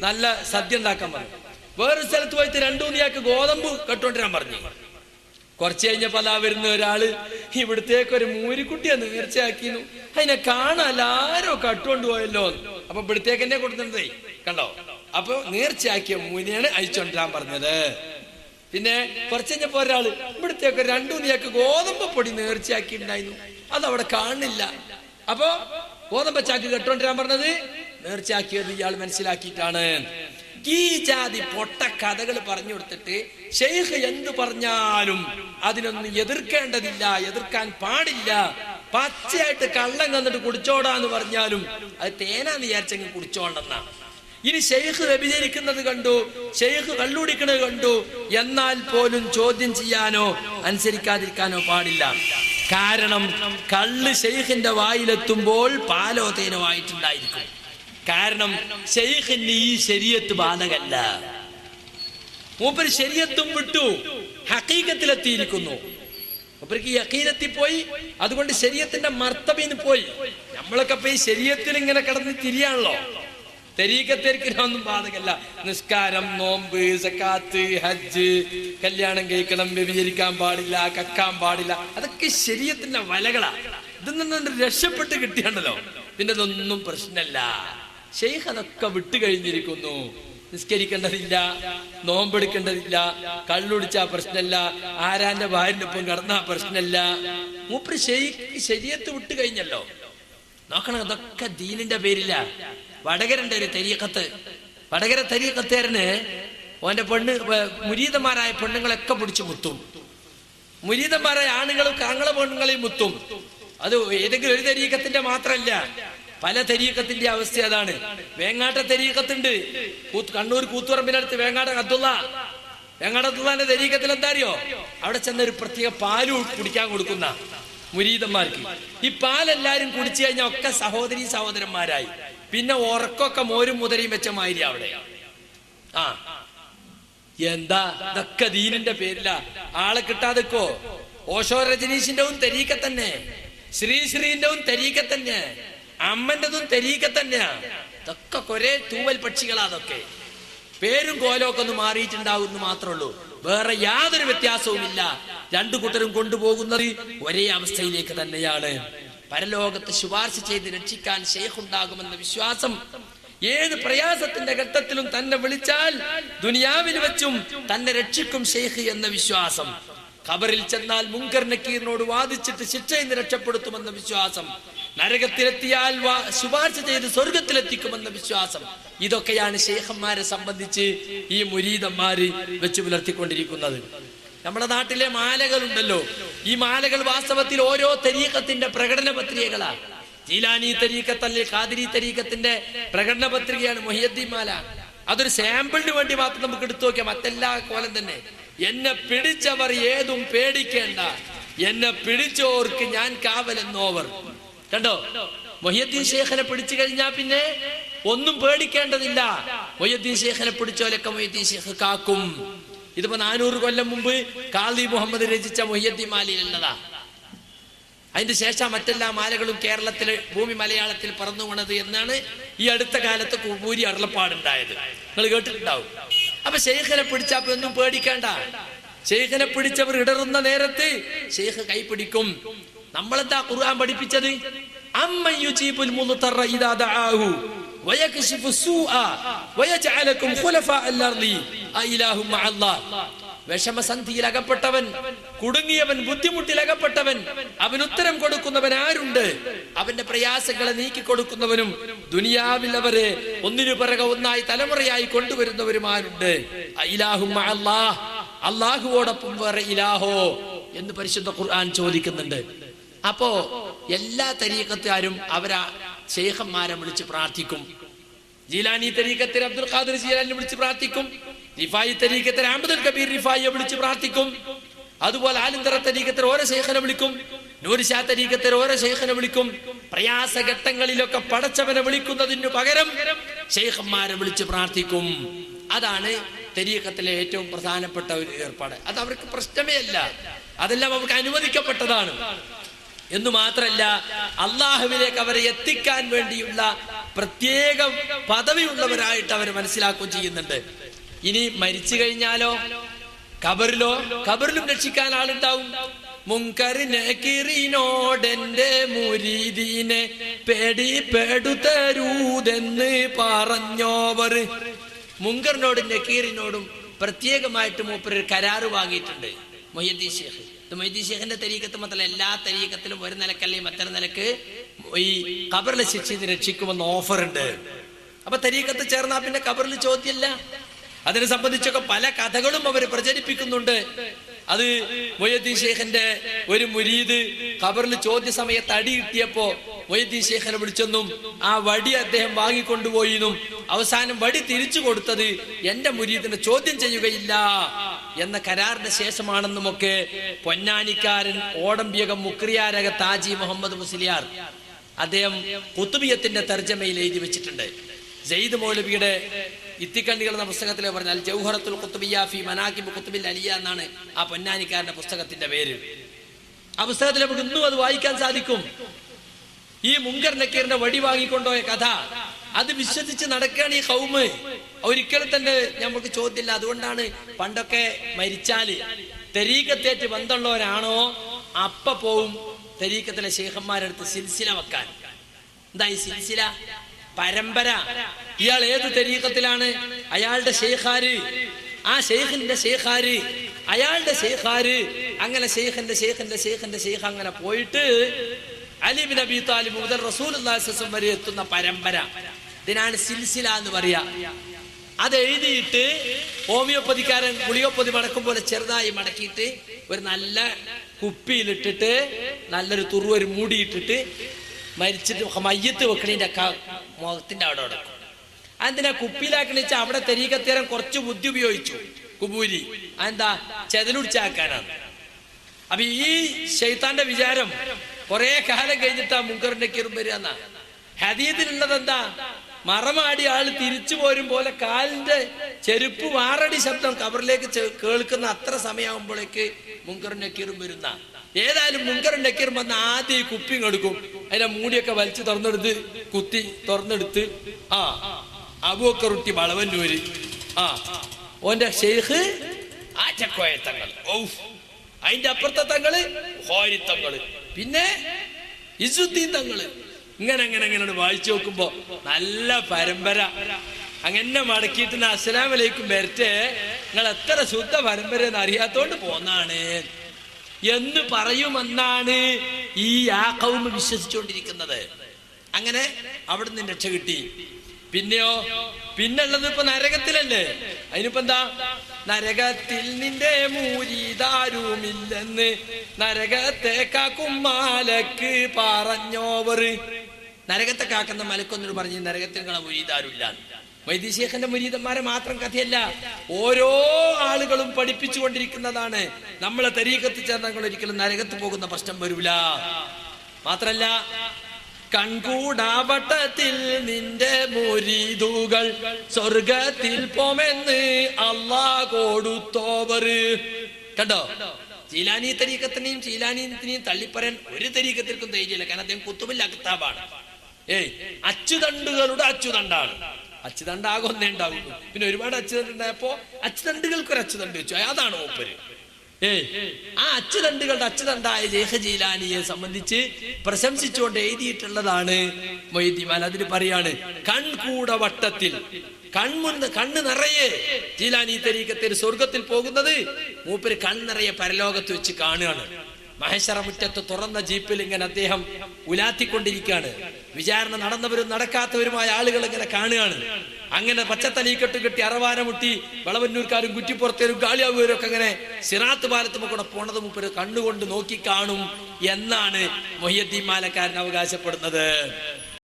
നല്ല സദ്യ ഉണ്ടാക്കാൻ പറഞ്ഞു. വേറൊരു സ്ഥലത്ത് പോയിട്ട് 2 ഊന്നിയാക്ക് ഗോതമ്പ് കെട്ടുകൊണ്ടിരാൻ പറഞ്ഞു. കുറച്ച് കഴിഞ്ഞപ്പോ അതാ വരുന്ന ഒരാള് ഇവിടത്തേക്ക് ഒരു മൂരിക്കുട്ടിയെ നേർച്ചയാക്കിന്നു. അതിനെ കാണാൻ ആരോ കട്ടുകൊണ്ട് പോയല്ലോ. അപ്പൊ ഇവിടത്തേക്ക് എന്നെ കൊടുത്തേ കണ്ടോ? അപ്പൊ നേർച്ചയാക്കിയ മൂരിയാണ് അയച്ചോണ്ടിരാൻ പറഞ്ഞത്. പിന്നെ കുറച്ച് കഴിഞ്ഞപ്പോ ഒരാള് ഇവിടത്തേക്ക് 2 ഊന്നിയാക്ക് ഗോതമ്പ് പൊടി നേർച്ചയാക്കിയിട്ടുണ്ടായിരുന്നു. അതവിടെ കാണില്ല. അപ്പൊ ഗോതമ്പ് ചാക്ക് കെട്ടോണ്ടിരാൻ പറഞ്ഞത് നേർച്ചയാക്കിയത് ഇയാൾ മനസ്സിലാക്കിയിട്ടാണ്. ഈ ജാതി പൊട്ട കഥകൾ പറഞ്ഞു കൊടുത്തിട്ട് ശൈഖ് എന്ത് പറഞ്ഞാലും അതിനൊന്നും എതിർക്കേണ്ടതില്ല, എതിർക്കാൻ പാടില്ല. പച്ചയായിട്ട് കള്ളം കന്നിട്ട് കുടിച്ചോടാന്ന് പറഞ്ഞാലും അത് തേനാന്ന് വിചാരിച്ചെങ്കിൽ കുടിച്ചോണ്ടെന്നാ. ഇനി ശൈഖ് വ്യഭിചരിക്കുന്നത് കണ്ടു, ശൈഖ് കള്ളുടിക്കുന്നത് കണ്ടു, എന്നാൽ പോലും ചോദ്യം ചെയ്യാനോ അനുസരിക്കാതിരിക്കാനോ പാടില്ല. കാരണം കള്ള് ശൈഖിന്റെ വായിലെത്തുമ്പോൾ പാലോ തേനോ ആയിട്ടുണ്ടായിരിക്കും. കാരണം ശൈഖിന് ഈ ശരീഅത്ത് ബാധകല്ല. മൂപ്പര് ശരീഅത്തും വിട്ടു ഹഖീഖത്തിലെത്തിയിരിക്കുന്നു. മൂപ്പർക്ക് യഖീനത്തിൽ പോയി. അതുകൊണ്ട് ശരീഅത്തിന്റെ മർത്തബിന് പോയി. നമ്മളൊക്കെ ഇപ്പൊ ഈ ശരീഅത്തിൽ ഇങ്ങനെ കിടന്ന് തിരിയാണല്ലോ. തരീക്കത്തേർക്കിനൊന്നും ബാധകല്ല. നിസ്കാരം, നോമ്പ്, സക്കാത്ത്, ഹജ്ജ്, കല്യാണം കഴിക്കണം, വ്യഭിചരിക്കാൻ പാടില്ല, കക്കാൻ പാടില്ല, അതൊക്കെ ശരീഅത്തിന്റെ വലകളാ. ഇതിൽ നിന്ന് രക്ഷപ്പെട്ട് കിട്ടിയാണ്ടല്ലോ പിന്നെ ഇതൊന്നും പ്രശ്നമല്ല. ശൈഖ് അതൊക്കെ വിട്ടു കഴിഞ്ഞിരിക്കുന്നു. നിസ്കരിക്കേണ്ടതില്ല, നോമ്പെടുക്കേണ്ടതില്ല, കള്ളുടിച്ചാ പ്രശ്നമല്ല, ആരാന്റെ ഭാര്യന്റെ ഒപ്പം കിടന്നാ പ്രശ്നമല്ല. മൂപ്പര് ശരീഅത്ത് വിട്ടു കഴിഞ്ഞല്ലോ. നോക്കണം, അതൊക്കെ ദീനിന്റെ പേരില്ല. വടകരന്റെ ഒരു തരീഖത്ത്, വടകര തരീഖത്തേരന് ഓന്റെ മുരീദന്മാരായ പെണ്ണുങ്ങളൊക്കെ പിടിച്ചു മുത്തും, മുരീദന്മാരായ ആണുങ്ങളും കാങ്ങള പെണ്ണുങ്ങളെയും മുത്തും. അത് ഏതെങ്കിലും ഒരു തരീഖത്തിന്റെ മാത്രമല്ല, പല തരീഖത്തിന്റെ അവസ്ഥ അതാണ്. വേങ്ങാട്ട തരീഖത്തുണ്ട്, കണ്ണൂർ കൂത്തുപറമ്പിനടുത്ത് വേങ്ങാട് അബ്ദുള്ളാന്റെ തരീഖത്തിൽ എന്താ അറിയോ? അവിടെ ചെന്ന ഒരു പ്രത്യേക പാല് കുടിക്കാൻ കൊടുക്കുന്ന മുരീദന്മാർക്ക്. ഈ പാലെല്ലാരും കുടിച്ചു കഴിഞ്ഞാൽ ഒക്കെ സഹോദരന്മാരായി. പിന്നെ ഉറക്കൊക്കെ മോരും മുതലയും വെച്ച മാതിരി അവിടെ. എന്താ ഇതൊക്കെ ദീനിന്റെ പേരില. ആളെ കിട്ടാതെക്കോ. ഓഷോ രജനീഷിന്റെവും തരീക്ക തന്നെ, ശ്രീന്റെവും തരീക്ക തന്നെ, അമ്മന്റെതും തരീക്ക തന്നെയാ. ഇതൊക്കെ കുറെ തൂവൽ പക്ഷികളാ. അതൊക്കെ പേരും കോലമൊക്കെ ഒന്ന് മാറിയിട്ടുണ്ടാവുമെന്ന് മാത്രമേ ഉള്ളൂ. വേറെ യാതൊരു വ്യത്യാസവുമില്ല. രണ്ടു കൂട്ടരും കൊണ്ടുപോകുന്നത് ഒരേ അവസ്ഥയിലേക്ക് തന്നെയാണ്. പരലോകത്ത് ശുപാർശ ചെയ്ത് രക്ഷിക്കാൻ ശൈഖ് ഉണ്ടാകുമെന്ന വിശ്വാസം. ഏത് പ്രയാസത്തിന്റെ ഘട്ടത്തിലും തന്നെ വിളിച്ചാൽ ദുനിയാവിൽ വെച്ചും തന്നെ രക്ഷിക്കും ശൈഖ് എന്ന വിശ്വാസം. ഖബറിൽ ചെന്നാൽ മുൻകർ നക്കീറിനോട് വാദിച്ചിട്ട് ശിക്ഷയിൽ നിന്ന് രക്ഷപ്പെടുത്തുമെന്ന വിശ്വാസം. നരകത്തിലെത്തിയാൽ ശുപാർശ ചെയ്ത് സ്വർഗത്തിലെത്തിക്കുമെന്ന വിശ്വാസം. ഇതൊക്കെയാണ് ശൈഖന്മാരെ സംബന്ധിച്ച് ഈ മുരീദന്മാര് വെച്ച് പുലർത്തിക്കൊണ്ടിരിക്കുന്നത്. നമ്മുടെ നാട്ടിലെ മാലകളുണ്ടല്ലോ, ഈ മാലകൾ വാസ്തവത്തിൽ ഓരോ തരീഖത്തിന്റെ പ്രകടന പത്രികകളാ. ജീലാനി തരീഖത്തല്ലേ ഖാദിരി തരീഖത്തിന്റെ പ്രകടന പത്രികയാണ് മുഹിയുദ്ദീൻ മാല. അതൊരു സാമ്പിളിന് വേണ്ടി മാത്രം നമുക്ക് എടുത്തു നോക്കിയാൽ മറ്റെല്ലാ കോലം തന്നെ. എന്നെ പിടിച്ചവർ ഏതും പേടിക്കേണ്ട, എന്നെ പിടിച്ചോർക്ക് ഞാൻ കാവലെന്നോവർ. കണ്ടോ, മുഹിയുദ്ദീൻ ശൈഖിനെ പിടിച്ചു കഴിഞ്ഞാൽ പിന്നെ ഒന്നും പേടിക്കേണ്ടതില്ല. മുഹിയുദ്ദീൻ ശൈഖിനെ പിടിച്ചോലൊക്കെ മുഹിയുദ്ദീൻ ശൈഖ് കാക്കും. ഇതിപ്പോ 400 കൊല്ലം മുമ്പ് ഖാദി മുഹമ്മദ് രചിച്ച മുഹിയുദ്ദീൻ മാലയിലുള്ളതാ. അതിന്റെ ശേഷം മറ്റെല്ലാ മാലകളും കേരളത്തില് ഭൂമി മലയാളത്തിൽ പറന്നു വീണത് എന്നാണ് ഈ അടുത്ത കാലത്ത് കൂപ്പൂരി അരുളപ്പാടുണ്ടായത്. നിങ്ങൾ കേട്ടിട്ടുണ്ടാവും. അപ്പൊ ശൈഖിനെ പിടിച്ചപ്പോ ഒന്നും പേടിക്കേണ്ട. ശൈഖിനെ പിടിച്ചവർ ഇടറുന്ന നേരത്ത് ശൈഖ് കൈപിടിക്കും. നമ്മളെന്താ ഖുർആൻ പഠിപ്പിച്ചത്? അമ്മൻ യുജീബുൽ മുദ്തറ ഇദാ ദആഹു വയക്ശിഫു സൂഅ വയജഅലകും ഖുലഫാഅൽ അർളി അഇലാഹു മഅല്ലാഹ്. വിഷമസന്ധിയിൽ അകപ്പെട്ടവൻ, കുടുങ്ങിയവൻ, ബുദ്ധിമുട്ടിൽ അകപ്പെട്ടവൻ, അവൻ ഉത്തരം കൊടുക്കുന്നവൻ ആരുണ്ട്? അവന്റെ പ്രയാസങ്ങളെ നീക്കി കൊടുക്കുന്നവനും ദുനിയാവിൽ അവരെ ഒന്നിനു പിറകെ ഒന്നായി തലമുറയായി കൊണ്ടുവരുന്നവരും ആരുണ്ട്? അഇലാഹു മഅല്ലാഹ്, അല്ലാഹുവോടൊപ്പം വേറെ ഇലാഹോ എന്ന് പരിശുദ്ധ ഖുർആൻ ചോദിക്കുന്നുണ്ട്. അപ്പോ എല്ലാ തരീഖത്തുകാരും അവരാ ശൈഖന്മാരെ വിളിച്ച് പ്രാർത്ഥിക്കും. ജീലാനി തരീഖത്തിൽ അബ്ദുൽ ഖാദിർ ജീലാനി വിളിച്ച് പ്രാർത്ഥിക്കും. റിഫായി തരീഖത്തിൽ അഹ്മദുൽ കബീർ റിഫായിയെ വിളിച്ച് പ്രാർത്ഥിക്കും. അതുപോലെ ആലിന്തറ തരീഖത്തിൽ ഓരോ ശൈഖിനെ വിളിക്കും. നൂർഷാ തരീഖത്തിൽ ഓരോ ശൈഖിനെ വിളിക്കും. പ്രയാസഘട്ടങ്ങളിലൊക്കെ പടച്ചവനെ വിളിക്കുന്നതിന് പകരം ശൈഖന്മാരെ വിളിച്ച് പ്രാർത്ഥിക്കും. അതാണ് തരീഖത്തിലെ ഏറ്റവും പ്രധാനപ്പെട്ട ഒരു ഏർപ്പാട്. അത് അവർക്ക് പ്രശ്നമേ അല്ല, അതെല്ലാം അവർക്ക് അനുവദിക്കപ്പെട്ടതാണ്. എന്ന് മാത്രല്ല, അള്ളാഹുവിലേക്ക് അവരെ എത്തിക്കാൻ വേണ്ടിയുള്ള പ്രത്യേക പദവിയുള്ളവരായിട്ട് അവർ മനസ്സിലാക്കുകയും ചെയ്യുന്നുണ്ട്. ഇനി മരിച്ചു കഴിഞ്ഞാലോ ഖബറിലും രക്ഷിക്കാൻ ആളുണ്ടാവും. മുൻകറിനോടെന്റെ മുരീദീനെ പേടുതരൂതെന്ന് പറഞ്ഞോവർ. മുൻകറിനോടും നക്കീറിനോടും പ്രത്യേകമായിട്ട് മൂപ്പര് കരാറ് വാങ്ങിയിട്ടുണ്ട് മുഹിയുദ്ദീൻ ശൈഖ്. മുഹിയുദ്ദീൻ ശൈഖിന്റെ തരീഖത്ത് മാത്രമല്ല, എല്ലാ തരീഖത്തിലും ഒരു നിലക്കല്ലേ മറ്റൊരു നിലക്ക് ഈ ഖബറിലെ ശിക്ഷയിൽ രക്ഷിക്കുമെന്ന് ഓഫർ ഉണ്ട്. അപ്പൊ തരീഖത്ത് ചേർന്നാ പിന്നെ ഖബറിൽ ചോദ്യമല്ല. അതിനെ സംബന്ധിച്ചൊക്കെ പല കഥകളും അവർ പ്രചരിപ്പിക്കുന്നുണ്ട്. അത് മുഹിയുദ്ദീൻ ശൈഖിന്റെ ഒരു മുരീദ് ഖബറിൽ ചോദ്യ സമയത്ത് അടി കിട്ടിയപ്പോ മുഹിയുദ്ദീൻ ശൈഖിനെ വിളിച്ചെന്നും ആ വടി അദ്ദേഹം വാങ്ങിക്കൊണ്ടുപോയിന്നും അവസാനം വടി തിരിച്ചു കൊടുത്തത് എന്റെ മുരീദിനെ ചോദ്യം ചെയ്യുകയില്ല എന്ന കരാറിന്റെ ശേഷമാണെന്നുമൊക്കെ പൊന്നാനിക്കാരൻ ഓടമ്പിയകം മുക്രിയാരക താജി മുഹമ്മദ് മുസ്ലിയാർ അദ്ദേഹം ഖുത്ബിയത്തിന്റെ തർജ്ജമയിൽ എഴുതി വെച്ചിട്ടുണ്ട്. സെയ്ദ് മൗലവിയുടെ ഇത്തിക്കണ്ണികൾ എന്ന പുസ്തകത്തിൽ പറഞ്ഞാൽ ജൗഹറത്തുൽ ഖുത്ബിയ്യ ഫി മനാഖിബ് ഖുത്ബിൽ അലിയ എന്നാണ് ആ പൊന്നാനിക്കാരന്റെ പുസ്തകത്തിന്റെ പേര്. ആ പുസ്തകത്തിൽ നമുക്ക് ഇന്നും അത് വായിക്കാൻ സാധിക്കും. ഈ മുൻകർ നക്കീറിന്റെ വടി വാങ്ങിക്കൊണ്ടുപോയ കഥ അത് വിശ്വസിച്ച് നടക്കുകയാണ് ഈ ഖൗമ്. ഒരിക്കലും തന്നെ നമുക്ക് ചോദ്യമില്ല. അതുകൊണ്ടാണ് പണ്ടൊക്കെ മരിച്ചാല് തരീഖത്തേറ്റ് ബന്ധമുള്ളവരാണോ അപ്പ പോവും തരീഖത്തിലെ ശൈഖന്മാരെടുത്ത് സിൽസില വെക്കാൻ. എന്താ ഈ സിൽസില? പരമ്പര. ഇയാൾ ഏത് തരീഖത്തിലാണ്, അയാളുടെ ശൈഖാര്, ആ ശൈഖിന്റെ ശൈഖാര്, അയാളുടെ ശൈഖാര്, അങ്ങനെ ശൈഖിന്റെ ശൈഖിന്റെ ശൈഖിന്റെ ശൈഖ് അങ്ങനെ പോയിട്ട് അലി ബിൻ അബി താലിബ് മുതൽ റസൂലുള്ളാഹി സ്വല്ലല്ലാഹു അലൈഹി വസല്ലം വരെ എത്തുന്ന പരമ്പര. ഇതിനാണ് സിൽസില എന്ന് പറയാ. അത് എഴുതിയിട്ട് ഹോമിയോപ്പതിക്കാരൻ ഗുളികപ്പൊതി മടക്കും പോലെ ചെറുതായി മടക്കിയിട്ട് ഒരു നല്ല കുപ്പിയിലിട്ടിട്ട് നല്ലൊരു തുറുവൊരു മൂടിയിട്ടിട്ട് മരിച്ചിട്ട് മയ്യത്ത് വെക്കണീന്റെ മുഖത്തിന്റെ അവിടെ കൊടുക്കും. അതെന്തിനാ കുപ്പിയിലാക്കണ വെച്ചാൽ അവിടെ തരീഖത്തേരൻ കുറച്ച് ബുദ്ധി ഉപയോഗിച്ചു കുബൂരി. അതെന്താ? ചെതലുടിച്ചാക്കാനാണ്. അപ്പൊ ഈ ശൈത്താന്റെ വിചാരം കുറെ കാലം കഴിഞ്ഞിട്ടാ മുങ്കറിന്റെ നക്കീറും വരിക എന്നാ. ഹദീസിലുള്ളത് എന്താ? മറമാടി ആള് തിരിച്ചു പോരും പോലെ കാലിന്റെ ചെരുപ്പ് മാറടി ശബ്ദം കബറിലേക്ക് കേൾക്കുന്ന അത്ര സമയമാകുമ്പോഴേക്ക് മുങ്കറും നക്കീറും വരുന്ന. ഏതായാലും മുങ്കറും നക്കീറും വന്ന് ആദ്യം ഈ കുപ്പിയും എടുക്കും, അതിന്റെ മൂടിയൊക്കെ വലിച്ചു തുറന്നെടുത്ത് കുത്തി തുറന്നെടുത്ത് അബൂബക്കറുട്ടി വളവന്നൂര്, ഓന്റെ ഷെയ്ഖ് ആറ്റക്കോയ തങ്ങൾ, അതിന്റെ അപ്പുറത്തെ തങ്ങള് ഹോരിത്തങ്ങള്, പിന്നെ ഇസുദ്ദീൻ തങ്ങള്. ഇങ്ങനെ അങ്ങനെ അങ്ങനെ വായിച്ചു നോക്കുമ്പോ നല്ല പരമ്പര. അങ്ങനെ മടക്കിയിട്ട് അസ്സലാമു അലൈക്കും വരട്ടെ, നിങ്ങൾ എത്ര ശുദ്ധ പരമ്പര എന്ന് അറിയാത്തോണ്ട് പോന്നാണ് എന്ന് പറയുമെന്നാണ് ഈ ആ ഖൗം വിശ്വസിച്ചുകൊണ്ടിരിക്കുന്നത്. അങ്ങനെ അവിടുന്ന് രക്ഷ കിട്ടി. പിന്നെയോ പിന്നുള്ളത് ഇപ്പൊ നരകത്തിലല്ലേ. അതിനിപ്പോ എന്താ? നരകത്തിൽ നിന്റെ മൂരീതാരുമില്ലെന്ന് നരകത്തെ കാക്കും മാലക്ക് പറഞ്ഞോവർ. നരകത്തെ കാക്കുന്ന മലക്കൊന്നിന് പറഞ്ഞ് നരകത്തിൽ നിങ്ങളെ മുരീദാരുമില്ല. വൈദ്യശേഖന്റെ മുരീദന്മാരെ മാത്രം കഥയല്ല, ഓരോ ആളുകളും പഠിപ്പിച്ചു കൊണ്ടിരിക്കുന്നതാണ്. നമ്മളെ തരീഖത്ത് ചേർന്നങ്ങൾ ഒരിക്കലും നരകത്ത് പോകുന്ന പ്രശ്നം വരൂല. മാത്രല്ല, കൺകൂടാവട്ടത്തിൽ നിന്റെ മുരീദുകൾ സ്വർഗത്തിൽ പോമെന്ന് അല്ലാഹ് കൊടുത്തോവർ. കണ്ടോ? ജീലാനി തരീഖത്തിനെയും ജീലാനിനെയും തള്ളിപ്പറയാൻ ഒരു തരീഖത്തിൽക്കും ധൈര്യമില്ല. കാരണം അദ്ദേഹം കുത്തുബുൽ അഖ്താബാണ്. അച്ചുതണ്ടുകളുടെ അച്ചുതണ്ടാണ്. അച്ചുതണ്ടാകൊന്നേ ഉണ്ടാവുള്ളൂ. പിന്നെ ഒരുപാട് അച്ചുതണ്ട് ഉണ്ടായപ്പോ അച്ചുതണ്ടുകൾക്ക് ഒരു അച്ചുതണ്ട് വെച്ചു, അതാണ് മൂപ്പര്. ആ അച്ചുതണ്ടുകളുടെ അച്ചുതണ്ടായ ശൈഖ് ജീലാനിയെ സംബന്ധിച്ച് പ്രശംസിച്ചുകൊണ്ട് എഴുതിയിട്ടുള്ളതാണ് മൊയ്തീമാൻ. അതിന് പറയാണ്, കൺകൂട വട്ടത്തിൽ കണ്ണ് നിറയെ ജീലാനി തരീഖത്തിൽ സ്വർഗത്തിൽ പോകുന്നത് മൂപ്പര് കണ്ണിറയെ പരലോകത്ത് വെച്ച് കാണുകയാണ്. മഹേശ്വര മുറ്റത്ത് തുറന്ന ജീപ്പിൽ ഇങ്ങനെ അദ്ദേഹം ഉലാത്തിക്കൊണ്ടിരിക്കുകയാണ്. വിചാരണ നടന്നവരും നടക്കാത്തവരുമായ ആളുകൾ ഇങ്ങനെ കാണുകയാണ്. അങ്ങനെ പച്ചത്തലീക്കെട്ട് കെട്ടി അറവാന മുട്ടി വളവന്നൂർക്കാരും കുറ്റിപ്പുറത്തേരും കാളിയാവൂരും ഒക്കെ അങ്ങനെ സിറാത്ത് പാലത്തുമ്പോ കൂടെ പോണത് മൂപ്പര് കണ്ണുകൊണ്ട് നോക്കി കാണും എന്നാണ് മുഹിയുദ്ദീൻ മാലക്കാരൻ അവകാശപ്പെടുന്നത്.